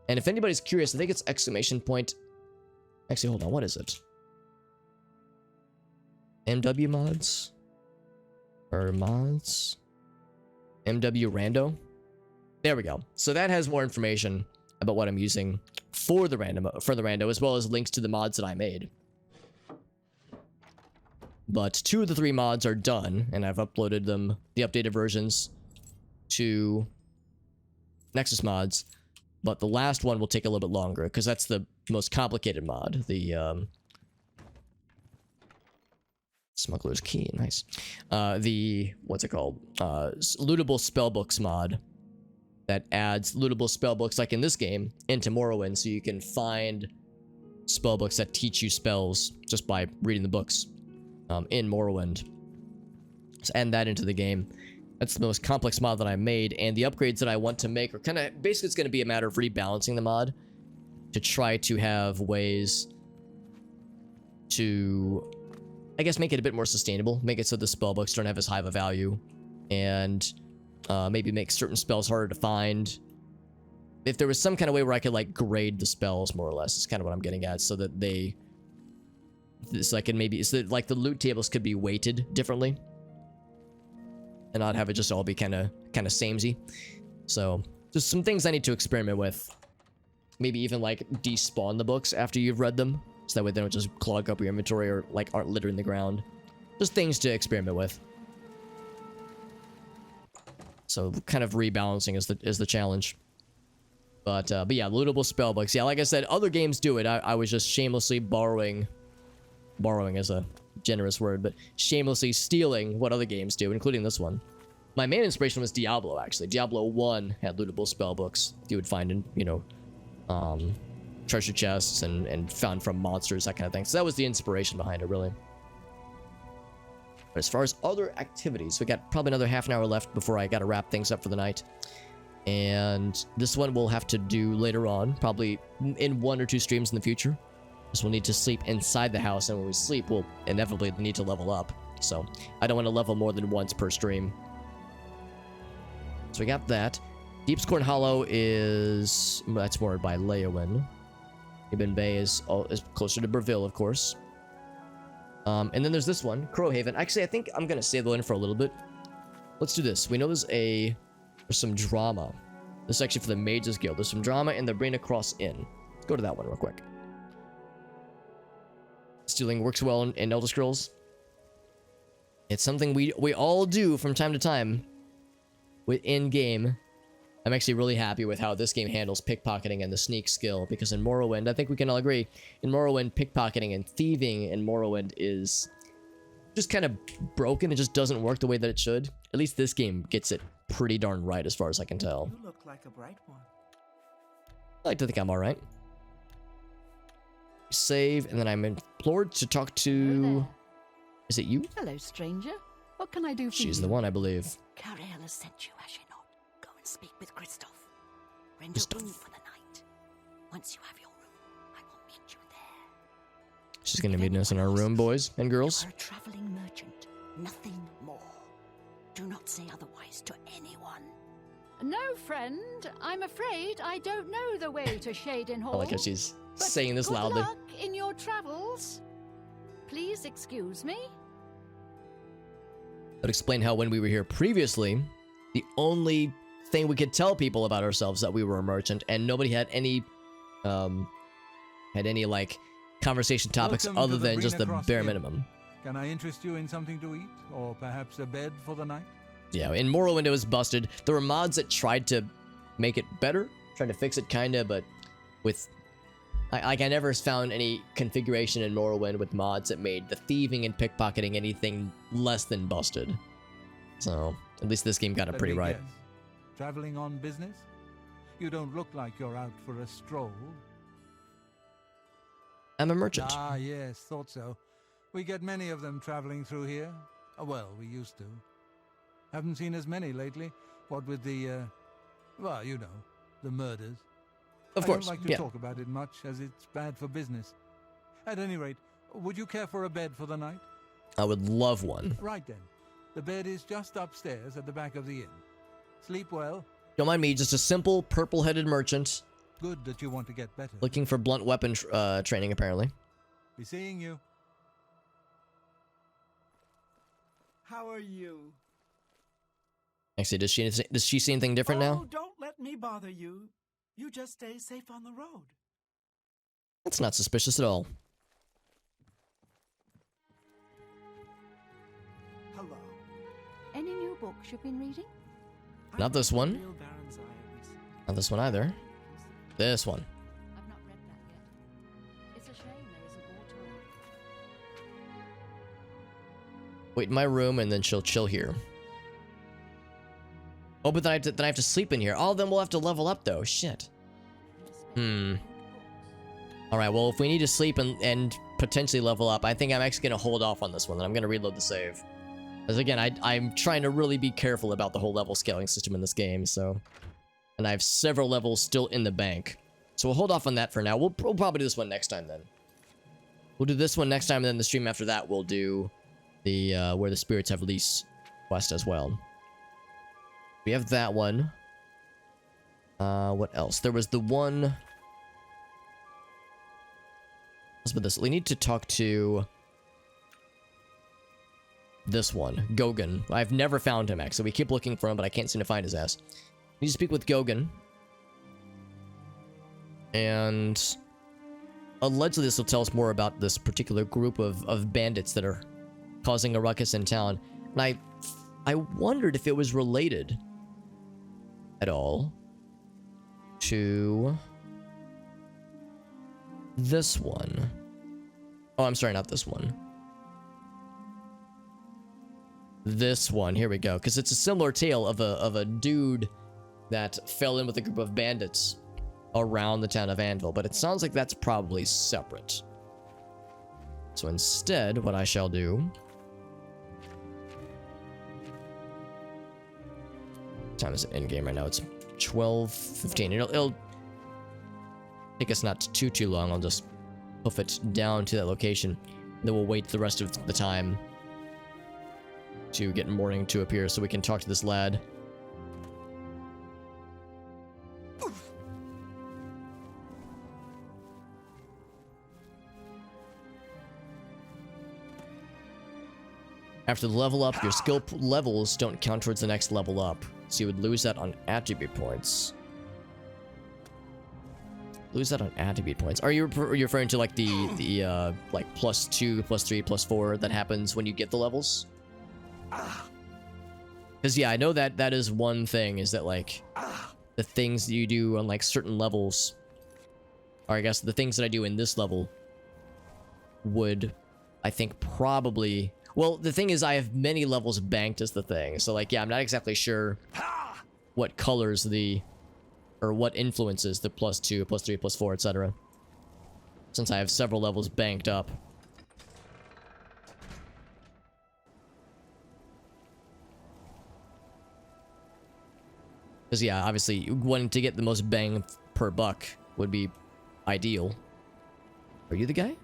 Speaker 1: and if anybody's curious, I think it's exclamation point... Actually, hold on, what is it? MW mods? Or mods? MW Rando? There we go. So that has more information about what I'm using for the rando, as well as links to the mods that I made. But 2 of the 3 mods are done, and I've uploaded them, the updated versions, to Nexus Mods. But the last one will take a little bit longer, because that's the most complicated mod. The Smuggler's Key, nice. The, what's it called? Lootable Spellbooks mod. That adds lootable spellbooks, like in this game, into Morrowind, so you can find spellbooks that teach you spells just by reading the books in Morrowind. So add that into the game. That's the most complex mod that I made, and the upgrades that I want to make are kind of... Basically, it's going to be a matter of rebalancing the mod to try to have ways to, I guess, make it a bit more sustainable. Make it so the spellbooks don't have as high of a value, and... maybe make certain spells harder to find. If there was some kind of way where I could, like, grade the spells, more or less, is kind of what I'm getting at, so that they... So I can maybe... So that, like, the loot tables could be weighted differently. And not have it just all be kind of samey. So, just some things I need to experiment with. Maybe even, like, despawn the books after you've read them. So that way they don't just clog up your inventory or, like, aren't littering the ground. Just things to experiment with. So kind of rebalancing is the challenge. But yeah, lootable spellbooks. Yeah, like I said, other games do it. I was just shamelessly borrowing is a generous word, but shamelessly stealing what other games do, including this one. My main inspiration was Diablo, actually. Diablo 1 had lootable spellbooks you would find in, you know, treasure chests and found from monsters, that kind of thing. So that was the inspiration behind it, really. But as far as other activities, we got probably another half an hour left before I gotta wrap things up for the night. And this one we'll have to do later on, probably in 1 or 2 streams in the future. Because we'll need to sleep inside the house, and when we sleep, we'll inevitably need to level up. So, I don't want to level more than once per stream. So we got that. Deepscorn Hollow is... That's moored by Leowin. Ibn Bay is closer to Burville, of course. And then there's this one, Crowhaven. Actually, I think I'm gonna save the one for a little bit. Let's do this. We know there's some drama. This is actually for the Mages Guild. There's some drama in the Braina Cross Inn. Let's go to that one real quick. Stealing works well in Elder Scrolls. It's something we all do from time to time within game. I'm actually really happy with how this game handles pickpocketing and the sneak skill, because in Morrowind, I think we can all agree, in Morrowind, pickpocketing and thieving in Morrowind is just kind of broken. It just doesn't work the way that it should. At least this game gets it pretty darn right, as far as I can tell.
Speaker 5: You look like a bright one.
Speaker 1: I like to think I'm alright. Save, and then I'm implored to talk to... Is it you?
Speaker 7: Hello, stranger. What can I do for you?
Speaker 1: She's the one, I believe.
Speaker 9: Cariel has sent you, has she not? Go and speak with Christoph. Rent
Speaker 1: Christoph.
Speaker 9: a room for the night. Once you have your room, I will meet you there.
Speaker 1: She's gonna meet us in our room, boys and girls.
Speaker 9: You are a traveling merchant, nothing more. Do not say otherwise to anyone.
Speaker 7: No, friend. I'm afraid I don't know the way to Shaden Hall.
Speaker 1: I like how she's
Speaker 7: but
Speaker 1: saying this
Speaker 7: good
Speaker 1: loudly.
Speaker 7: Luck in your travels. Please excuse me.
Speaker 1: That would explain how when we were here previously, the only thing we could tell people about ourselves that we were a merchant, and nobody had any like conversation topics
Speaker 3: Welcome
Speaker 1: other
Speaker 3: to the
Speaker 1: than just the
Speaker 3: Braina Cross
Speaker 1: bare
Speaker 3: Inn.
Speaker 1: minimum.
Speaker 3: Can I interest you in something to eat, or perhaps a bed for the night?
Speaker 1: Yeah, in Morrowind it was busted. There were mods that tried to make it better, trying to fix it kinda, but with I never found any configuration in Morrowind with mods that made the thieving and pickpocketing anything less than busted. So at least this game got it pretty right.
Speaker 3: Guess. Traveling on business? You don't look like you're out for a stroll.
Speaker 1: I'm a merchant.
Speaker 3: Ah, yes, thought so. We get many of them traveling through here. Well, we used to. Haven't seen as many lately. What with the, well, you know, the murders.
Speaker 1: Of course,
Speaker 3: I don't like to talk about it much, as it's bad for business. At any rate, would you care for a bed for the night?
Speaker 1: I would love one.
Speaker 3: Right then. The bed is just upstairs at the back of the inn. Sleep well.
Speaker 1: Don't mind me, just a simple purple-headed merchant.
Speaker 3: Good that you want to get better.
Speaker 1: Looking for blunt weapon training, apparently.
Speaker 3: Be seeing you.
Speaker 5: How are you?
Speaker 1: Actually, does she see anything different now?
Speaker 5: Oh, don't let me bother you. You just stay safe on the road.
Speaker 1: That's not suspicious at all.
Speaker 5: Hello.
Speaker 7: Any new books you've been reading?
Speaker 1: Not this one.
Speaker 5: Real Baron's Eye recently.
Speaker 1: Not this one either. This one.
Speaker 7: I've not read that yet. It's a shame there isn't more time.
Speaker 1: Wait in my room and then she'll chill here. Oh, but then I have to sleep in here. Oh, then we'll have to level up though. Shit. Alright, well, if we need to sleep and potentially level up, I think I'm actually going to hold off on this one. And I'm going to reload the save. Because again, I'm trying to really be careful about the whole level scaling system in this game, so... And I have several levels still in the bank. So we'll hold off on that for now. We'll probably do this one next time then. We'll do this one next time, and then the stream after that we'll do the, Where the Spirits Have Lease quest as well. We have that one. What else? There was the one... Let's put this. We need to talk to... this one, Gogan. I've never found him, actually. We keep looking for him, but I can't seem to find his ass. We need to speak with Gogan. And... allegedly this will tell us more about this particular group of bandits that are causing a ruckus in town. And I wondered if it was related at all to this one. Oh, I'm sorry, not this one. This one, here we go, because it's a similar tale of a dude that fell in with a group of bandits around the town of Anvil, but it sounds like that's probably separate. So instead, what I shall do... What time is it in game right now? It's 12:15. It'll take us not too long. I'll just hoof it down to that location. Then we'll wait the rest of the time to get morning to appear so we can talk to this lad. After the level up, your skill levels don't count towards the next level up, so you would lose that on attribute points. Lose that on attribute points. Are you referring to like the like +2, +3, +4 that happens when you get the levels? Because yeah, I know that is one thing, is that like the things that you do on like certain levels, or I guess the things that I do in this level would, I think, probably... Well, the thing is I have many levels banked is the thing. So like, yeah, I'm not exactly sure what colors the... or what influences the +2, +3, +4, etc. Since I have several levels banked up. Because yeah, obviously, wanting to get the most bang per buck would be ideal. Are you the guy?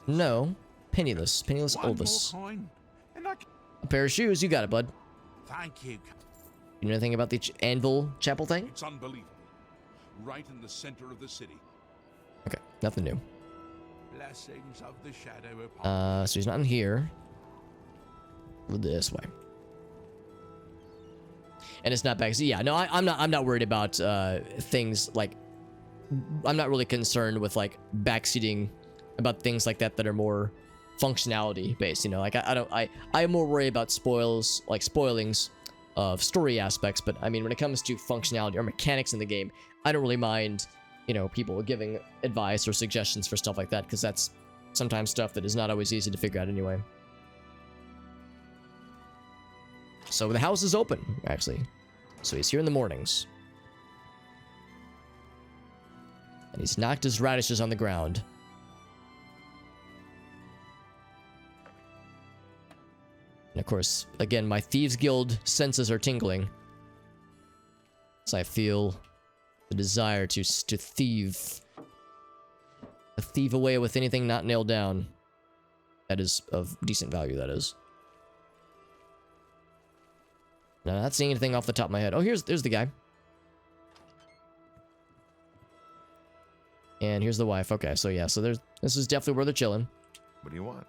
Speaker 1: No. Penniless. Penniless Olvis. A pair of shoes. You got it, bud.
Speaker 4: Thank you.
Speaker 1: You know anything about the Anvil Chapel thing?
Speaker 4: It's unbelievable. Right in the center of the city.
Speaker 1: Okay, nothing new.
Speaker 4: Blessings of the shadow upon
Speaker 1: So he's not in here. This way. And it's not back. So yeah, no, I'm not worried about things like... I'm not really concerned with like backseating about things like that are more functionality based, you know. Like I'm more worried about spoilings of story aspects, but I mean, when it comes to functionality or mechanics in the game, I don't really mind, you know, people giving advice or suggestions for stuff like that, because that's sometimes stuff that is not always easy to figure out anyway. So the house is open, actually. So he's here in the mornings. And he's knocked his radishes on the ground. And of course, again, my Thieves Guild senses are tingling. So I feel the desire to thieve away with anything not nailed down. That is of decent value, that is. No, not seeing anything off the top of my head. Oh, there's the guy. And here's the wife. Okay, so yeah, so this is definitely where they're chilling.
Speaker 2: What do you want?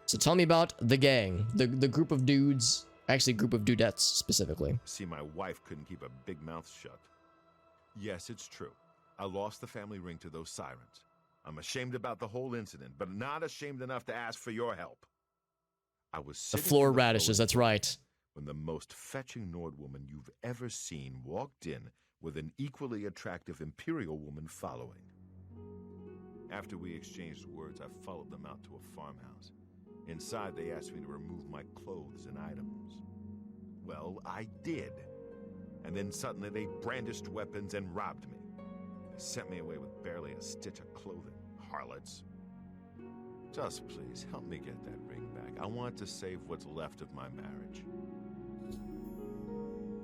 Speaker 1: So tell me about the gang, the group of dudes, actually group of dudettes specifically.
Speaker 2: See, my wife couldn't keep a big mouth shut. Yes, it's true. I lost the family ring to those sirens. I'm ashamed about the whole incident, but not ashamed enough to ask for your help. I was
Speaker 1: The
Speaker 2: sitting
Speaker 1: floor
Speaker 2: on
Speaker 1: radishes, that's right.
Speaker 2: when the most fetching Nord woman you've ever seen walked in with an equally attractive Imperial woman following. After we exchanged words, I followed them out to a farmhouse. Inside, they asked me to remove my clothes and items. Well, I did. And then suddenly they brandished weapons and robbed me. They sent me away with barely a stitch of clothing, harlots. Just please, help me get that ring back. I want to save what's left of my marriage.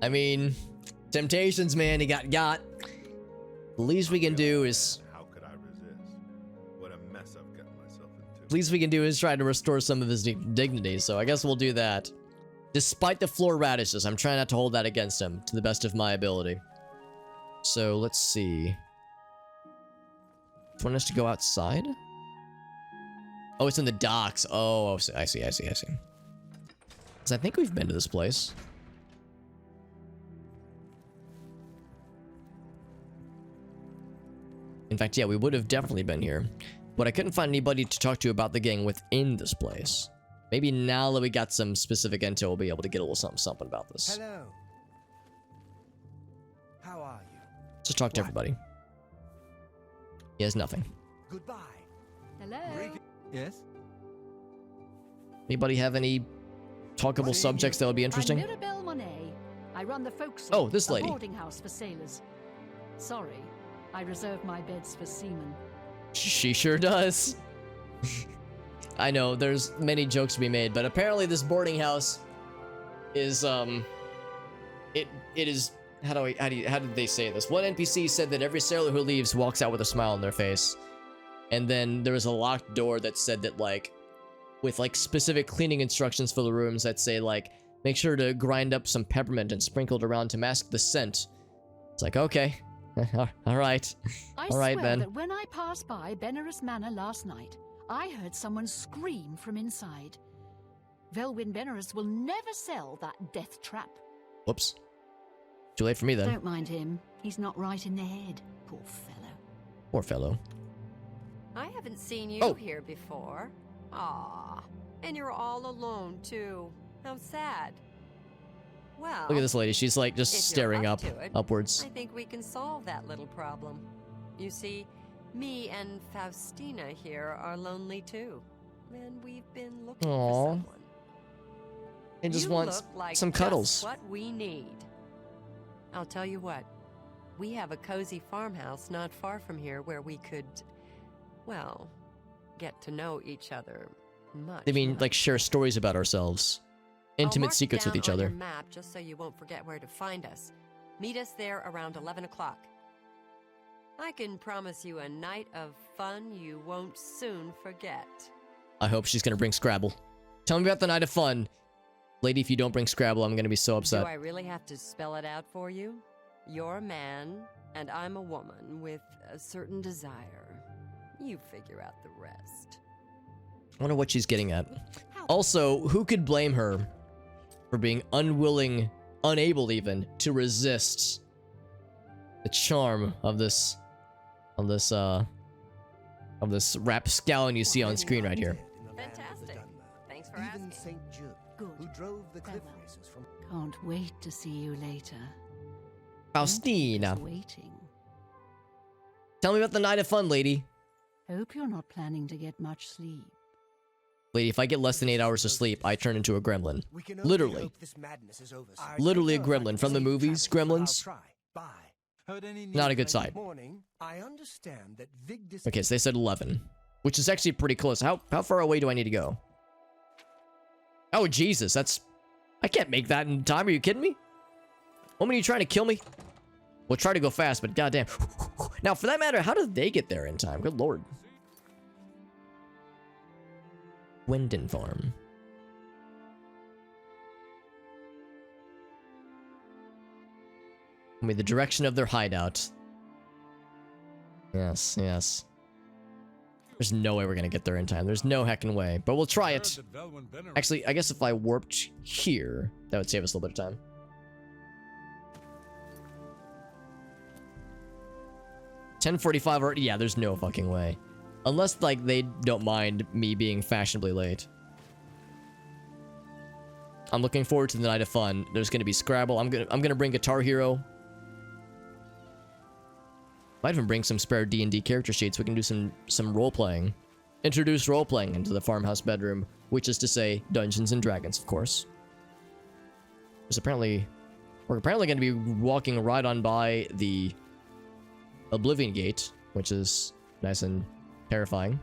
Speaker 1: I mean, temptations, man, he got. The least we can do is...
Speaker 2: How could I resist? What a mess I've gotten myself into.
Speaker 1: least we can do is try to restore some of his dignity, so I guess we'll do that. Despite the floor radishes, I'm trying not to hold that against him, to the best of my ability. So, let's see. Do you want us to go outside? Oh, it's in the docks. Oh, I see. Because I think we've been to this place. In fact, yeah, we would have definitely been here. But I couldn't find anybody to talk to about the gang within this place. Maybe now that we got some specific intel, we'll be able to get a little something about this.
Speaker 6: Hello. How are you?
Speaker 1: Just talk to everybody. He has nothing.
Speaker 6: Goodbye.
Speaker 7: Hello?
Speaker 3: Yes?
Speaker 1: Anybody have any talkable subjects that would be interesting?
Speaker 7: I'm Mirabelle Monet. I run the Forecastle,
Speaker 1: Oh, this lady.
Speaker 7: a boarding house for sailors. Sorry, I reserve my beds for seamen.
Speaker 1: She sure does. I know, there's many jokes to be made, but apparently this boarding house is, it is, how did they say this? One NPC said that every sailor who leaves walks out with a smile on their face. And then there was a locked door that said that, like, with, like, specific cleaning instructions for the rooms that say, like, make sure to grind up some peppermint and sprinkle it around to mask the scent. It's like, okay. All right.
Speaker 7: I
Speaker 1: All right,
Speaker 7: swear
Speaker 1: Ben.
Speaker 7: that when I passed by Benaris Manor last night, I heard someone scream from inside. Velwyn Benaris will never sell that death trap.
Speaker 1: Whoops. Too late for me then.
Speaker 7: Don't mind him. He's not right in the head. Poor fellow.
Speaker 1: Poor fellow.
Speaker 10: I haven't seen you
Speaker 1: Oh.
Speaker 10: here before. Ah, and you're all alone too. How sad. Well,
Speaker 1: Look at this lady. She's like just
Speaker 10: if you're
Speaker 1: staring
Speaker 10: up
Speaker 1: up,
Speaker 10: to it,
Speaker 1: upwards.
Speaker 10: I think we can solve that little problem. You see, me and Faustina here are lonely too, and we've been looking
Speaker 1: Aw.
Speaker 10: for someone.
Speaker 1: He just
Speaker 10: You
Speaker 1: wants
Speaker 10: look like
Speaker 1: some
Speaker 10: just
Speaker 1: cuddles.
Speaker 10: what we need. I'll tell you what. We have a cozy farmhouse not far from here where we could, well, get to know each other much.
Speaker 1: I mean,
Speaker 10: much
Speaker 1: like share stories about ourselves.
Speaker 10: I'll
Speaker 1: Intimate
Speaker 10: mark it
Speaker 1: secrets with
Speaker 10: down
Speaker 1: each
Speaker 10: on
Speaker 1: other.
Speaker 10: your map just so you won't forget where to find us. Meet us there around 11 o'clock. I can promise you a night of fun you won't soon forget.
Speaker 1: I hope she's gonna bring Scrabble. Tell me about the night of fun. Lady, if you don't bring Scrabble, I'm gonna be so
Speaker 10: Do
Speaker 1: upset.
Speaker 10: I really have to spell it out for you? You're a man, and I'm a woman with a certain desire. You figure out the rest.
Speaker 1: I wonder what she's getting at. Also, who could blame her for being unwilling, unable even, to resist the charm of this rapscallion you see on screen right here?
Speaker 10: Fantastic. Thanks for
Speaker 6: Even
Speaker 10: asking.
Speaker 6: St. Jude,
Speaker 7: Good.
Speaker 6: who drove the cliff
Speaker 7: Farewell.
Speaker 6: racers from...
Speaker 7: Can't wait to see you later.
Speaker 1: Faustina.
Speaker 7: Waiting.
Speaker 1: Tell me about the night of fun, lady.
Speaker 7: Hope you're not planning to get much sleep.
Speaker 1: Lady, if I get less than 8 hours of sleep, I turn into a gremlin.
Speaker 6: We can only
Speaker 1: Literally.
Speaker 6: hope this madness is over.
Speaker 1: Literally a gremlin from the movies, Gremlins.
Speaker 3: Heard any
Speaker 1: Not a
Speaker 3: news
Speaker 1: good sign.
Speaker 6: Morning, I understand that Vig
Speaker 1: Okay, so they said 11, which is actually pretty close. How far away do I need to go? Oh, Jesus, that's... I can't make that in time. Are you kidding me? Woman, are you trying to kill me? We'll try to go fast, but goddamn. Now, for that matter, how did they get there in time? Good lord. Wyndon Farm. I mean, the direction of their hideout. Yes, yes. There's no way we're gonna get there in time. There's no heckin' way. But we'll try it. Actually, I guess if I warped here, that would save us a little bit of time. $10:45 or... Yeah, there's no fucking way. Unless, like, they don't mind me being fashionably late. I'm looking forward to the night of fun. There's gonna be Scrabble. I'm gonna bring Guitar Hero. Might even bring some spare D&D character sheets. We can do some role-playing. Introduce role-playing into the farmhouse bedroom, which is to say Dungeons and Dragons, of course. We're apparently going to be walking right on by the Oblivion Gate, which is nice and terrifying.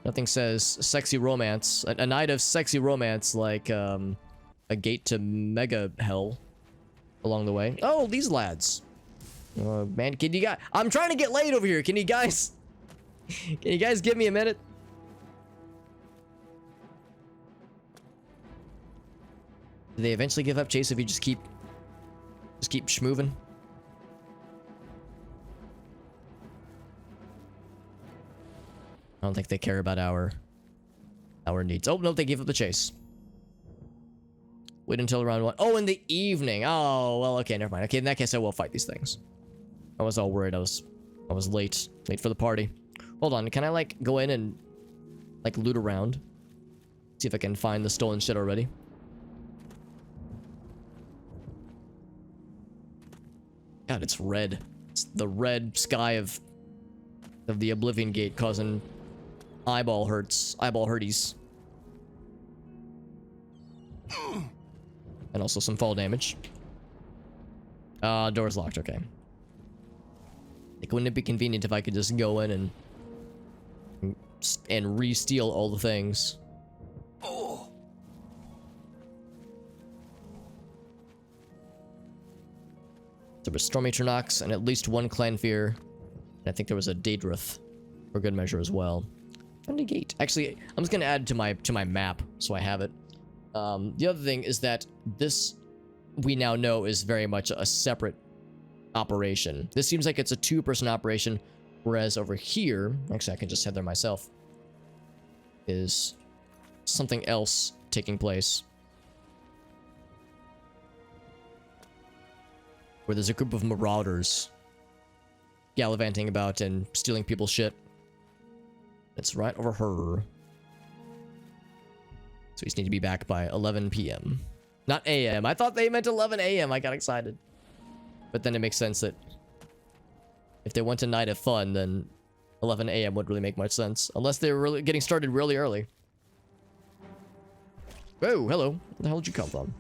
Speaker 1: Nothing says sexy romance, a night of sexy romance like a gate to mega hell along the way. Oh, these lads. Man, can you guys... I'm trying to get laid over here. Can you guys... Can you guys give me a minute? Do they eventually give up chase if you just keep schmooving? I don't think they care about our needs. Oh, no, they gave up the chase. Wait until around 1. Oh, in the evening. Oh, well, okay, never mind. Okay, in that case, I will fight these things. I was all worried I was late for the party. Hold on, can I, like, go in and, like, loot around? See if I can find the stolen shit already. God, it's red. It's the red sky of the Oblivion Gate causing eyeball hurties. And also some fall damage. Door's locked, okay. Like, wouldn't it be convenient if I could just go in and re-steal all the things? Oh. There was Stormy Trinox and at least one Clanfear. And I think there was a Daedrith for good measure as well. Found a gate. Actually, I'm just gonna add to my map so I have it. The other thing is that this, we now know, is very much a separate operation. This seems like it's a two-person operation, whereas over here, actually I can just head there myself, is something else taking place. Where there's a group of marauders gallivanting about and stealing people's shit. It's right over her. So we just need to be back by 11 p.m. Not a.m. I thought they meant 11 a.m. I got excited. But then it makes sense that if they went a night of fun, then 11 a.m. wouldn't really make much sense. Unless they were really getting started really early. Oh, hello. Where the hell did you come from?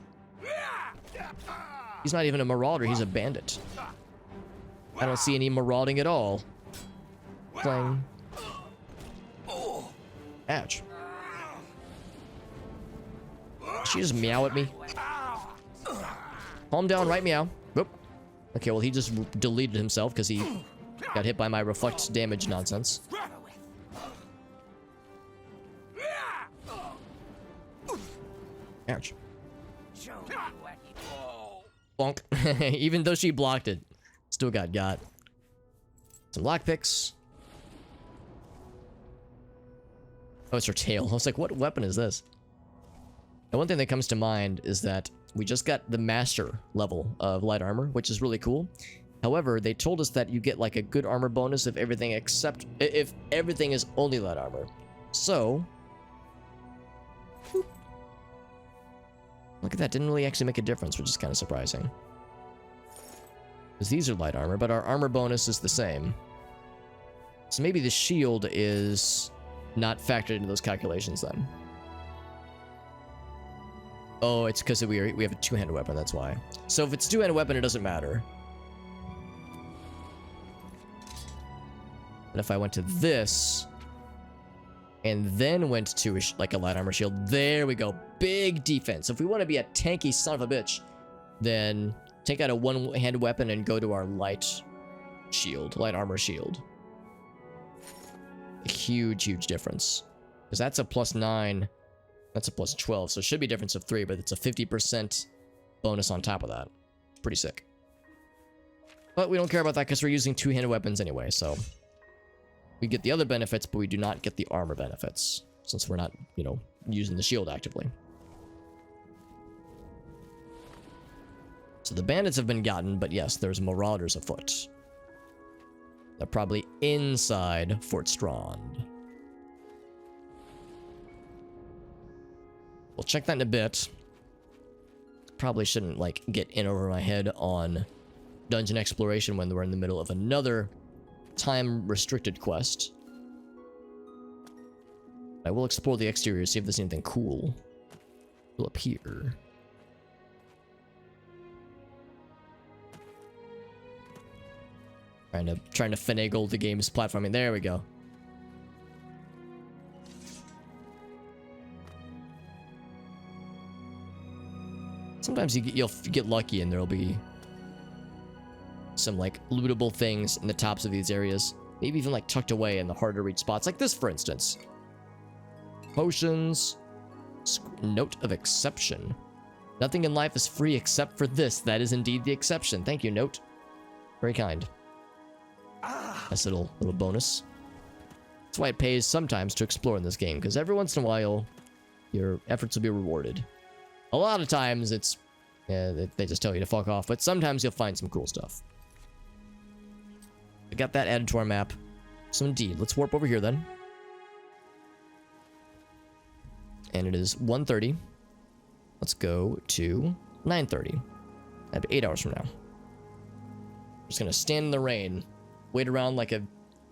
Speaker 1: He's not even a marauder, he's a bandit. I don't see any marauding at all. Playing. Ouch. She just meow at me. Calm down, right meow. Whoop. Okay, well he just deleted himself because he got hit by my reflect damage nonsense. Ouch. Bonk. Even though she blocked it, still got. Some lockpicks. Oh, it's her tail. I was like, what weapon is this? And one thing that comes to mind is that we just got the master level of light armor, which is really cool. However, they told us that you get like a good armor bonus if everything is only light armor. So, look look at that. Didn't really actually make a difference, which is kind of surprising. Because these are light armor, but our armor bonus is the same. So maybe the shield is not factored into those calculations then. Oh, it's because we have a two-handed weapon, that's why. So if it's a two-handed weapon, it doesn't matter. And if I went to this, and then went to like a light armor shield, there we go. Big defense. If we want to be a tanky son of a bitch, then take out a one-handed weapon and go to our light armor shield. A huge, huge difference. Because that's a +9. That's a +12, so it should be a difference of 3, but it's a 50% bonus on top of that. Pretty sick. But we don't care about that because we're using two-handed weapons anyway, so... We get the other benefits, but we do not get the armor benefits, since we're not, you know, using the shield actively. So the bandits have been gotten, but yes, there's marauders afoot. They're probably inside Fort Strand. We'll check that in a bit. Probably shouldn't, like, get in over my head on dungeon exploration when we're in the middle of another time-restricted quest. I will explore the exterior, see if there's anything cool up here. Trying to finagle the game's platforming. There we go. Sometimes you'll get lucky and there'll be some like lootable things in the tops of these areas. Maybe even like tucked away in the hard to reach spots. Like this, for instance. Potions. Note of exception. Nothing in life is free except for this. That is indeed the exception. Thank you, note. Very kind. Nice little bonus. That's why it pays sometimes to explore in this game, because every once in a while, your efforts will be rewarded. A lot of times it's, they just tell you to fuck off, but sometimes you'll find some cool stuff. We got that added to our map. So indeed, let's warp over here then. And it is 1:30. Let's go to 9:30. That'd be 8 hours from now. Just gonna stand in the rain, wait around like a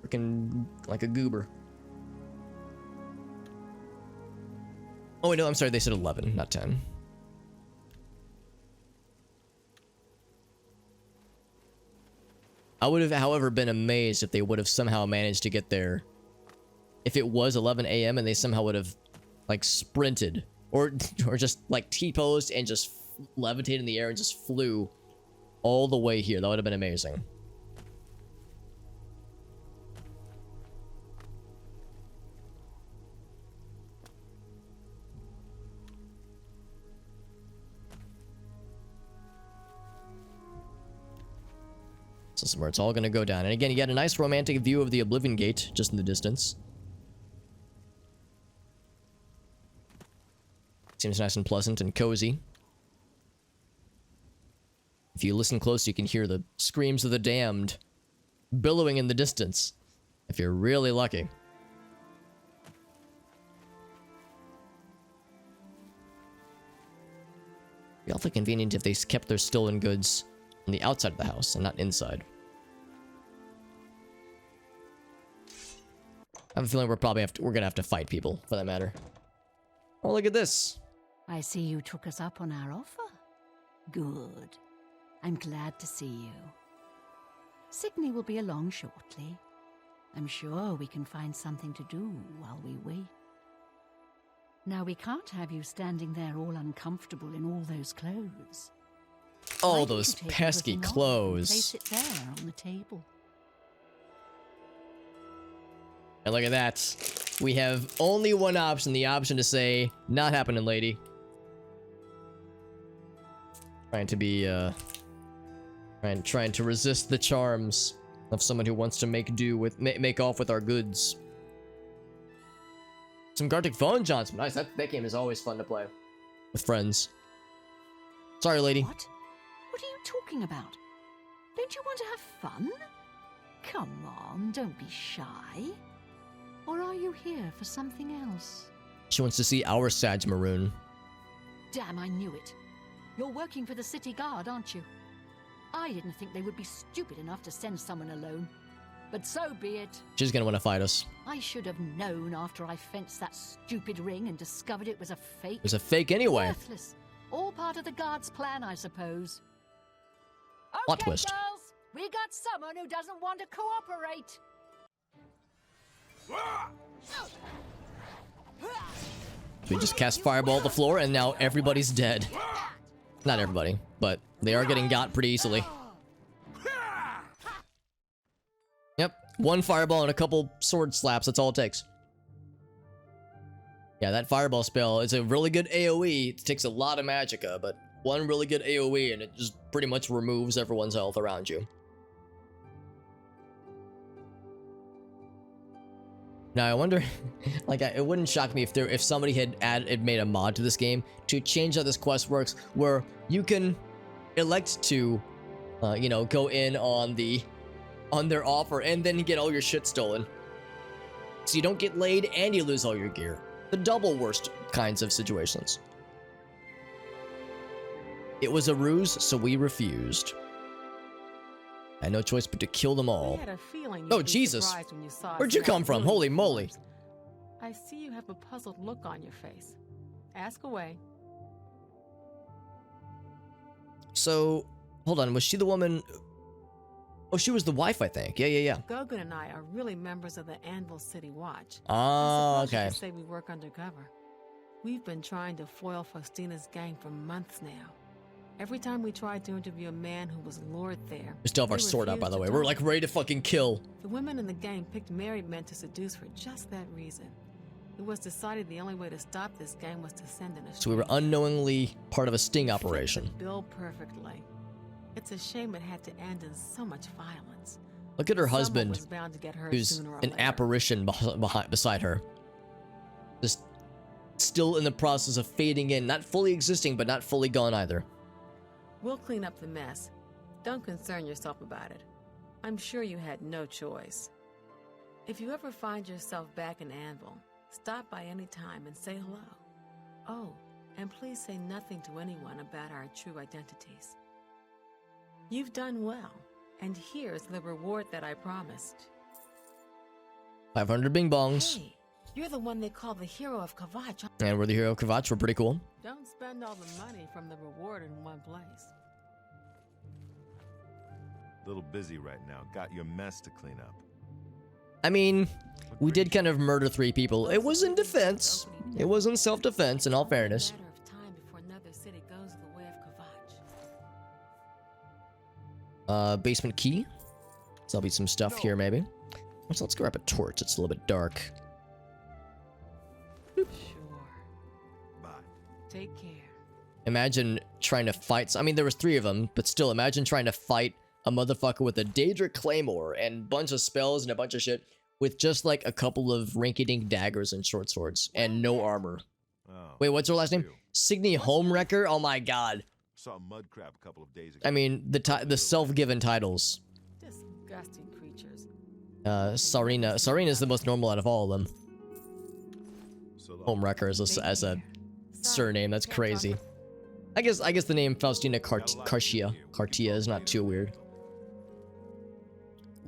Speaker 1: freaking goober. Oh wait, no, I'm sorry, they said 11, not 10. I would have, however, been amazed if they would have somehow managed to get there. If it was 11 a.m. and they somehow would have, like, sprinted. Or just, like, T-posed and just levitated in the air and just flew all the way here. That would have been amazing. This is where it's all going to go down. And again, you get a nice romantic view of the Oblivion Gate just in the distance. Seems nice and pleasant and cozy. If you listen close, you can hear the screams of the damned billowing in the distance. If you're really lucky. Be awfully convenient if they kept their stolen goods on the outside of the house and not inside. I have a feeling we're gonna have to fight people, for that matter. Oh, look at this.
Speaker 7: I see you took us up on our offer. Good. I'm glad to see you. Signy will be along shortly. I'm sure we can find something to do while we wait. Now, we can't have you standing there all uncomfortable in all those clothes.
Speaker 1: All those pesky clothes.
Speaker 7: Place it there on the table.
Speaker 1: And look at that. We have only one option, the option to say, not happening, lady. Trying to be, trying to resist the charms of someone who wants to make off with our goods. Some Gartic Phone Johnson. Nice, that game is always fun to play. With friends. Sorry, lady.
Speaker 7: What? What are you talking about? Don't you want to have fun? Come on, don't be shy. Or are you here for something else?
Speaker 1: She wants to see our Sadge Maroon.
Speaker 7: Damn, I knew it. You're working for the city guard, aren't you? I didn't think they would be stupid enough to send someone alone. But so be it.
Speaker 1: She's gonna want to fight us.
Speaker 7: I should have known after I fenced that stupid ring and discovered it was a fake.
Speaker 1: It was a fake anyway.
Speaker 7: Worthless. All part of the guard's plan, I suppose.
Speaker 1: Plot
Speaker 7: Okay,
Speaker 1: twist.
Speaker 7: girls, we got someone who doesn't want to cooperate.
Speaker 1: We just cast Fireball at the floor, and now everybody's dead. Not everybody, but they are getting got pretty easily. Yep, one Fireball and a couple sword slaps, that's all it takes. Yeah, that Fireball spell is a really good AoE. It takes a lot of magicka, but one really good AoE and it just pretty much removes everyone's health around you. Now I wonder, like, it wouldn't shock me if somebody had made a mod to this game to change how this quest works, where you can elect to, you know, go in on their offer and then get all your shit stolen. So you don't get laid and you lose all your gear. The double worst kinds of situations. It was a ruse, so we refused. I had no choice but to kill them all.
Speaker 8: I had a feeling
Speaker 1: Oh,
Speaker 8: you'd be
Speaker 1: Jesus.
Speaker 8: surprised when you saw us
Speaker 1: Where'd you
Speaker 8: in
Speaker 1: come
Speaker 8: our
Speaker 1: from?
Speaker 8: blue
Speaker 1: Holy moly.
Speaker 8: uniforms. I see you have a puzzled look on your face. Ask away.
Speaker 1: So, hold on, was she the woman? Oh, she was the wife, I think. Yeah.
Speaker 8: Gogan and I are really members of the Anvil City Watch.
Speaker 1: Ah,
Speaker 8: I suppose you
Speaker 1: okay.
Speaker 8: could say we work undercover. We've been trying to foil Faustina's gang for months now. Every time we tried to interview a man who was lured there,
Speaker 1: We still have our
Speaker 8: they
Speaker 1: sword out, by
Speaker 8: refused
Speaker 1: the
Speaker 8: to
Speaker 1: way. We're
Speaker 8: talk.
Speaker 1: like ready to fucking kill.
Speaker 8: The women in the gang picked married men to seduce for just that reason. It was decided the only way to stop this gang was to send in a
Speaker 1: So we were unknowingly part of a sting operation.
Speaker 8: Fit the bill perfectly. It's a shame it had to end in so much violence.
Speaker 1: Look at her
Speaker 8: Someone
Speaker 1: husband,
Speaker 8: was bound to get hurt
Speaker 1: who's
Speaker 8: sooner or
Speaker 1: an
Speaker 8: later.
Speaker 1: apparition beside her. Just still in the process of fading in. Not fully existing, but not fully gone either.
Speaker 8: We'll clean up the mess. Don't concern yourself about it. I'm sure you had no choice. If you ever find yourself back in Anvil, stop by any time and say hello. Oh, and please say nothing to anyone about our true identities. You've done well, and here's the reward that I promised.
Speaker 1: 500 bing bongs.
Speaker 8: Hey, you're the one they call the hero of Kavach.
Speaker 1: And we're the hero of Kavach. We're pretty cool.
Speaker 8: Don't spend all the money from the reward in one place.
Speaker 2: Little busy right now. Got your mess to clean up.
Speaker 1: I mean, we did kind of murder 3 people. It was in defense. It was in self-defense, in all fairness.
Speaker 8: Matter of time before another city goes the way of Kavach.
Speaker 1: Basement key. So there'll be some stuff here, maybe. So let's grab a torch. It's a little bit dark.
Speaker 8: Sure.
Speaker 2: Bye.
Speaker 8: Take care.
Speaker 1: Imagine trying to fight. I mean, there was 3 of them, but still, imagine trying to fight a motherfucker with a Daedric Claymore and a bunch of spells and a bunch of shit with just like a couple of rinky-dink daggers and short swords and no armor.
Speaker 2: Oh,
Speaker 1: Wait, what's her last name?
Speaker 2: you.
Speaker 1: Signy Homewrecker? Oh my god.
Speaker 2: Saw a mud crab a couple of days ago.
Speaker 1: I mean, the self-given titles.
Speaker 8: Disgusting creatures.
Speaker 1: Sarina. Sarina is the most normal out of all of them.
Speaker 2: So long.
Speaker 1: Homewrecker as a
Speaker 8: Sorry,
Speaker 1: surname. That's
Speaker 8: can't
Speaker 1: crazy.
Speaker 8: talk
Speaker 1: I guess the name Faustina Cartia is not too weird.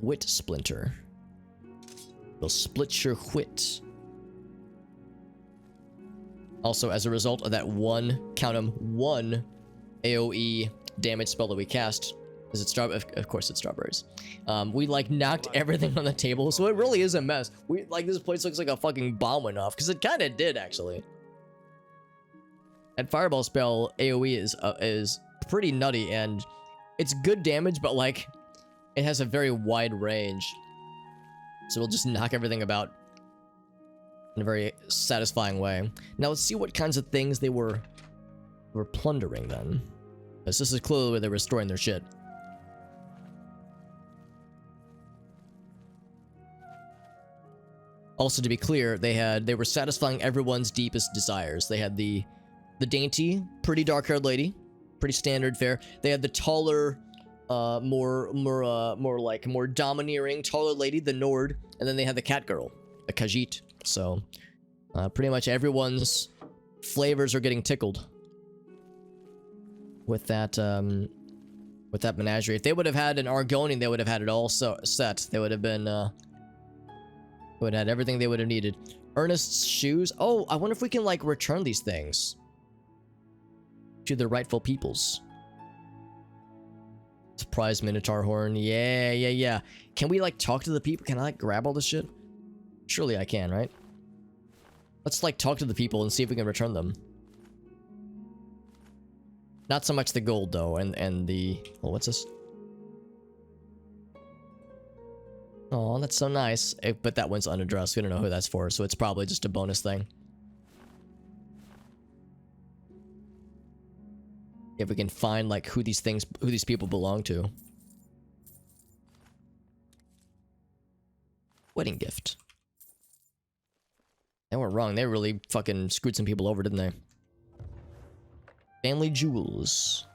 Speaker 1: Wit Splinter. Will split your wit. Also, as a result of that one, count 'em, one AoE damage spell that we cast, is it of course it's strawberries. We like knocked everything on the table, so it really is a mess. We like this place looks like a fucking bomb went off, because it kind of did actually. That fireball spell AoE is pretty nutty, and it's good damage, but like it has a very wide range, so it'll just knock everything about in a very satisfying way. Now let's see what kinds of things they were plundering then, because this is clearly where they were storing their shit. Also, to be clear, they were satisfying everyone's deepest desires. They had the dainty, pretty dark-haired lady, pretty standard fare. They had the taller, more domineering, taller lady, the Nord, and then they had the cat girl, the Khajiit. So, pretty much everyone's flavors are getting tickled. with that menagerie. If they would have had an Argonian, they would have had it all set. They would have been would have had everything they would have needed. Ernest's shoes. Oh, I wonder if we can like return these things to the rightful peoples. Surprise Minotaur horn. Yeah. Can we like talk to the people? Can I like grab all this shit? Surely I can, right? Let's like talk to the people and see if we can return them. Not so much the gold though, and the... Well, what's this? Oh, that's so nice. But that one's unaddressed. We don't know who that's for, so it's probably just a bonus thing. If we can find like who these people belong to. Wedding gift. They weren't wrong. They really fucking screwed some people over, didn't they? Family jewels.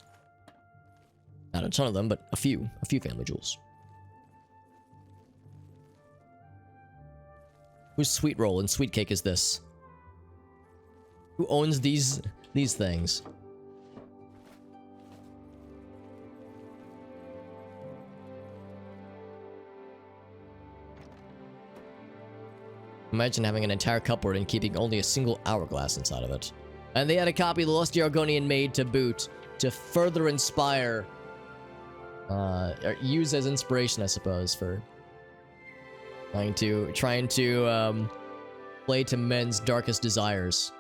Speaker 1: Not a ton of them, but a few family jewels. Whose sweet roll and sweet cake is this? Who owns these things? Imagine having an entire cupboard and keeping only a single hourglass inside of it. And they had a copy of the Lusty Argonian made to boot to further inspire, or use as inspiration, I suppose, for trying to play to men's darkest desires.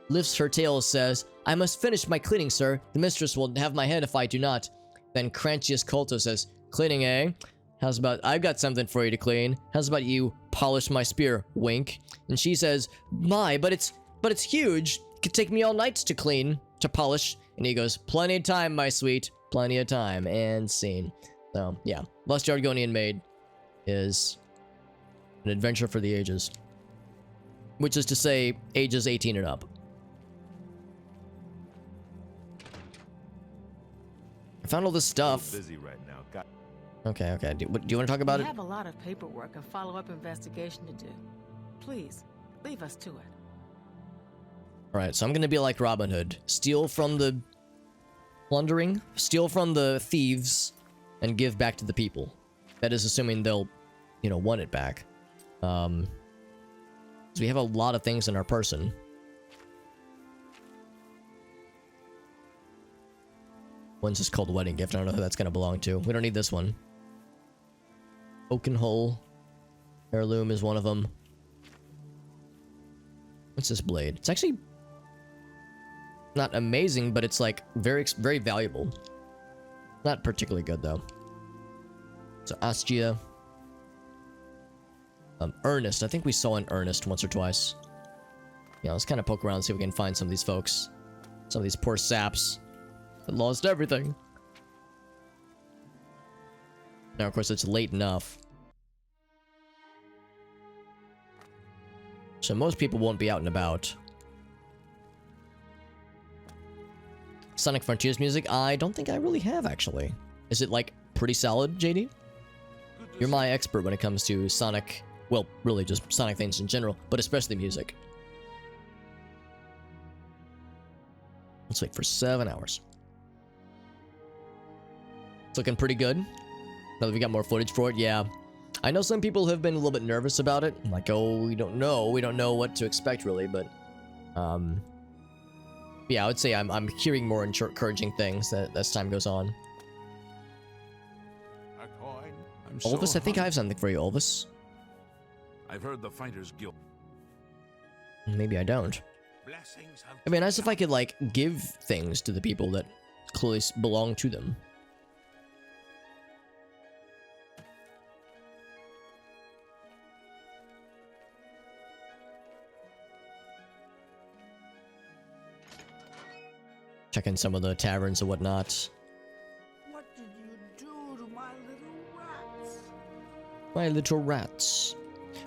Speaker 1: Lifts her tail, says, "I must finish my cleaning, sir. The mistress will have my head if I do not." Then Cranchius Colto says, "Cleaning, eh? How's about, I've got something for you to clean. How's about you polish my spear, wink?" And she says, "My, but it's huge. It could take me all night to clean, to polish." And he goes, "Plenty of time, my sweet. Plenty of time." And scene. So, yeah. Lusty Argonian Maid is an adventure for the ages. Which is to say, ages 18 and up. I found all this stuff.
Speaker 2: Busy right now.
Speaker 1: Okay. Do you want to talk about it?
Speaker 8: We have a lot of paperwork and follow-up investigation to do. Please, leave us to it.
Speaker 1: Alright, so I'm gonna be like Robin Hood. Steal from the plundering, steal from the thieves, and give back to the people. That is assuming they'll, want it back. So we have a lot of things in our person. One's just called Wedding Gift. I don't know who that's gonna belong to. We don't need this one. Oaken Hull. Heirloom is one of them. What's this blade? It's actually not amazing, but it's like very valuable. Not particularly good though. So Astia. Ernest. I think we saw an Ernest once or twice. Yeah, let's kind of poke around and see if we can find some of these folks. Some of these poor saps that lost everything. Now, of course, it's late enough. So most people won't be out and about. Sonic Frontiers music? I don't think I really have, actually. Is it, like, pretty solid, JD? You're my expert when it comes to Sonic... Well, really just Sonic things in general, but especially music. Let's wait for 7 hours. It's looking pretty good. Now that we got more footage for it, yeah. I know some people have been a little bit nervous about it. Like, oh, we don't know what to expect really, but yeah, I would say I'm hearing more encouraging things as time goes on.
Speaker 4: A coin.
Speaker 1: Olvis, I think I have something for you, Olvis.
Speaker 4: I've heard the Fighters Guild.
Speaker 1: Maybe I don't. It'd be nice if I could like give things to the people that clearly belong to them. Checking some of the taverns and whatnot.
Speaker 5: What did you do to my little rats?
Speaker 1: My little rats.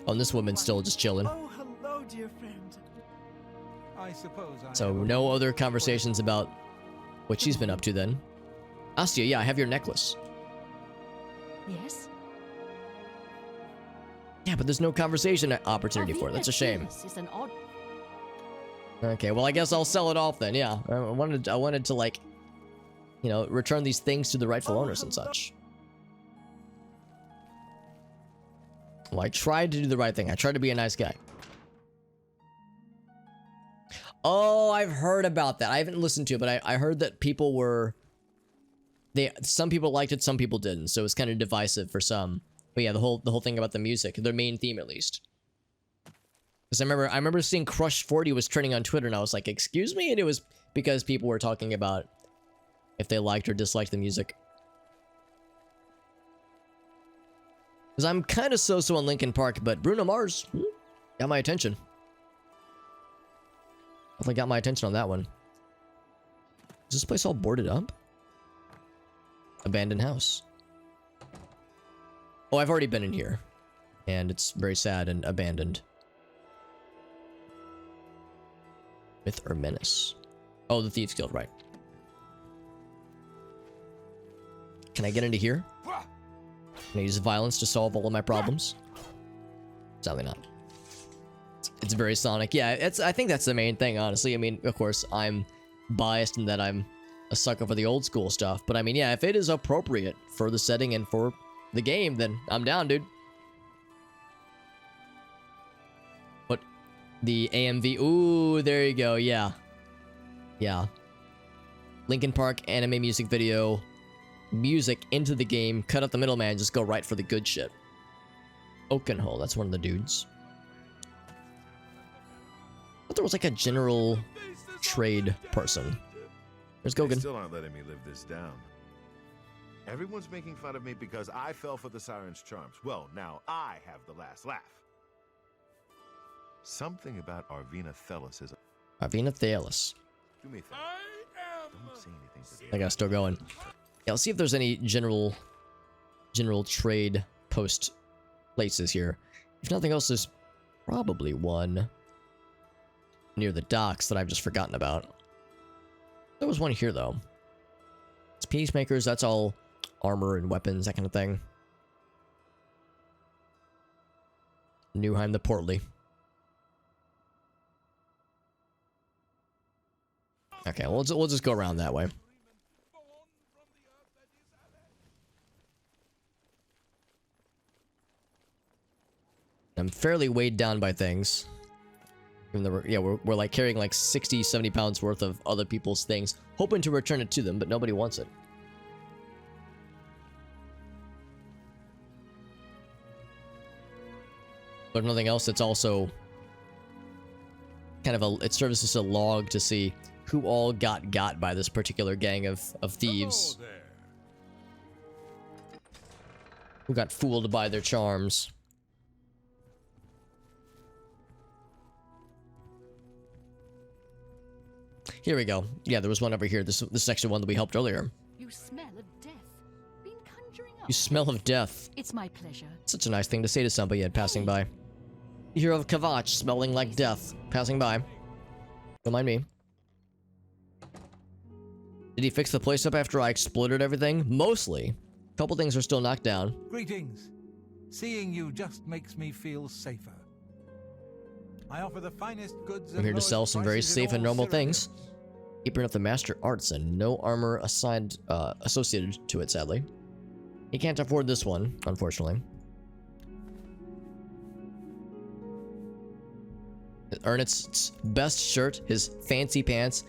Speaker 1: Oh, and this woman's still just chilling.
Speaker 5: Oh, hello, dear friend.
Speaker 3: I suppose I
Speaker 1: So
Speaker 3: have
Speaker 1: no other conversations about what she's been up to then. Astia, yeah, I have your necklace.
Speaker 7: Yes?
Speaker 1: Yeah, but there's no conversation opportunity for it. That's a shame.
Speaker 7: This is an odd...
Speaker 1: Okay, well I guess I'll sell it off then. Yeah, I wanted to like you know, return these things to the rightful owners and such. Well, I tried to do the right thing. I tried to be a nice guy. Oh, I've heard about that. I haven't listened to it, but I heard that people were... some people liked it, some people didn't. So it's kind of divisive for some. But yeah, the whole thing about the music, their main theme at least. Because I remember seeing Crush 40 was trending on Twitter, and I was like, excuse me? And it was because people were talking about if they liked or disliked the music. Because I'm kind of so-so on Linkin Park, but Bruno Mars got my attention. Definitely got my attention on that one. Is this place all boarded up? Abandoned house. Oh, I've already been in here. And it's very sad and abandoned. Myth or menace? Oh, the Thieves Guild, right. Can I get into here? Can I use violence to solve all of my problems? Sadly not. It's very Sonic. Yeah, I think that's the main thing, honestly. I mean, of course, I'm biased in that I'm a sucker for the old school stuff. But I mean, yeah, if it is appropriate for the setting and for the game, then I'm down, dude. What? The AMV. Ooh, there you go. Yeah. Yeah. Linkin Park anime music video. Music into the game. Cut out the middleman. Just go right for the good shit. Oakenhole. That's one of the dudes. I thought there was like a general trade person. There's Gogan.
Speaker 2: They still aren't letting me live this down. Everyone's making fun of me because I fell for the siren's charms. Well, now I have the last laugh. Something about Arvina Thelis is...
Speaker 1: Arvina Thelis.
Speaker 2: Do me a favor. Don't say anything to
Speaker 1: I gotta still going. Yeah, let's see if there's any general trade post places here. If nothing else, there's probably one near the docks that I've just forgotten about. There was one here, though. It's Peacemakers, that's all armor and weapons, that kind of thing. Newheim the Portly. Okay, we'll just go around that way. I'm fairly weighed down by things. Even though we're like carrying like 60, 70 pounds worth of other people's things, hoping to return it to them, but nobody wants it. But if nothing else, it's also kind of it serves as a log to see who all got by this particular gang of thieves. Who got fooled by their charms. Here we go. Yeah, there was one over here. This is actually one that we helped earlier.
Speaker 7: You smell of death. Been conjuring up.
Speaker 1: You smell of death.
Speaker 7: It's my pleasure.
Speaker 1: Such a nice thing to say to somebody passing by. You hear of Kavach smelling like death passing by. Don't mind me. Did he fix the place up after I exploded everything? Mostly. A couple things are still knocked down.
Speaker 3: Greetings. Seeing you just makes me feel safer. I offer the finest goods.
Speaker 1: I'm here to sell some very safe and normal things. Keeping up the master arts and no armor assigned associated to it, sadly. He can't afford this one, unfortunately. Ernest's best shirt, his fancy pants.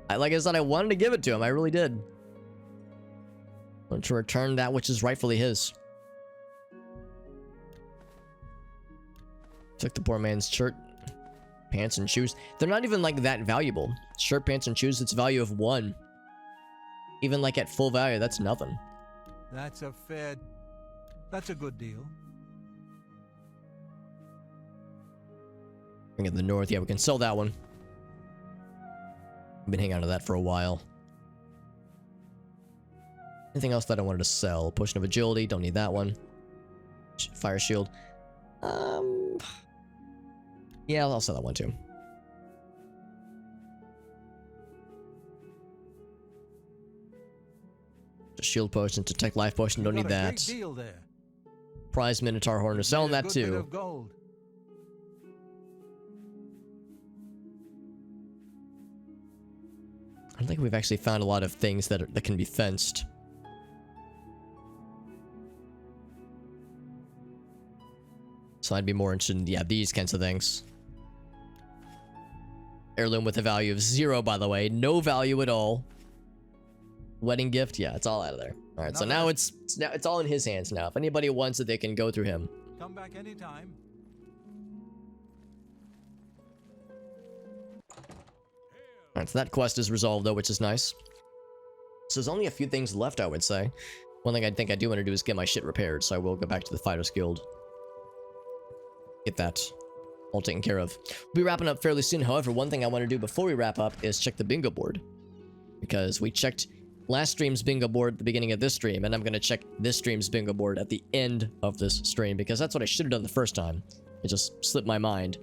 Speaker 1: Like I said, I wanted to give it to him. I really did. I want to return that which is rightfully his. Took the poor man's shirt, pants, and shoes. They're not even like that valuable. Shirt, pants, and shoes, it's value of 1. Even like at full value, that's nothing.
Speaker 3: That's a good deal.
Speaker 1: Bring it to the north. Yeah, we can sell that one. I've been hanging on to that for a while. Anything else that I wanted to sell? Potion of agility, don't need that one. Fire shield. Yeah, I'll sell that one too. Just shield potion, detect life potion, don't need that. Prize Minotaur Horn, we're selling that too. I don't think we've actually found a lot of things that can be fenced. So I'd be more interested in, yeah, these kinds of things. Heirloom with a value of 0, by the way. No value at all. Wedding gift, yeah, it's all out of there. All right, so now it's all in his hands now. If anybody wants it, they can go through him.
Speaker 3: Come back anytime.
Speaker 1: All right, so that quest is resolved though, which is nice. So there's only a few things left, I would say. One thing I think I do want to do is get my shit repaired, so I will go back to the Fighters Guild. Get that all taken care of. We'll be wrapping up fairly soon. However, one thing I want to do before we wrap up is check the bingo board. Because we checked last stream's bingo board at the beginning of this stream, and I'm going to check this stream's bingo board at the end of this stream, because that's what I should have done the first time. It just slipped my mind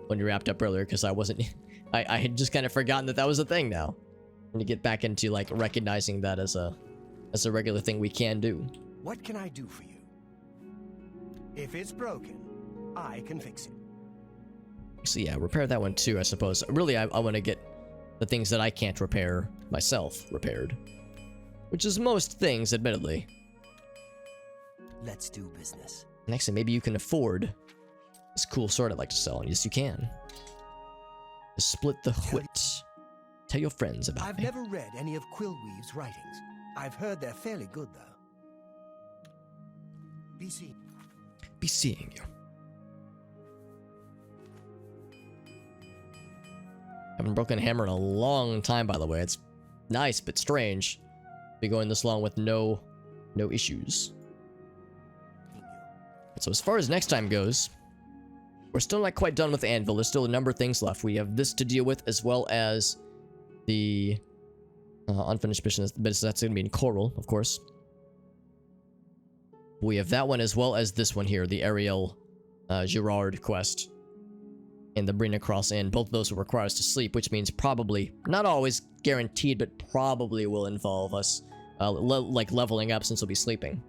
Speaker 1: when we wrapped up earlier, because I wasn't... I had just kind of forgotten that was a thing now. And to get back into, like, recognizing that as a regular thing we can do.
Speaker 6: What can I do for you? If it's broken, I can fix it.
Speaker 1: So yeah, repair that one too, I suppose. Really, I want to get the things that I can't repair myself repaired. Which is most things, admittedly.
Speaker 6: Let's do business.
Speaker 1: Next thing, maybe you can afford this cool sword I'd like to sell. And yes, you can. Split the wit. Tell your friends about
Speaker 6: I've
Speaker 1: me.
Speaker 6: never read any of Quillweave's writings. I've heard they're fairly good, though. Be
Speaker 1: seeing you. Haven't broken a hammer in a long time, by the way. It's nice, but strange. Be going this long with no issues. So as far as next time goes, we're still not quite done with Anvil. There's still a number of things left. We have this to deal with, as well as the unfinished business. That's going to be in Coral, of course. We have that one, as well as this one here, the Ariel Girard quest. And the Brina Cross Inn. Both of those will require us to sleep, which means probably, not always guaranteed, but probably will involve us like leveling up, since we'll be sleeping.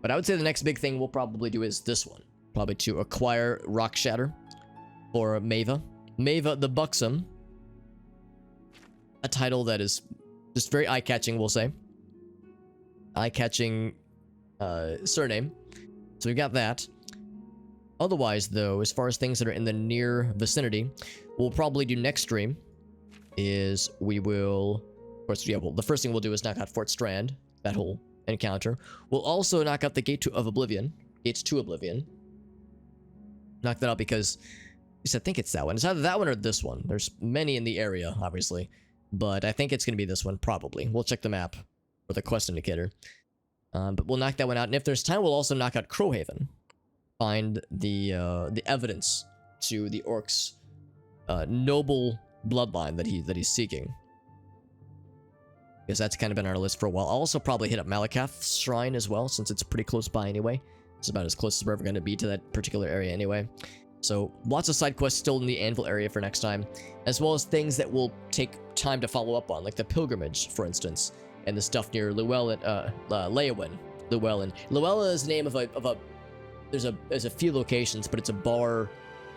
Speaker 1: But I would say the next big thing we'll probably do is this one. Probably to acquire Rock Shatter for Maeva. Maeva the Buxom. A title that is just very eye-catching, we'll say. Eye-catching surname. So we got that. Otherwise, though, as far as things that are in the near vicinity, we'll probably do next stream is we will... Of course, yeah, well, the first thing we'll do is knock out Fort Strand, that whole encounter. We'll also knock out the Gates to Oblivion. Knock that out because... At least I think it's that one. It's either that one or this one. There's many in the area, obviously. But I think it's going to be this one, probably. We'll check the map or the quest indicator. But we'll knock that one out. And if there's time, we'll also knock out Crowhaven. Find the evidence to the orc's noble bloodline that he's seeking. Because that's kind of been on our list for a while. I'll also probably hit up Malakath's shrine as well, since it's pretty close by anyway. It's about as close as we're ever going to be to that particular area anyway. So lots of side quests still in the Anvil area for next time, as well as things that will take time to follow up on, like the pilgrimage, for instance, and the stuff near Llewellyn, Llewellyn. Llewellyn is the name of a there's a few locations, but it's a bar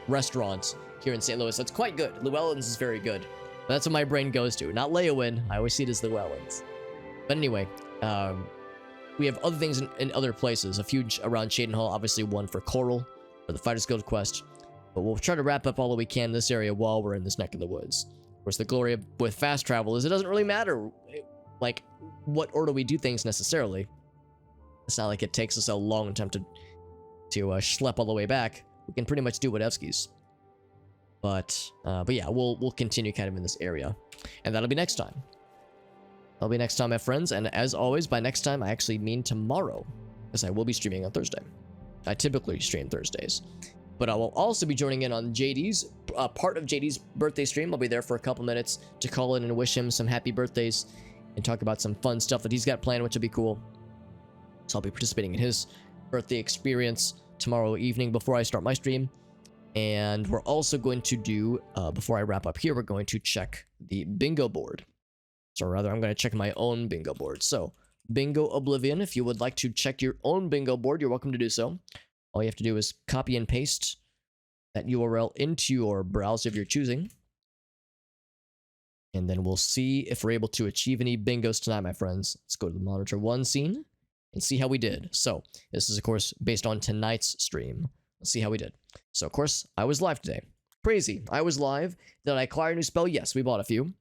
Speaker 1: restaurant here in St. Louis. That's quite good. Llewellyn's is very good. That's what my brain goes to. Not Leowin. I always see it as Llewellyn's. But anyway, we have other things in other places. A few around Shaden Hall. Obviously one for Coral, for the Fighters Guild quest. But we'll try to wrap up all that we can in this area while we're in this neck of the woods. Of course, the glory with fast travel is it doesn't really matter, like, what order we do things necessarily. It's not like it takes us a long time to schlep all the way back. We can pretty much do whatevskis. But yeah, we'll continue kind of in this area. And that'll be next time. That'll be next time, my friends. And as always, by next time, I actually mean tomorrow. Because I will be streaming on Thursday. I typically stream Thursdays. But I will also be joining in on JD's, part of JD's birthday stream. I'll be there for a couple minutes to call in and wish him some happy birthdays. And talk about some fun stuff that he's got planned, which will be cool. So I'll be participating in his birthday experience tomorrow evening before I start my stream. And we're also going to do, before I wrap up here, we're going to check the bingo board. So rather, I'm going to check my own bingo board. So, Bingo Oblivion, if you would like to check your own bingo board, you're welcome to do so. All you have to do is copy and paste that URL into your browser of your choosing. And then we'll see if we're able to achieve any bingos tonight, my friends. Let's go to the monitor 1 scene and see how we did. So, this is, of course, based on tonight's stream. Let's see how we did. So, of course, I was live today. Crazy. I was live. Did I acquire a new spell? Yes, we bought a few.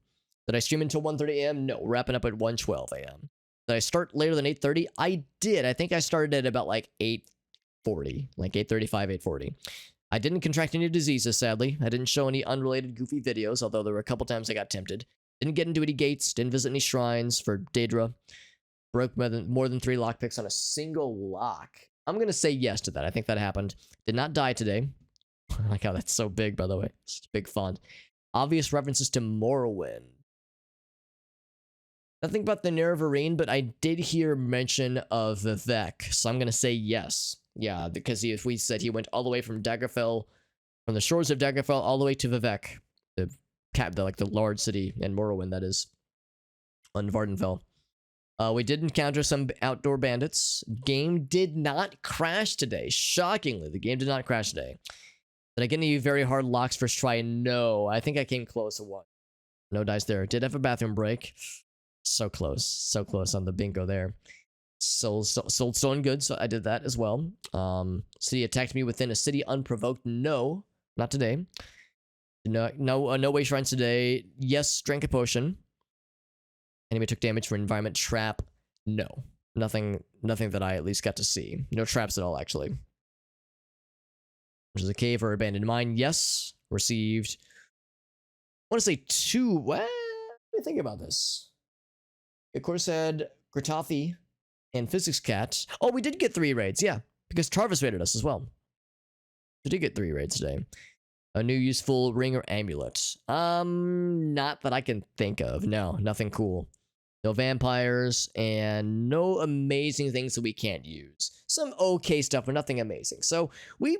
Speaker 1: Did I stream until 1:30 a.m.? No, wrapping up at 1:12 a.m. Did I start later than 8:30? I did. I think I started at about like 8:40, like 8:35, 8:40. I didn't contract any diseases, sadly. I didn't show any unrelated goofy videos, although there were a couple times I got tempted. Didn't get into any gates, didn't visit any shrines for Daedra. Broke more than 3 lockpicks on a single lock. I'm going to say yes to that. I think that happened. Did not die today. I like how that's so big, by the way. It's a big font. Obvious references to Morrowind. Nothing about the Nerevarine, but I did hear mention of Vivek, so I'm going to say yes. Yeah, because we said he went all the way from Daggerfell, from the shores of Daggerfell, all the way to Vivek, the large city in Morrowind, that is, on Vardenfell. We did encounter some outdoor bandits. Game did not crash today. Shockingly, the game did not crash today. Did I get any very hard locks first try? No, I think I came close to one. No dice there. Did have a bathroom break. So close on the bingo there. Sold stolen goods, so I did that as well. City attacked me within a city unprovoked. No, not today. No way shrines today. Yes, drank a potion. Enemy took damage from environment trap. No, nothing that I at least got to see. No traps at all, actually. There's a cave or abandoned mine. Yes, received. I want to say 2. What? Let me think about this. Of course, had Gratathi and Physics Cat. Oh, we did get 3 raids, yeah, because Tarvis raided us as well. We did get 3 raids today. A new useful ring or amulet. Not that I can think of. No, nothing cool. No vampires, and no amazing things that we can't use. Some okay stuff, but nothing amazing. So we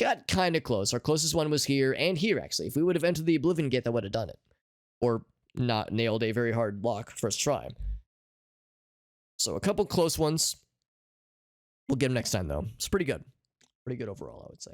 Speaker 1: got kind of close. Our closest one was here, and here, actually. If we would have entered the Oblivion gate, that would have done it. Or not nailed a very hard lock first try. So a couple close ones. We'll get them next time, though. It's pretty good. Pretty good overall, I would say.